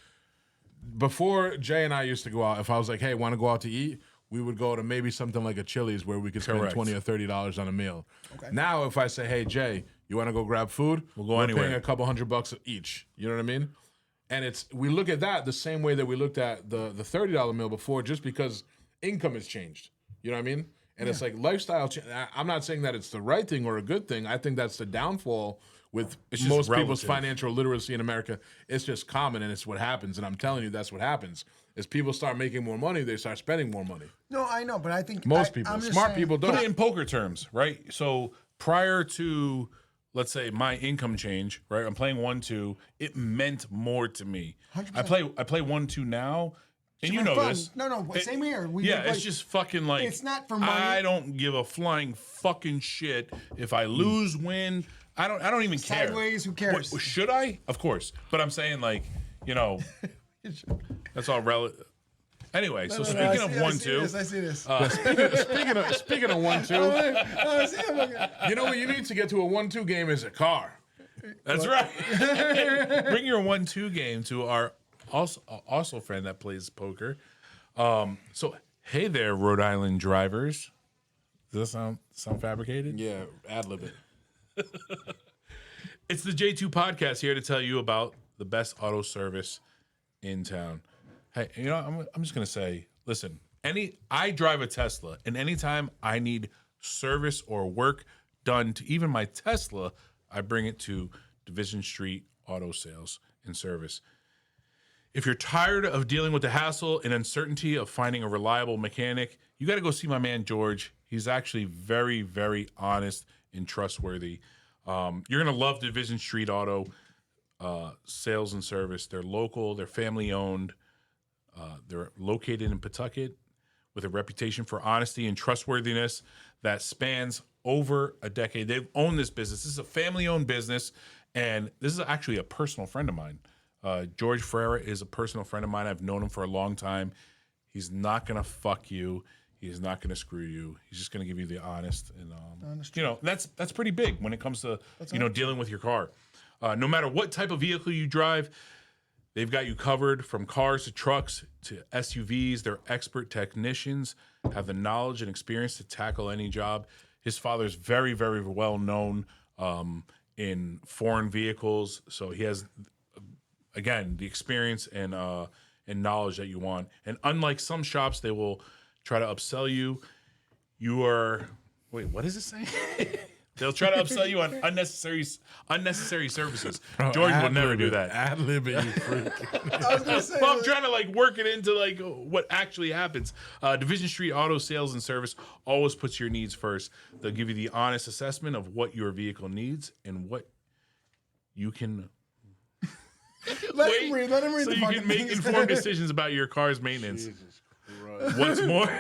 Before Jay and I used to go out, if I was like, "Hey, want to go out to eat?" we would go to maybe something like a Chili's where we could spend Correct. $20 or $30 on a meal. Okay. Now, if I say, "Hey, Jay, you want to go grab food?" We'll go we're anywhere. paying a couple $100 each. You know what I mean? And we look at that the same way that we looked at the $30 meal before, just because income has changed. You know what I mean? And it's like lifestyle. I'm not saying that it's the right thing or a good thing. I think that's the downfall with just most people's relative. financial literacy in America. It's just common, and it's what happens. And I'm telling you, that's what happens. As people start making more money, they start spending more money. No, I know, but I think Most people, I'm just smart saying- people Put don't. it in poker terms, right? So prior to, let's say, my income change, right? I'm playing 1-2. It meant more to me. 100%. I play 1-2 now, and you for know fun. this. No, same here. Yeah, it's just fucking like It's not for money. I don't give a flying fucking shit if I lose, win. I don't even care. Sideways, who cares? What, should I? Of course, but I'm saying that's all relative. Anyway, so speaking of 1-2, I see this. Speaking of 1-2, you know what you need to get to a 1-2 game is a car. that's right. Bring your 1-2 game to our also friend that plays poker. So hey there, Rhode Island drivers. Does that sound fabricated? Yeah, ad-lib it. It's the J2 podcast here to tell you about the best auto service in town. Hey, I'm just gonna say, listen, I drive a Tesla, and anytime I need service or work done to even my Tesla, I bring it to Division Street Auto Sales and Service. If you're tired of dealing with the hassle and uncertainty of finding a reliable mechanic, you got to go see my man George. He's actually very, very honest and trustworthy. You're gonna love Division Street Auto Sales and Service. They're local, they're family owned. They're located in Pawtucket with a reputation for honesty and trustworthiness that spans over a decade. They've owned this business. This is a family-owned business, and this is actually a personal friend of mine. George Ferreira is a personal friend of mine. I've known him for a long time. He's not going to fuck you. He's not going to screw you. He's just going to give you the honest and Honest you know, that's pretty big when it comes to dealing with your car. No matter what type of vehicle you drive, they've got you covered from cars to trucks to SUVs. They're expert technicians, have the knowledge and experience to tackle any job. His father's very, very well known in foreign vehicles, so he has, again, the experience and knowledge that you want. And unlike some shops, they will try to upsell you. You are wait, what is it saying? They'll try to upsell you on unnecessary services. Bro, George will never do that. Ad-lib it, you freak. I was gonna say. Well, I'm trying to like work it into like what actually happens. Division Street Auto Sales and Service always puts your needs first. They'll give you the honest assessment of what your vehicle needs and what you can Let him read. Let him read so the you fucking can make things. informed decisions about your car's maintenance. What's more?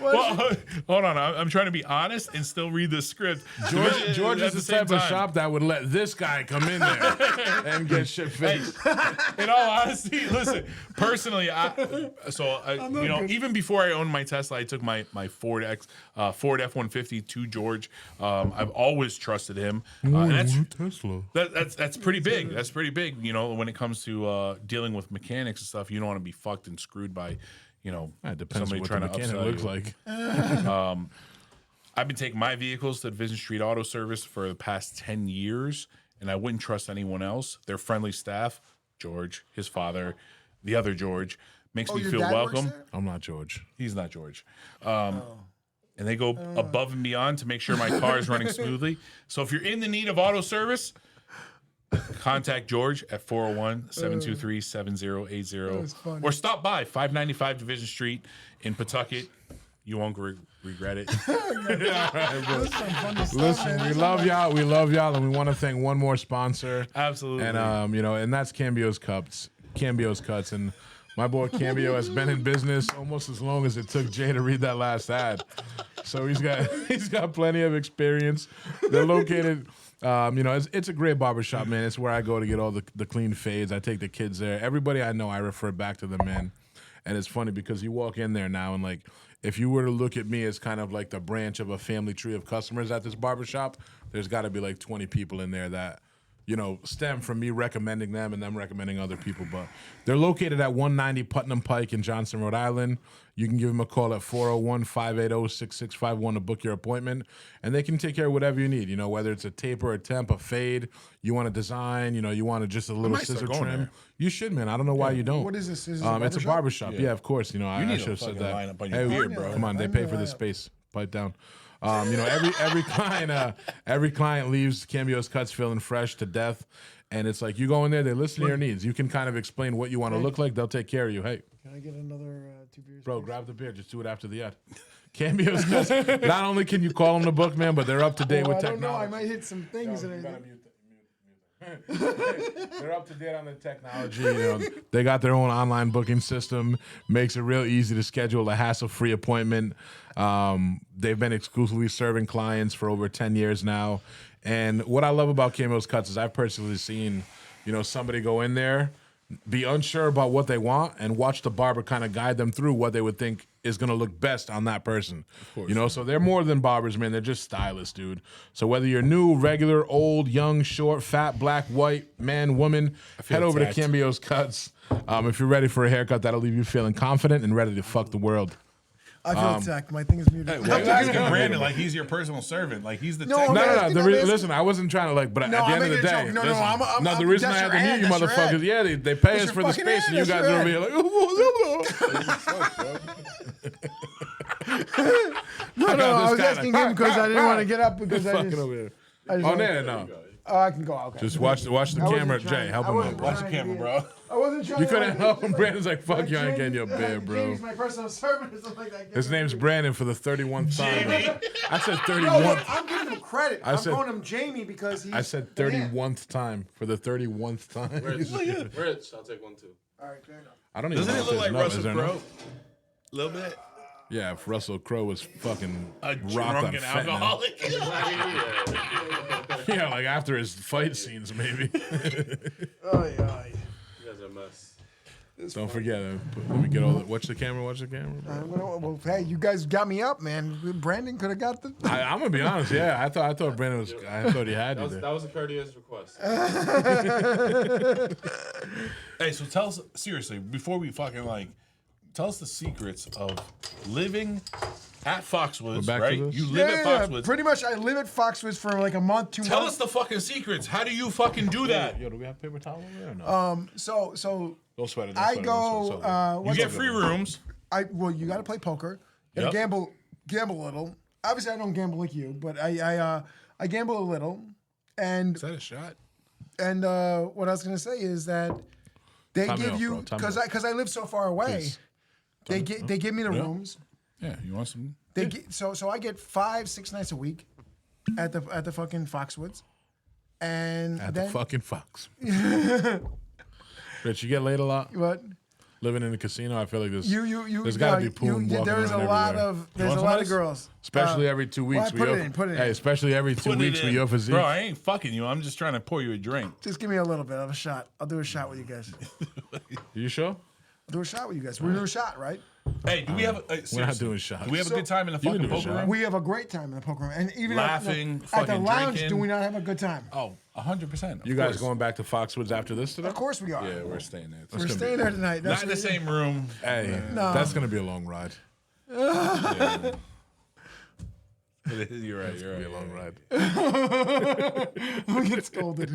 Well, hold on. I'm trying to be honest and still read the script. George At is the type of shop that would let this guy come in there and get shit fixed. In all honesty, listen. Personally, even before I owned my Tesla, I took my Ford F-150 to George. I've always trusted him, and Tesla. that's pretty big. That's pretty big. You know, when it comes to dealing with mechanics and stuff, you don't want to be fucked and screwed by, It depends somebody what trying the to mechanic upsell looks you. like. I've been taking my vehicles to Division Street Auto Service for the past 10 years, and I wouldn't trust anyone else. Their friendly staff, George, his father, the other George, makes me your feel dad works welcome. there? I'm not George. He's not George. And they go above and beyond to make sure my car is running smoothly. So if you're in the need of auto service, contact George at 401-723-7080 or stop by 595 Division Street in Pawtucket. You won't regret it. Listen, we love y'all. We love y'all, and we want to thank one more sponsor. Absolutely. And and that's Cambio's Cuts. Cambio's Cuts, and my boy Cambio has been in business almost as long as it took Jay to read that last ad. So he's got plenty of experience. They're located. It's a great barbershop, man. It's where I go to get all the clean fades. I take the kids there. Everybody I know, I refer back to them, man. And it's funny because you walk in there now and like, if you were to look at me as kind of like the branch of a family tree of customers at this barbershop, there's got to be like 20 people in there that, stem from me recommending them and them recommending other people. But they're located at 190 Putnam Pike in Johnston, Rhode Island. You can give them a call at 401-580-6651 to book your appointment. And they can take care of whatever you need, whether it's a taper, a temp, a fade, you want a design, you want just a little scissor trim. There. You should, man. I don't know why you don't. What is this? Is It's a barbershop. Yeah, of course. I need should a have said fucking that. lineup on your beard, bro. Come on, they pay for the space. Pipe down. Every client leaves Cambio's Cuts feeling fresh to death, and it's like you go in there, they listen to your needs. You can kind of explain what you want to look like. They'll take care of you. Hey, Can I get another 2 beers? bro, grab the beer. Just do it after the ad. Cambio's Cuts. Not only can you call them the book, man, but they're up to date with I don't know. I technology. might hit some things. You and gotta mute They're up to date on the technology. They got their own online booking system. Makes it real easy to schedule a hassle-free appointment. They've been exclusively serving clients for over 10 years now. And what I love about Cambio's Cuts is I've personally seen, somebody go in there, be unsure about what they want, and watch the barber kind of guide them through what they would think is going to look best on that person. So they're more than barbers, man. They're just stylists, dude. So whether you're new, regular, old, young, short, fat, black, white, man, woman, head over to Cambio's Cuts. If you're ready for a haircut, that'll leave you feeling confident and ready to fuck the world. I feel attacked. My thing is muted. Hey, why are you asking Brandon like he's your personal servant? Like he's the No, tech I'm guy? asking- Listen, I wasn't trying to but at the I'm end of the making a day, joke. No, listen, I'm- the reason I that's had your to mute ad, you that's your motherfuckers, ad. yeah, they pay us your for the fucking space, ad, and you that's guys your are over here ad. like, No, I was asking him because I didn't want to get up because I fucking just. over here. I just Oh, wanted- no. Oh, I can go. Okay. Just watch the I wasn't camera, trying- Jay. Help I him wasn't out, bro. Watch the camera, bro. I wasn't trying. You to, couldn't like, help him. Brandon's like, fuck you, I ain't getting your Jamie- beer, bro. Jamie's my personal servant or something like that. His name's Brandon for the 31th time. I said No, 31th. look, I'm giving him credit. I I'm said- calling him Jamie because he's. I said the man. 31th time for the 31th time. Rich, I'll take one too. All right, fair enough. I don't even Doesn't know it if look there's like enough. Russell Is there enough? Crowe? A little bit. Yeah, if Russell Crowe was fucking A rocked on drunken fentanyl. alcoholic. Yeah, like after his fight scenes, maybe. Oh yeah. You guys are a mess. Don't forget. Let me get all. Watch the camera. Watch the camera. Well, hey, you guys got me up, man. Brandon could have got the. I'm gonna be honest. Yeah, I thought Brandon was. I thought he had you there. That was a courteous request. Hey, so tell us seriously before we fucking tell us the secrets of living at Foxwoods, back to right? this? You live at Foxwoods. Pretty much, I live at Foxwoods for like a month, 2 months. Tell us the fucking secrets. How do you fucking do that? Yo, do we have paper towel over there or no? So Don't sweat it. I go. You get free rooms. Well, you got to play poker. You Yep. gotta gamble a little. Obviously, I don't gamble like you, but I gamble a little. And Is that a shot? what I was gonna say is that they Time me give off, you bro. Time me because I live so far away. Please. They give me the rooms. Yeah, you want some? So I get 5-6 nights a week at the fucking Foxwoods, and At then the fucking Fox. Rich, you get laid a lot? what Living in a casino, I feel like there's you there's got to be poon walking there's a around lot everywhere. of want some of this? girls, Especially every 2 weeks. well, put it in. Hey, especially every 2 weeks with your physique. Bro, I ain't fucking you. I'm just trying to pour you a drink. Just give me a little bit of a shot. I'll do a shot with you guys. You sure? I'll do a shot with you guys. We're doing a shot, right? Hey, do we have We're not seriously, doing shots. Do we have a good time in the You can fucking do a poker shot. room? We have a great time in the poker room, and even Laughing, at the fucking lounge, drinking. do we not have a good time? Oh, 100%. You guys going back to Foxwoods after this today? Of course we are. Yeah, we're staying there. We're staying there tonight. Not in the same room. Hey, No. that's gonna be a long ride. You're right. You're right. Be a long ride. We get scolded.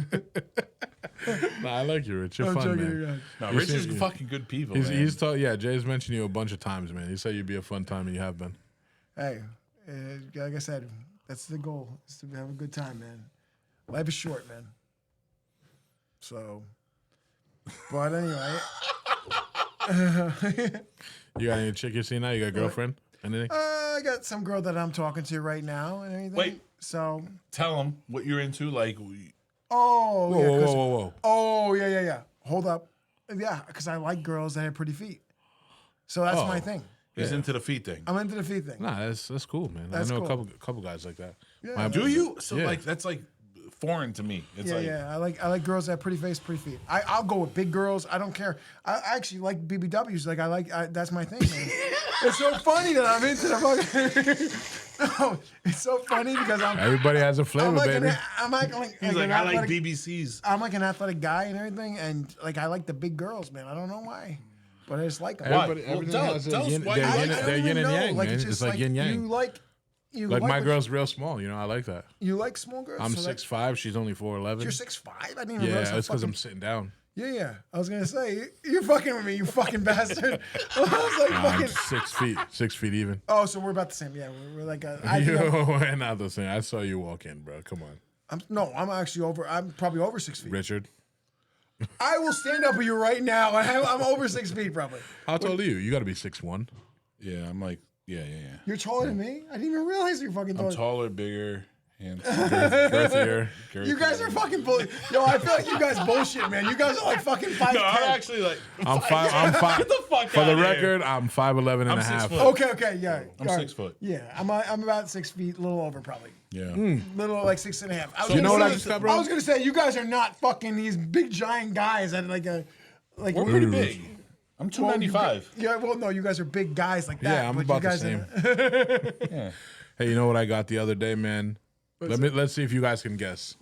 Nah, I like you, Rich. You're I'm fun, joking, man. you're right. No, You Rich is seem- fucking good people, He's, man. he's told, yeah, Jay's mentioned you a bunch of times, man. He said you'd be a fun time, and you have been. Hey, like I said, that's the goal: is to have a good time, man. Life is short, man. So, but anyway, You got any chick you see now? You got a girlfriend? Anything? I got some girl that I'm talking to right now and everything. Wait. So, Tell them what you're into. Like, oh, Whoa, yeah, whoa, 'cause- whoa, whoa. oh, yeah. Hold up. Yeah, because I like girls that have pretty feet. So that's Oh. my thing. he's into the feet thing. I'm into the feet thing. Nah, that's cool, man. That's I know cool. a couple guys like that. Yeah. Do you? So Yeah. that's foreign to me. It's Yeah, I like girls that have pretty face, pretty feet. I'll go with big girls. I don't care. I actually like BBWs. That's my thing, man. It's so funny that I'm into the fucking. No, it's so funny because Everybody has a flavor, I'm like baby. I'm like He's like, an I like athletic- BBCs. I'm like an athletic guy and everything, and like I like the big girls, man. I don't know why, but I just like them. Why? Everybody, Well, everything tell- has tell a us yin, why they're you like yin, it. they're yin and yang, man. It's It's just like yin yang. You Like my what- girl's real small, you know. I like that. You like small girls? I'm So that- 6'5", she's only 4'11". You're 6'5". I didn't even realize Yeah, how it's because I'm fucking- sitting down. Yeah. I was gonna say you're fucking with me, you fucking bastard. I was like I'm fucking. 6 feet even. Oh, so we're about the same. Yeah, we're like. We're not the same. I saw you walk in, bro. Come on, I'm actually over. I'm probably over 6 feet. Richard. I will stand up with you right now. I'm over 6 feet probably. How tall are you? You got to be 6'1". Yeah, I'm like, yeah. You're taller than me. I didn't even realize you're fucking I'm taller. taller, bigger, handsome. Girthier. You guys are fucking bully. Yo, I feel like you guys bullshit, man. You guys are like fucking 5'10". No, I'm actually like, I'm 5. I'm 5. get the fuck For out the of here. record, I'm 5'11" and I'm a 6 half. foot. Okay, yeah. I'm All 6 foot. Yeah, I'm about 6 feet, a little over probably. Yeah. Little like 6.5. I was You know gonna what I say- just got, bro? I was gonna say you guys are not fucking these big giant guys that like We're pretty big. I'm well, 295. Yeah, well, no, you guys are big guys like that. Yeah, I'm but about you the guys same. Yeah. Hey, you know what I got the other day, man? Let's see if you guys can guess.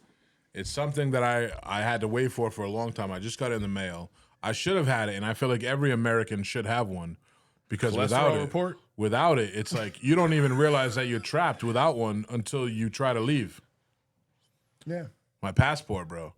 It's something that I had to wait for a long time. I just got it in the mail. I should have had it, and I feel like every American should have one because Cholesterol report? without it, it's like you don't even realize that you're trapped without one until you try to leave. Yeah. My passport, bro.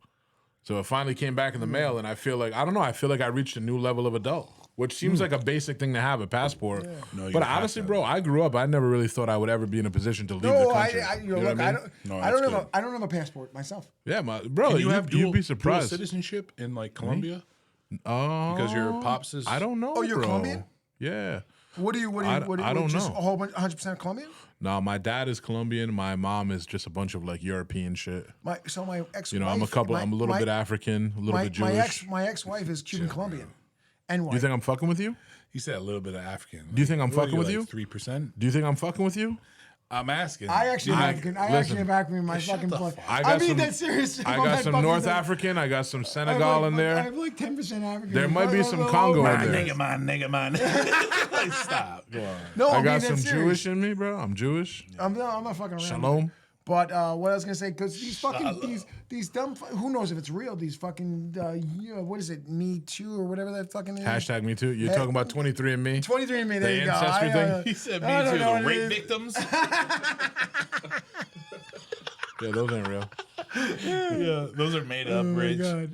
So it finally came back in the mail, and I feel like I reached a new level of adult, which seems like a basic thing to have, a passport. No, you but have honestly, to. bro, I grew up. I never really thought I would ever be in a position to leave the No, country. I You know look, what I mean? No, I don't that's have good. I don't have a passport myself. Yeah, bro, Can you have you'd be dual surprised. citizenship in like Colombia? Because your pops is. I don't know. Oh, you're bro. Colombian? Yeah. What do you? I don't just know. a whole bunch, 100% Colombian. No, my dad is Colombian. My mom is just a bunch of like European shit. My ex. You know, I'm a little bit African, a little bit Jewish. My ex-wife is Cuban Colombian, and white. You think I'm fucking with you? He said a little bit of African. Do you think I'm fucking with you? 3%. Do you think I'm fucking with you? I'm asking. I actually have African. I actually have African in my fucking blood. I mean that serious. I got some North African. I got some Senegal in there. I have like 10% African. There might be some Congo in there. Nigga man. Like, stop. Go on. No, I mean, got some serious. Jewish in me, bro. I'm Jewish. I'm not fucking around. Shalom. But what I was gonna say, because these fucking these dumb, who knows if it's real? These fucking what is it? Me Too or whatever that fucking is. Hashtag Me Too. You're talking about 23andMe. 23andMe. There you go. ancestry thing? He said Me Too. The rape victims. Yeah, those ain't real. Yeah, those are made up, Rich. God.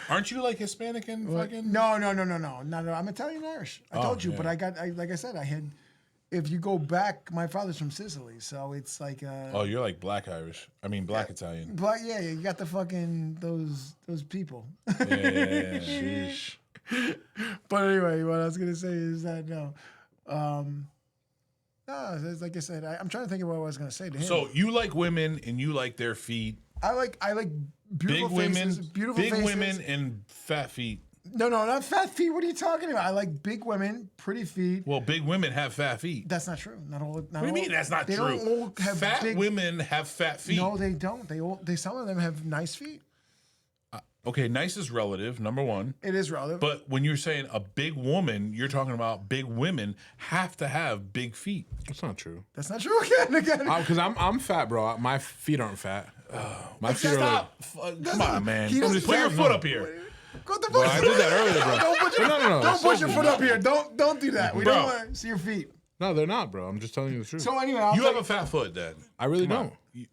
Aren't you like Hispanic and fucking? No. I'm Italian Irish. I told you, but like I said, I had. If you go back, my father's from Sicily, so it's like. Oh, you're like black Irish. I mean, black Italian. But yeah, you got the fucking those people. Yeah. Sheesh. But anyway, what I was gonna say is that no, it's like I said, I'm trying to think of what I was gonna say to him. So you like women and you like their feet. I like beautiful Big faces, women, beautiful big faces. women and fat feet. No, not fat feet. What are you talking about? I like big women, pretty feet. Well, big women have fat feet. That's not true. Not all. What do you mean that's not they true? Don't all have fat big, women have fat feet. No, they don't. They some of them have nice feet. Okay, nice is relative, number one. It is relative. But when you're saying a big woman, you're talking about big women have to have big feet. That's not true. That's not true again. Because I'm fat, bro. My feet aren't fat. My feet are like. Stop. Come on, man. He doesn't- Put your foot up here. What the fuck? Well, I did that earlier, bro. Don't put your foot up here. Don't do that. We Bro. don't want to see your feet. No, they're not, bro. I'm just telling you the truth. So anyway, You have a fat foot, then. I really Come don't.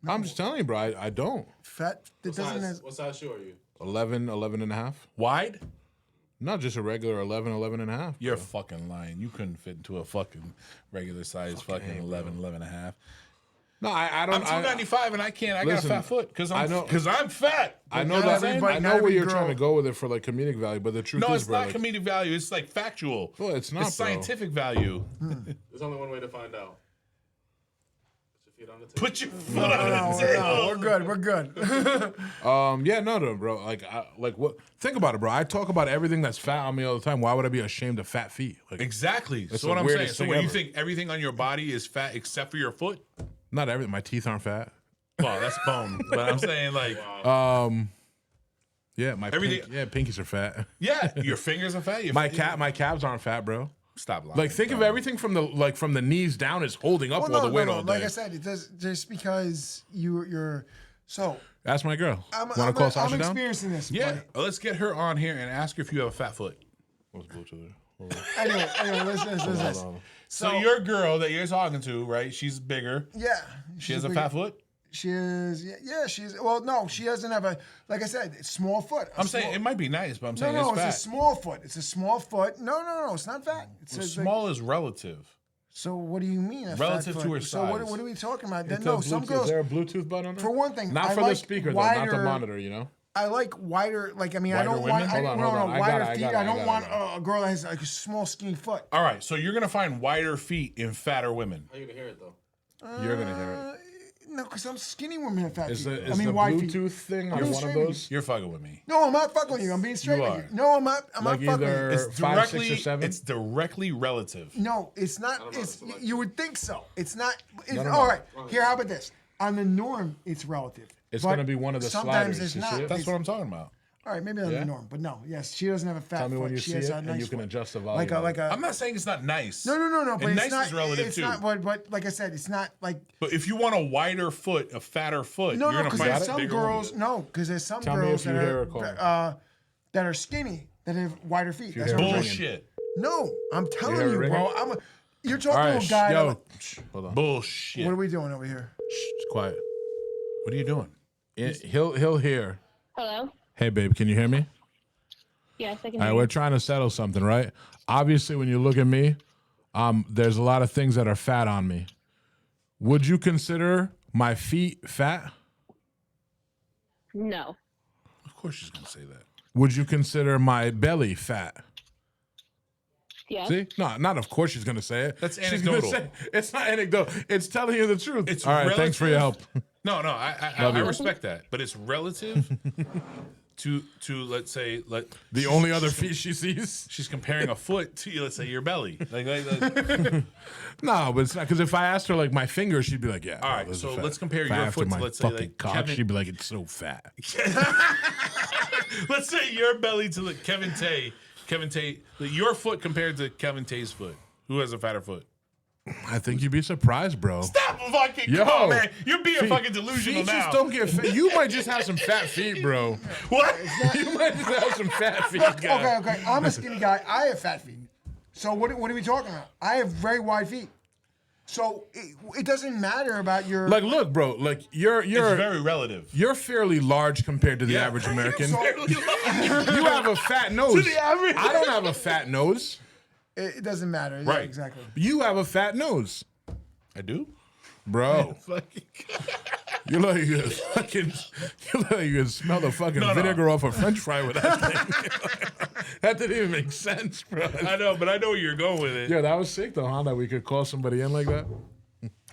I'm just telling you, bro. I don't. fat. That doesn't. What size shoe are you? 11 and a half. Wide? Not just a regular 11 and a half. You're fucking lying. You couldn't fit into a fucking regular size fucking 11 and a half. No, I don't. I'm 295 and I can't. I Listen, got a fat foot because I know- I'm fat. I know Not that. everybody- I not know where every you're girl- trying to go with it for like comedic value, but the truth No, is, it's bro, not like, comedic value. It's like factual. well, it's not, It's bro. scientific value. There's only one way to find out. Put your feet on the table. Put your foot on the table. No, we're good. Yeah, no, bro. Like what? Think about it, bro. I talk about everything that's fat on me all the time. Why would I be ashamed of fat feet? Like, Exactly. That's So what the I'm saying. weirdest So thing when you ever. think everything on your body is fat except for your foot, not everything. My teeth aren't fat. well, that's bone. But I'm saying like, Yeah, my Everything- pinkies are fat. yeah, your fingers are fat. My calves aren't fat, bro. Stop lying. Like, think of everything from the knees down is holding up all the weight all day. Like I said, it does just because you're. So Ask my girl. I'm Call Sasha I'm down? experiencing this. Yeah, let's get her on here and ask her if you have a fat foot. What's Bluetooth? But anyway, listen. So your girl that you're talking to, right? She's bigger. Yeah. She has a fat foot. She is. Yeah. She's. Well, no, she doesn't have a. Like I said, it's small foot. I'm saying it might be nice, but I'm saying No, it's fat. it's a small foot. It's a small foot. No, it's not fat. It's a, Small is relative. So what do you mean? A Relative fat to foot? her So size. what are we talking about? It's No, a some Bluetooth. girls. Is there a Bluetooth button on there? For one thing, not I for like the speaker though, not the wider- monitor. You know. I like wider. Like I mean, I Wider don't women? want. Hold on, hold on. I wider got it, I feet. got it, I I don't got want it. a girl that has like a small, skinny foot. All right, so you're gonna find wider feet in fatter women. How you gonna hear it though? You're gonna hear it. No, because some skinny women have fat Is feet. the wide Bluetooth feet. thing I'm on being one of straight with those? You're fucking with me. No, I'm not fucking with you. I'm being straight You with are. you. No, I'm not. I'm Like not fucking either- with you. It's 5, directly. 6, or 7? It's directly relative. No, it's not. don't know. It's It's like- you would think so. It's not. It's, No. All right. Here, how about this? On the norm, it's relative. It's But gonna be one of the sometimes sliders. it's You not. see it? That's what I'm talking about. All right, maybe on Yeah? the norm, but no. Yes, she doesn't have a fat Tell me foot. when you she see has it, a and nice you can foot. adjust the volume. Like a. I'm not saying it's not nice. No. And But nice it's not. is relative it's too. not. But like I said, it's not like. But if you want a wider foot, a fatter foot, No, you're gonna because find there's a some bigger girls. woman. No, because there's some Tell me girls if you hear her call. that are skinny that have wider feet. you That's hear what her I'm ringing. saying. Bullshit. No, I'm telling hear you, her bro. ringing? You're All talking right, to a guy. yo, that- hold on. Bullshit. What are we doing over here? It's quiet. What are you doing? He'll hear. Hello? Hey, babe, can you hear me? Yes, I can All right, hear we're you. trying to settle something, right? Obviously, when you look at me, there's a lot of things that are fat on me. Would you consider my feet fat? No. Of course she's gonna say that. Would you consider my belly fat? Yes. See? No, not of course she's going to say it. That's She's gonna anecdotal. say- it's not anecdotal. It's telling you the truth. It's all right, thanks for your help. No, I Love you. respect that, but it's relative. to let's say The only other feet she sees. she's comparing a foot to let's say your belly. No, but it's not because if I asked her like my finger, she'd be like, "Yeah." All no, right, those so are fat. let's compare If I your asked her foot to my let's say fucking like cock. Kevin. She'd be like, "It's so fat." Let's say your belly to like Kevin Tay, like your foot compared to Kevin Tay's foot. Who has a fatter foot? I think you'd be surprised, bro. Stop fucking Yo, come on, man. You're being feet- fucking delusional feet now. just don't get fat. You might just have some fat feet, bro. What? You might just have some fat feet, Look, guy. okay. I'm a skinny guy. I have fat feet. So what are we talking about? I have very wide feet. So it doesn't matter about your. Like, look, bro. Like, you're It's very relative. you're fairly large compared to the average American. So- You have a fat nose. the average- I don't have a fat nose. it doesn't matter. Yeah, Right. exactly. You have a fat nose, I do. bro. You look like you fucking. You look like you can smell the fucking No. vinegar off a French fry with that thing. That didn't even make sense, bro. I know, but I know where you're going with it. Yeah, that was sick though, huh? That we could call somebody in like that.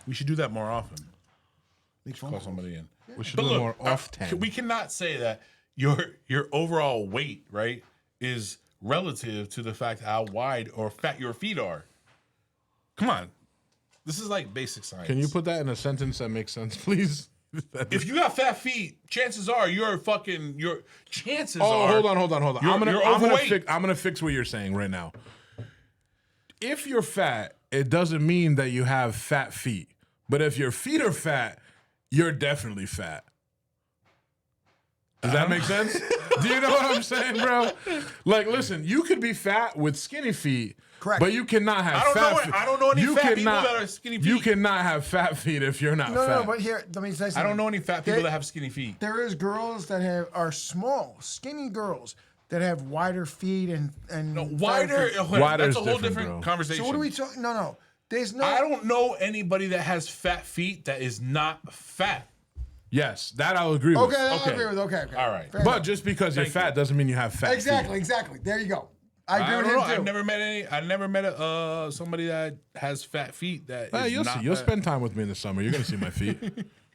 We should do that more often. Make phone Call calls. somebody in. We should But do it look, more often. we cannot say that your overall weight, right, is relative to the fact how wide or fat your feet are. Come on. This is like basic science. Can you put that in a sentence that makes sense, please? If you got fat feet, chances are chances Oh, are. hold on. You're overweight. I'm gonna fix what you're saying right now. If you're fat, it doesn't mean that you have fat feet. But if your feet are fat, you're definitely fat. Does that make sense? Do you know what I'm saying, bro? Like, listen, you could be fat with skinny feet. Correct. But you cannot have I don't fat know- feet. I don't know any You fat people cannot- that are skinny You feet. cannot have fat feet if you're not No, fat. no, but here, let me say something. I don't know any fat people There- that have skinny feet. There is girls that are small, skinny girls that have wider feet and No, fatter wider. feet. Wider That's is a whole different, different bro. conversation. So what are we talking? No. There's no. I don't know anybody that has fat feet that is not fat. Yes, that I'll agree with. Okay, I Okay. agree with. Okay. All right. Fair But enough. just because you're Thank fat doesn't mean you have fat exactly. feet. There you go. I agree I with don't him know. too. I've never met somebody that has fat feet that is You'll not see. You'll fat. spend time with me in the summer. You're gonna see my feet.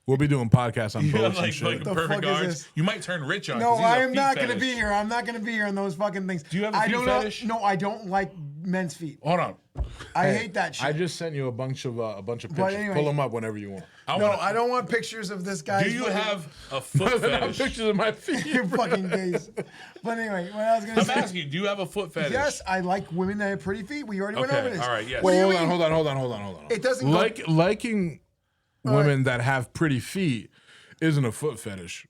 We'll be doing podcasts on You got boats and like shit. The perfect fuck is arms. this? You might turn rich on. No, 'cause he's a I am feet not going to fetish. be here. I'm not going to be here on those fucking things. Do you have a I feet don't fetish? No, I don't like men's feet. Hold on. I hate that shit. I just sent you a bunch of pictures. anyway. Pull them up whenever you want. I don't want pictures of this guy. Do you have a foot fetish? Pictures of my feet. you fucking gays? But anyway, what I was going to I'm say. asking you. Do you have a foot fetish? Yes, I like women that have pretty feet. We already went over Okay. this. All right. Yes. What do you Hold mean? on. It doesn't liking women that have pretty feet isn't a foot fetish.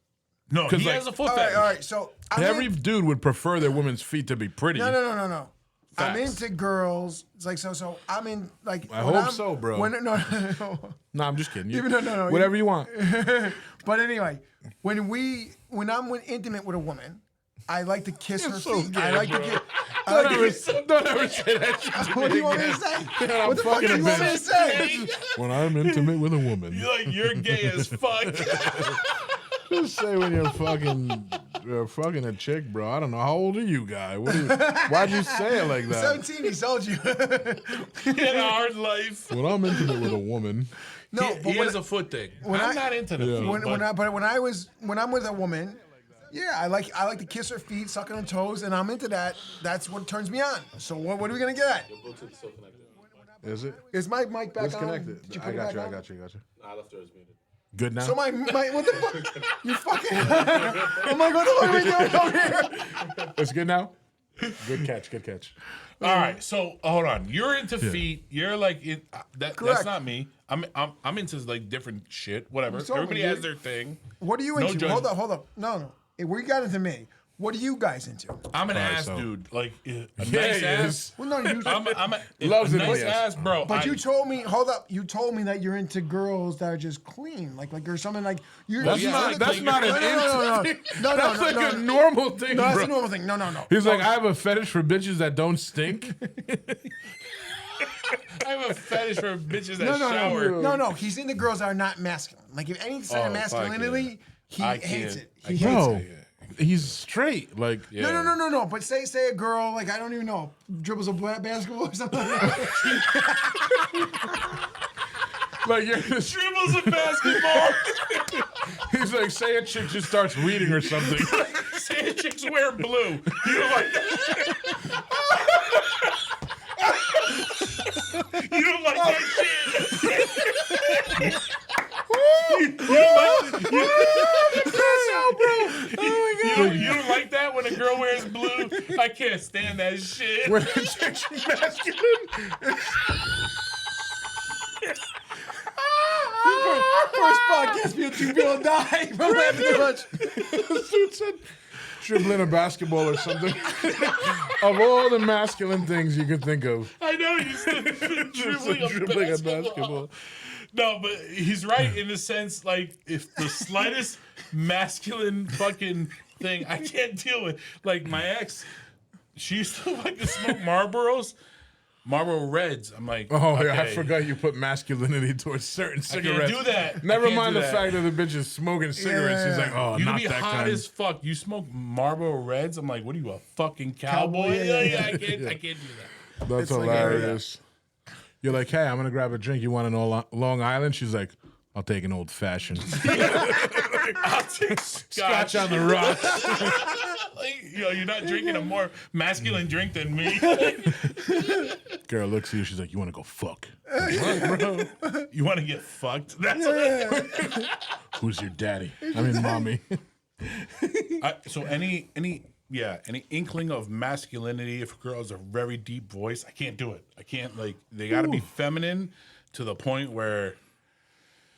No, 'Cause, he like- has a foot All fetish. right. So Every dude would prefer their women's feet to be pretty. No. I'm Facts. into girls. It's like so. I'm in like. I when hope I'm- so, bro. No. No, I'm just kidding. No. Whatever you want. But anyway, when I'm intimate with a woman, I like to kiss her so feet. gay, I like to bro. kiss. I like to kiss. Don't ever say that shit to What do me you want me to again. say? I'm What the fuck do fucking you want me to bitch. say? When I'm intimate with a woman. You're gay as fuck. Just say when you're fucking a chick, bro. I don't know. How old are you, guy? Why'd you say it like that? 17, he sold you. He had a hard life. When I'm intimate with a woman, No, he but when, has a foot thing. when I'm I- not into the feet. when I'm with a woman, yeah, I like to kiss her feet, suck on her toes, and I'm into that. That's what turns me on. So what are we gonna get at? Bluetooth is still connected. is it? Is my mic back on? Disconnected. Did you I put it got back you. I on? got you. Nah, I left yours muted. Good now. So my what the fuck? You fucking. I'm like, what the fuck are we doing over here? It's good now. Good catch. All right, so hold on. You're into feet. You're like that's Correct. not me. I'm into like different shit. Whatever. told me, Everybody dude. has their thing. What are you No into? judgment. Hold up. No. Hey, we got into me. What are you guys into? I'm an All right, ass so- dude. Like a Yeah, nice he ass. is. Well, no, you. I'm a Loves it, nice yes. ass, bro. But you told me, hold up. You told me that you're into girls that are just clean, like or something like you're. That's yeah, not. That's not an no. insult. That's like a normal thing, No, that's bro. a normal thing. No. He's like, I have a fetish for bitches that don't stink. I have a fetish for bitches that shower. No. He's into girls that are not masculine. Like if any sign of Oh, fuck masculinity, he I hates can't. it. I He can't hates Bro, it. he's straight. Like, Yeah. No. But say a girl like I don't even know dribbles a basketball or something. like you're just, Dribbles a basketball. he's like, say a chick just starts reading or something. Say chick's wearing blue. You don't like that? You don't like that shit? You don't like that when a girl wears blue? I can't stand that shit. When a chick's masculine. First podcast, two people die from laughing too much. Dude said dribbling a basketball or something. Of all the masculine things you could think of. I know you said dribbling a basketball. No, but he's right in the sense, like, if the slightest masculine fucking thing I can't deal with. Like, my ex, she used to fucking smoke Marlboros. Marlboro Reds. I'm like, Oh, okay. yeah, I forgot you put masculinity towards certain cigarettes. I can't do that. Never mind the fact that the bitch is smoking cigarettes. She's like, oh, You not be that hot kind. as fuck. You smoke Marlboro Reds. I'm like, what are you, a fucking cowboy? Yeah. I can't do that. That's It's like, hilarious. You're like, hey, I'm going to grab a drink. You want an Long Island? She's like, I'll take an old fashioned. I'll take scotch on the rocks. Like, you're not drinking a more masculine drink than me. Girl looks at you. She's like, you want to go fuck? What, bro? You want to get fucked? That's what Who's your daddy? I mean, mommy. So any inkling of masculinity, if a girl has a very deep voice, I can't do it. I can't, like, they got to be feminine to the point where,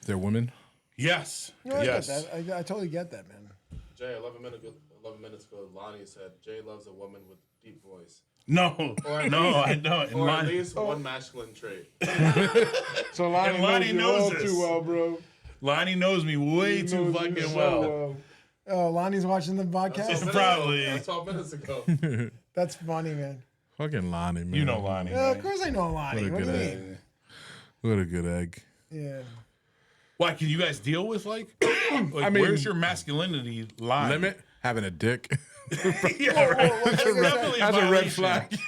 They're women? yes, I yes. get that. I totally get that, man. Jay, 11 minutes ago, Lonnie said Jay loves a woman with deep voice. No, I don't. Or at least one masculine trait. So Lonnie knows this. well, bro. Lonnie knows me way too fucking well. Oh, Lonnie's watching the podcast. Probably. 12 minutes ago. That's funny, man. Fucking Lonnie, man. You know Lonnie. Yeah, of Right? course I know Lonnie. What a What do good you egg. mean? What a good egg. Yeah. Why, can you guys deal with, like I mean, where's your masculinity line? Limit? Having a dick. Yeah, right. What's That's that? definitely That's a red violation. flag.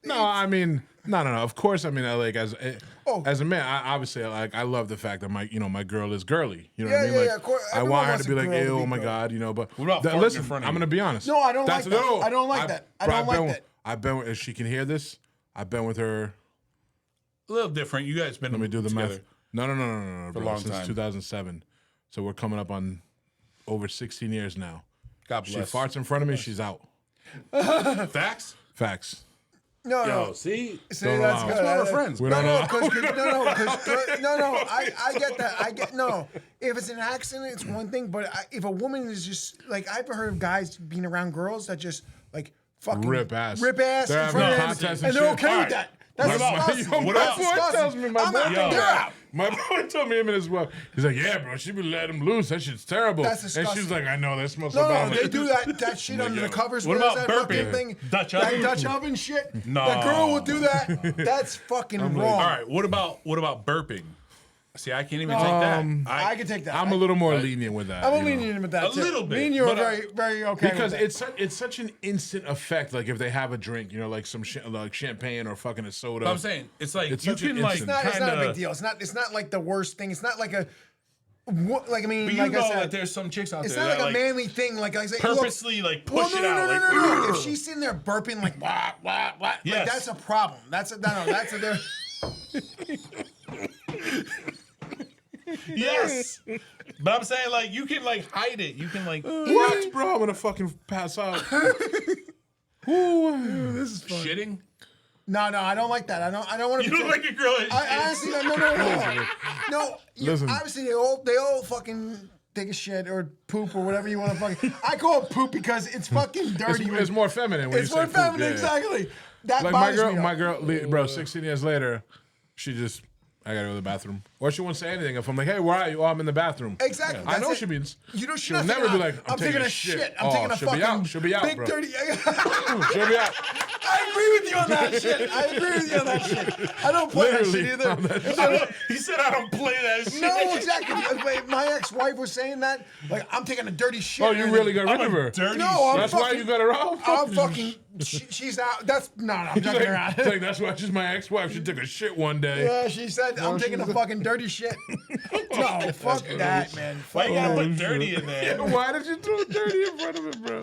No, I mean, no. Of course, I mean, as a man, I obviously I love the fact that my girl is girly. You know what I mean? Yeah, Like, yeah, of course. I Everyone want her wants to be a like, girl to ew, be oh my girly. god, but What about farting listen, in front of I'm you? gonna be honest. No, I don't like that. I don't like that. I don't like that. I've been if she can hear this. I've been with her. A little different. You guys been Let me do the together. math. No, For a bro, long since time. 2007. So we're coming up on over 16 years now. God She bless. farts in front of me, she's out. Facts? Facts. No, Yo, no. see? See, Don't that's allow good. it. We're friends. We No, don't no, know. I get that. No. If it's an accident, it's one thing. But if a woman is just like, I've heard of guys being around girls that just like fucking Rip ass. rip ass They're in having front of contests them, and and they're shit. okay All with right. that. That's What about- disgusting. what That's about- disgusting. tells me my I'm boy- out Yo. there out. My boy told me him as well. He's like, yeah, bro, she be let him loose. That shit's terrible. That's and disgusting. she's like, I know, that smells so No, bad. no, they do that shit under the covers. What is about that fucking burping? thing? Dutch That oven? Dutch oven shit. No. That girl will do that. That's fucking wrong. All right, what about burping? See, I can't even take that. I can take that. I'm a little more lenient with that. I'm you a know? lenient with that. A too. little bit, Me and you are but, very, very okay. Because with that. it's such an instant effect. Like if they have a drink, like some like champagne or fucking a soda. I'm saying it's like It's you such an can like instant- It's not a big kinda- deal. It's not like the worst thing. It's not like a like I mean But you like know I said, that there's some chicks out it's there not that like a manly thing. Like I say, purposely like push well, it out. Like, no. If she's sitting there burping like blah blah blah, like Yes. that's a problem. That's a that's a there. yes, but I'm saying like you can like hide it. You can like What, bro? I'm gonna fucking pass out. This is fun. shitting. No, I don't like that. I don't want to. You look like a girl. That I shits. honestly no. Listen. Obviously, they all fucking take a shit or poop or whatever you want to fucking. I call it poop because it's fucking dirty. It's more feminine when It's you more say poop, feminine, yeah. exactly. That Like bothers me. my girl, bro. 16 years later, she just. I gotta go to the bathroom. Or she won't say anything. If I'm like, hey, where are you? Oh, I'm in the bathroom. Exactly. I know that's she it. means. You know, she's she'll not never thinking, be like, I'm taking a shit. I'm taking a she'll fucking be out. She'll be out, big bro. dirty. She'll be out. I agree with you on that shit. I agree with you on that shit. I don't play that shit Literally either. on that shit. I don't- He said I don't play that shit. No, exactly. My ex-wife was saying that. Like, I'm taking a dirty shit. Oh, you really got rid of her. Dirty No, I'm That's why fucking- you got her out? I'm fucking. She's out. That's no. I'm He's joking like, around. he's like, that's why she's my ex-wife. She took a shit one day. Yeah, she said I'm taking a fucking dirty shit. No, fuck that, man. Why Fuck you gotta that. put dirty in there? Why did you throw dirty in front of it, bro?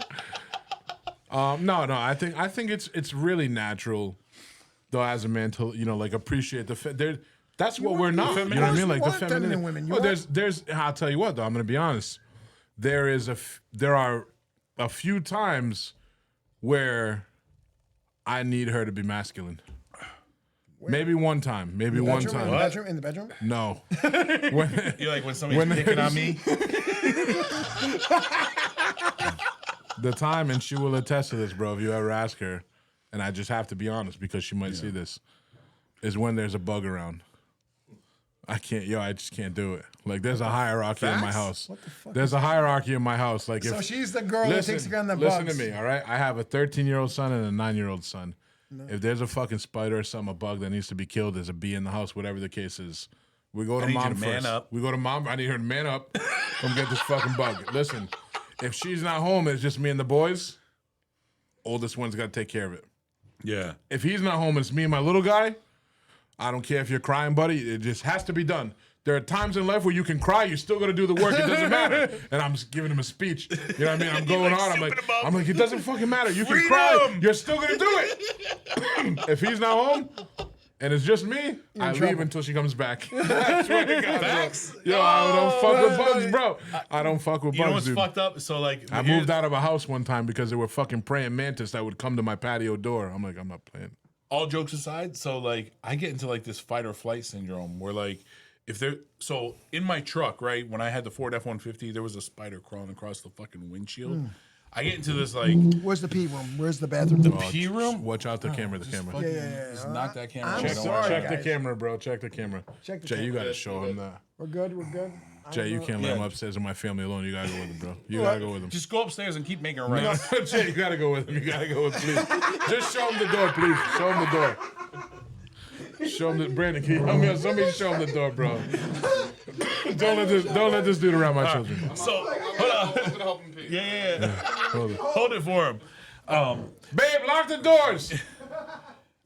No. I think it's really natural, though, as a man to like appreciate the that's what we're not. You know what I mean? Like the feminine women. Well, there's. I'll tell you what, though. I'm going to be honest. There are a few times where I need her to be masculine. Maybe one time. Maybe one time. In the bedroom? No. You like when somebody's picking on me? The time, and she will attest to this, bro, if you ever ask her, and I just have to be honest because she might see this, is when there's a bug around. I just can't do it. Like, there's a hierarchy in my house. What the fuck? There's a hierarchy in my house. Like, So she's the girl that takes care of the bugs. Listen to me, all right? I have a 13-year-old son and a 9-year-old son. No. If there's a fucking spider or something, a bug that needs to be killed, there's a bee in the house, whatever the case is, we go to mom first. Man up. We go to mom. I need her to man up. Come get this fucking bug. Listen, if she's not home, it's just me and the boys. Oldest one's got to take care of it. Yeah. If he's not home, it's me and my little guy. I don't care if you're crying, buddy. It just has to be done. There are times in life where you can cry. You're still going to do the work. It doesn't matter. And I'm just giving him a speech. You know what I mean? I'm going on. I'm like, it doesn't fucking matter. You can cry. You're still going to do it. If he's not home and it's just me, I leave until she comes back. I swear to God, Facts? Yo, I don't fuck with bugs, bro. I don't fuck with bugs, You know what's dude. fucked up? So, like, I moved out of a house one time because there were fucking praying mantis that would come to my patio door. I'm like, I'm not playing. All jokes aside, so like I get into like this fight or flight syndrome where like so in my truck, right, when I had the Ford F-150, there was a spider crawling across the fucking windshield. I get into this like Where's the pee room? Where's the bathroom? the pee room. Watch out the camera. Yeah. Just knock that camera. I'm away, don't worry. sorry. Check the guys. camera, bro. Check the camera. Check the Jay, you camera. gotta show him that. We're good. Jay, you can't let him upstairs with my family alone. You gotta go with him, bro. You gotta go with him. Just go upstairs and keep making it right. Jay, you gotta go with him. You gotta go with him, please. Just show him the door, please. Show him the door. Show him the Brandon. Can you help me? Somebody show him the door, bro. Don't let this dude around my children. So hold on. Yeah. Hold it for him. Babe, lock the doors.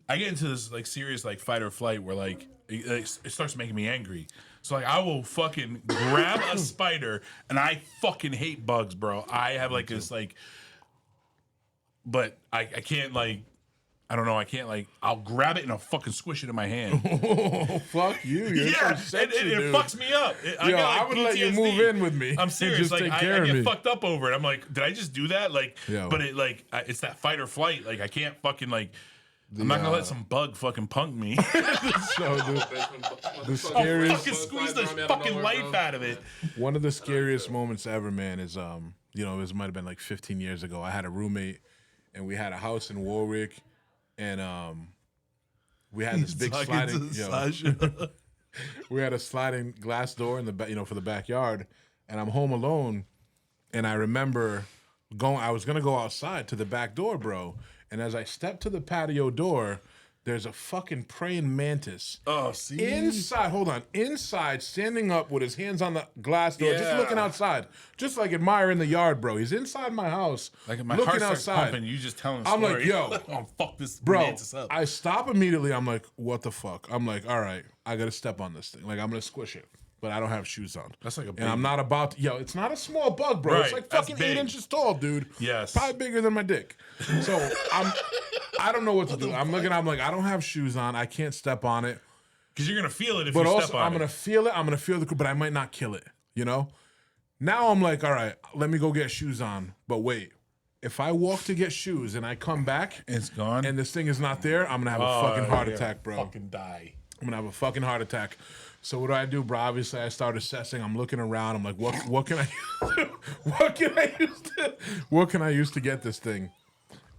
I get into this like serious like fight or flight where like it starts making me angry. So like I will fucking grab a spider, and I fucking hate bugs, bro. I have like this like, but I can't like. I don't know. I can't like. I'll grab it and I'll fucking squish it in my hand. Oh, fuck you. You're so sexy, it dude. fucks me up. I would let you move in with me. I'm serious. Just Like take I care of get me. fucked up over it. I'm like, did I just do that? Like, Yo. but it like it's that fight or flight. Like I can't fucking like. I'm not gonna let some bug fucking punk me. So, dude, the I'll scariest. fucking squeeze the fucking life out of it. One of the scariest moments ever, man, is this might have been like 15 years ago. I had a roommate, and we had a house in Warwick, and we had this big sliding. We had a sliding glass door in the for the backyard, and I'm home alone, and I remember I was gonna go outside to the back door, bro, and as I stepped to the patio door, there's a fucking praying mantis. Oh, see? Inside, standing up with his hands on the glass door, just Yeah. looking outside, just like admiring the yard, bro. He's inside my house, Like if my looking heart starts outside. pumping, you just telling a I'm story. like, yo. oh, fuck this Bro, mantis up. I stop immediately. I'm like, what the fuck? I'm like, all right, I gotta step on this thing. Like, I'm gonna squish it, but I don't have shoes on. That's like a and I'm not about to. Yo, it's not a small bug, bro. It's Right, like that's fucking 8 big. inches tall, dude. Yes. Probably bigger than my dick. So I don't know what to do. I'm looking. I'm like, I don't have shoes on. I can't step on it. Because you're gonna feel it if But you also, step on I'm it. gonna feel it. I'm gonna feel the, but I might not kill it. You know. Now I'm like, all right, let me go get shoes on. But wait, if I walk to get shoes and I come back, It's gone. and this thing is not there, I'm gonna have a fucking heart attack, bro. Fucking die. I'm gonna have a fucking heart attack. So what do, bro? Obviously, I start assessing. I'm looking around. I'm like, what can I, what can I use to get this thing?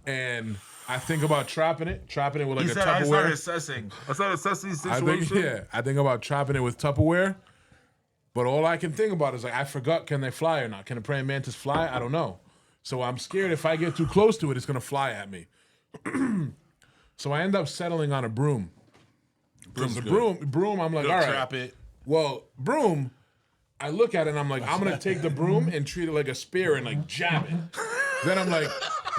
And I think about trapping it with like a Tupperware. assessing. I started assessing the I think about trapping it with Tupperware. But all I can think about is like, I forgot, can they fly or not? Can a praying mantis fly? I don't know. So I'm scared if I get too close to it, it's gonna fly at me. So I end up settling on a broom. Because the broom, I'm like, all right. Trap it. Well, broom, I look at it and I'm like, I'm gonna take the broom and treat it like a spear and like jab it. Then I'm like,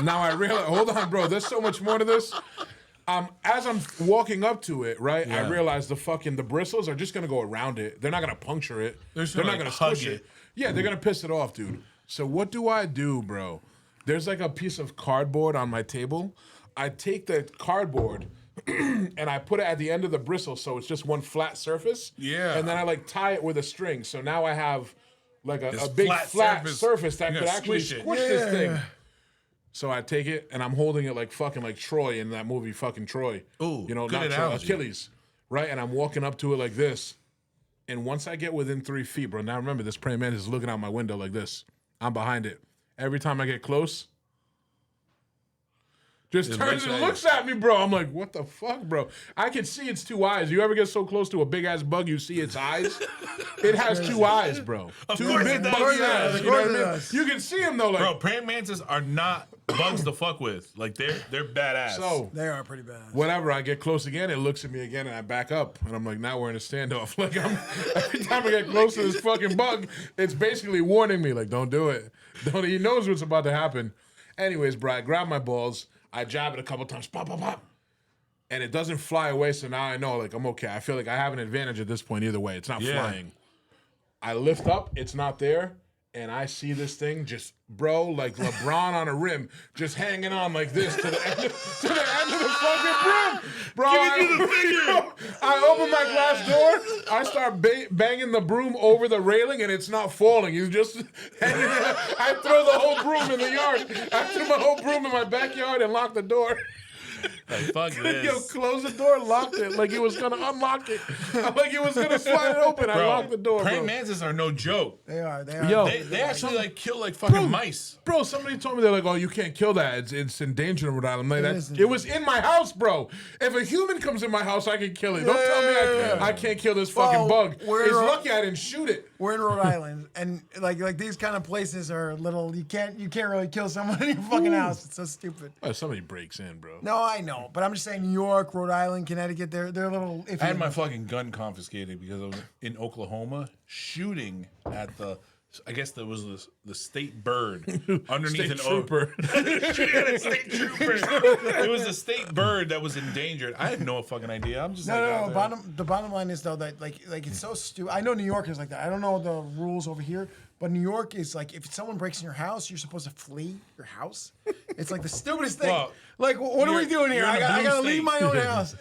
now I realize, hold on, bro, there's so much more to this. As I'm walking up to it, right, I realize the bristles are just gonna go around it. They're not gonna puncture it. They're not gonna squish it. Yeah, they're gonna piss it off, dude. So what do I do, bro? there's like a piece of cardboard on my table. I take the cardboard and I put it at the end of the bristle so it's just one flat surface. Yeah. And then I like tie it with a string. So now I have like This a big flat surface that You could gotta actually squish it. squish this thing. So I take it and I'm holding it like fucking like Troy in that movie, fucking Troy. Ooh, you know, good not Troy, analogy. Achilles, right? And I'm walking up to it like this. And once I get within 3 feet, bro, now remember this praying mantis is looking out my window like this. I'm behind it. Every time I get close, just turns and looks at me, bro. I'm like, what the fuck, bro? I can see its 2 eyes. You ever get so close to a big ass bug, you see its eyes? It has 2 eyes, bro. Two course big it does. buggy Of eyes. course You know what I it mean? does. You can see them though, like. Bro, praying mantises are not bugs to fuck with. Like they're badass. So They are pretty bad. whatever, I get close again, it looks at me again, and I back up, and I'm like, now we're in a standoff. Like every time I get close to this fucking bug, it's basically warning me, like, don't do it. Don't. He knows what's about to happen. Anyways, bro, I grab my balls, I jab it a couple times, pop, pop, pop, and it doesn't fly away. So now I know, like, I'm okay. I feel like I have an advantage at this point either way. It's not flying. I lift up, it's not there. And I see this thing just, bro, like LeBron on a rim, just hanging on like this to the end of the fucking brim. Bro, I open my glass door, I start banging the broom over the railing, and it's not falling. He's just hanging there. I throw the whole broom in the yard. I threw my whole broom in my backyard and locked the door. Like, fuck this. Yo, close the door, locked it like he was gonna unlock it, like he was gonna slide it open. I locked the door, Praying bro. mantises are no joke. They are. Yo. They actually like kill like fucking mice. Bro, somebody told me they're like, oh, you can't kill that. It's endangered in Rhode Island. I'm like, is it was in my house, bro. If a human comes in my house, I can kill it. Don't tell me I can't kill this fucking bug. we're- It's lucky I didn't shoot it. We're in Rhode Island, and like these kind of places are little. You can't really kill someone in your fucking house. It's so stupid. Oh, somebody breaks in, bro. No, I know, but I'm just saying New York, Rhode Island, Connecticut. They're a little. Iffy. I had my fucking gun confiscated because I was in Oklahoma shooting at the. I guess there was the state bird underneath State an trooper. Shooting at a state trooper. It was a state bird that was endangered. I had no fucking idea. I'm just like, No. out there. The bottom line is though that like it's so stupid. I know New York is like that. I don't know the rules over here, but New York is like if someone breaks in your house, you're supposed to flee your house. It's like the stupidest thing. Well, like what are we doing here? you're in a I blue gotta state. leave my own house.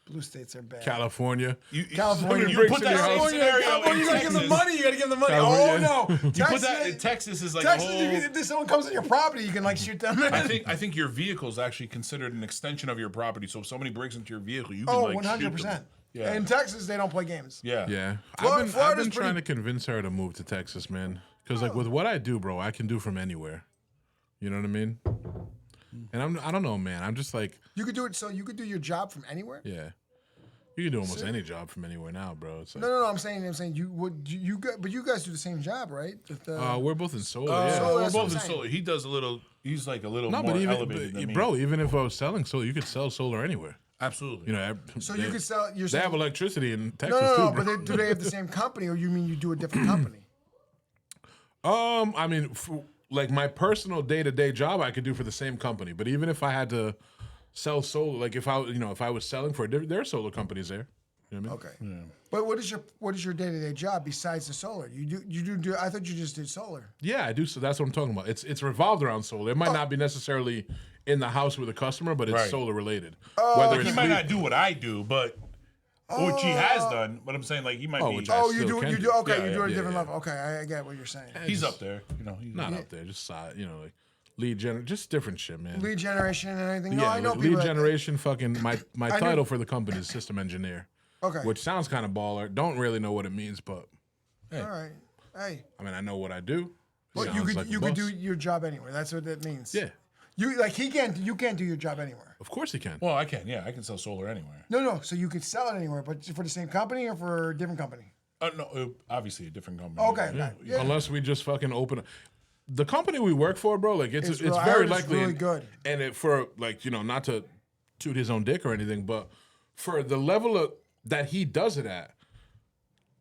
Blue states are bad. California. California, You breaks put in that your same house. scenario You in gotta give them Texas. money. You gotta give them money. California. Oh no! You put that in Texas is like Texas, a whole. if someone comes on your property, you can like shoot them. I think your vehicle is actually considered an extension of your property. So if somebody breaks into your vehicle, you can Oh, like 100%. shoot them. Yeah. In Texas, they don't play games. Yeah. Yeah. Florida's I've been pretty- trying to convince her to move to Texas, man. Because like with what I do, bro, I can do from anywhere. You know what I mean? And I don't know, man. I'm just like, You could do it. So you could do your job from anywhere. yeah. You can do almost any job from anywhere now, bro. It's like, No. I'm saying but you guys do the same job, right? we're both in solar. Oh, Yeah. so- We're that's what both I'm in saying. solar. He does a little. He's like a little No, more but elevated than even, me. bro, even if I was selling solar, you could sell solar anywhere. Absolutely. You know, So you could sell. You're They have saying, electricity in Texas no, too, but bro. do they have the same company, or you mean you do a different company? I mean, like my personal day-to-day job, I could do for the same company. But even if I had to sell solar, like if I was selling for there are solar companies there. You know what I mean? Okay. But what is your day-to-day job besides the solar? You do. I thought you just did solar. Yeah, I do. So that's what I'm talking about. It's revolved around solar. It might not be necessarily in the house with a customer, but it's Right. solar related. Oh, He it's might lead- not do what I do, but which he has done. But I'm saying like he might be. which I Oh, you still do. can You do. do. Okay, Yeah, you do it at a yeah, different yeah. level. Okay, I get what you're saying. He's up there. You know. He's not up there, just side, like lead just different shit, man. Lead generation and everything. No, yeah, I know lead people. that- generation. Fucking my I title know- for the company is system engineer, Okay. which sounds kind of baller. Don't really know what it means, but All right. Hey, I mean I know what I do. but Sounds you could like a you could boss. do your job anywhere. That's what that means. Yeah, You like he can't. You can't do your job anywhere. of course he can. Well, I can. Yeah, I can sell solar anywhere. No. So you could sell it anywhere, but for the same company or for a different company. No, obviously a different company. Okay. Yeah. Unless we just fucking open the company we work for, bro. Like it's It's real- I very heard it's likely really good. And it for like not to toot his own dick or anything, but for the level of that he does it at,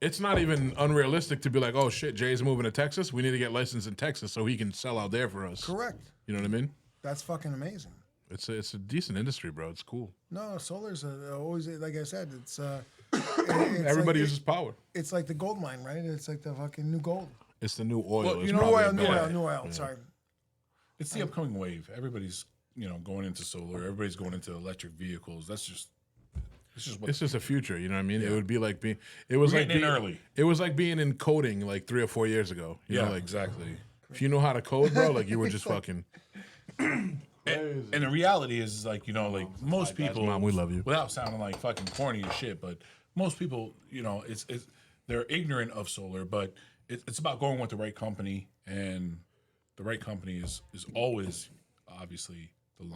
it's not even unrealistic to be like, oh shit, Jay's moving to Texas. We need to get licensed in Texas so he can sell out there for us. Correct. You know what I mean? That's fucking amazing. It's a decent industry, bro. It's cool. No, solar's always like I said. It's Everybody like, uses power. It's like the gold mine, right? It's like the fucking new gold. It's the new oil. Well, It's you know, probably New a better- oil. Sorry. It's the upcoming wave. Everybody's going into solar. Everybody's going into electric vehicles. It's just what It's just a future, you know what I mean? Yeah. It would be like being. It was We're like getting being in early. It was like being in coding like 3 or 4 years ago. You know, like exactly. if you know how to code, bro, like you were just fucking. And the reality is, like, like most people, Mom, we love you. Without sounding like fucking corny as shit, but most people, it's they're ignorant of solar, but it's about going with the right company, and the right company is always obviously the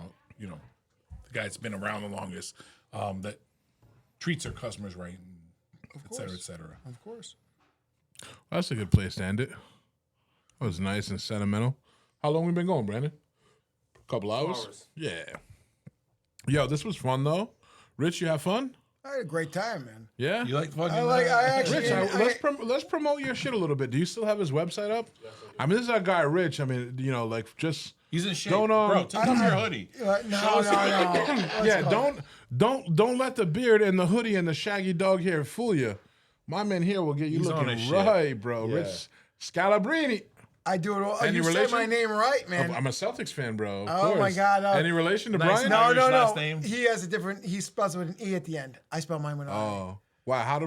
guy that's been around the longest, that treats their customers right, and et cetera, et cetera. Of course. Well, that's a good place to end it. That was nice and sentimental. How long we been going, Brandon? Couple hours? Yeah. Yo, this was fun though. Rich, you have fun? I had a great time, man. Yeah. You like fucking? I actually. Rich, let's promote your shit a little bit. Do you still have his website up? I mean, this is our guy, Rich. I mean, like just He's in shape. Don't, Bro, take off your hoodie. No. yeah. Don't let the beard and the hoodie and the shaggy dog hair fool you. My man here will get you He's on looking his right, shit. bro. Yeah. Rich Scalabrini. I do it all. Any You said relation? my name right, man. I'm a Celtics fan, bro. Of Oh, course. my God, Any relation to Nice Brian? name. Irish No. last name? He has a different. He spells it with an E at the end. I spell mine with an I. Oh, wow. How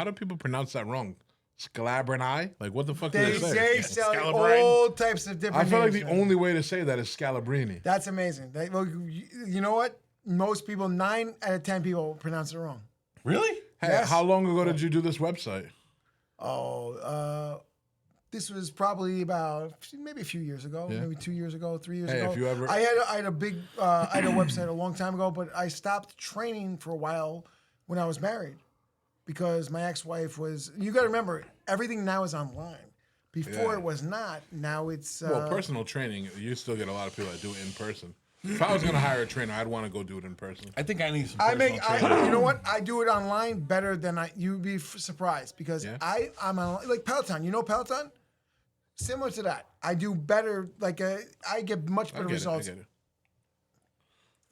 do people pronounce that wrong? Scalabrini? Like, what the fuck do They they say? sell Scalabrine. all types of different. I feel like names, the man. only way to say that is Scalabrini. That's amazing. Well, you know what? Most people, 9 out of 10 people, pronounce it wrong. Really? Hey, Yes. how long ago did you do this website? This was probably about maybe a few years ago, maybe 2 years ago, 3 years Hey, ago. if you ever- I had a big I had a website a long time ago, but I stopped training for a while when I was married because my ex-wife was. You got to remember, everything now is online. Before Yeah. it was not. Now it's. Well, personal training, you still get a lot of people that do it in person. If I was going to hire a trainer, I'd want to go do it in person. I think I need some. I personal training. you know what? I do it online better than you'd be surprised because Yeah? I'm on, like Peloton. You know Peloton? Similar to that. I do better. I get much I better get results it.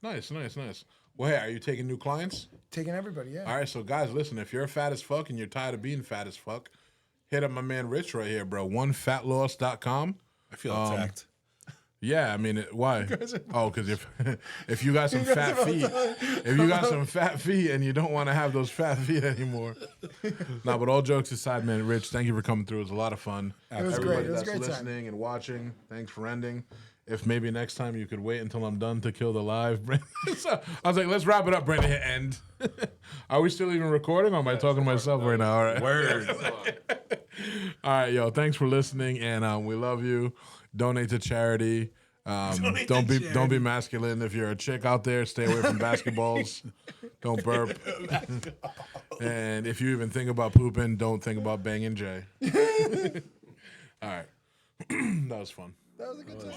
Nice. Well, hey, are you taking new clients? taking everybody. Yeah. All right, so guys, listen, if you're fat as fuck and you're tired of being fat as fuck, hit up my man Rich right here, bro. OneFatLoss.com. I feel attacked. Yeah, I mean, why? Oh, because if you got some fat feet, if you got some fat feet and you don't want to have those fat feet anymore. No, but all jokes aside, man, Rich, thank you for coming through. It was a lot of fun. It was Everybody great. It was a that's great time. listening and watching, thanks for ending. If maybe next time you could wait until I'm done to kill the live, Brandon. So I was like, let's wrap it up, Brandon. Hit end. Are we still even recording, or am I talking to myself right now? All right. Word. All right, yo. Thanks for listening, and we love you. Donate to charity. Don't be masculine. If you're a chick out there, stay away from basketballs. Don't burp. And if you even think about pooping, don't think about banging Jay. All right. That was fun. That was a good time.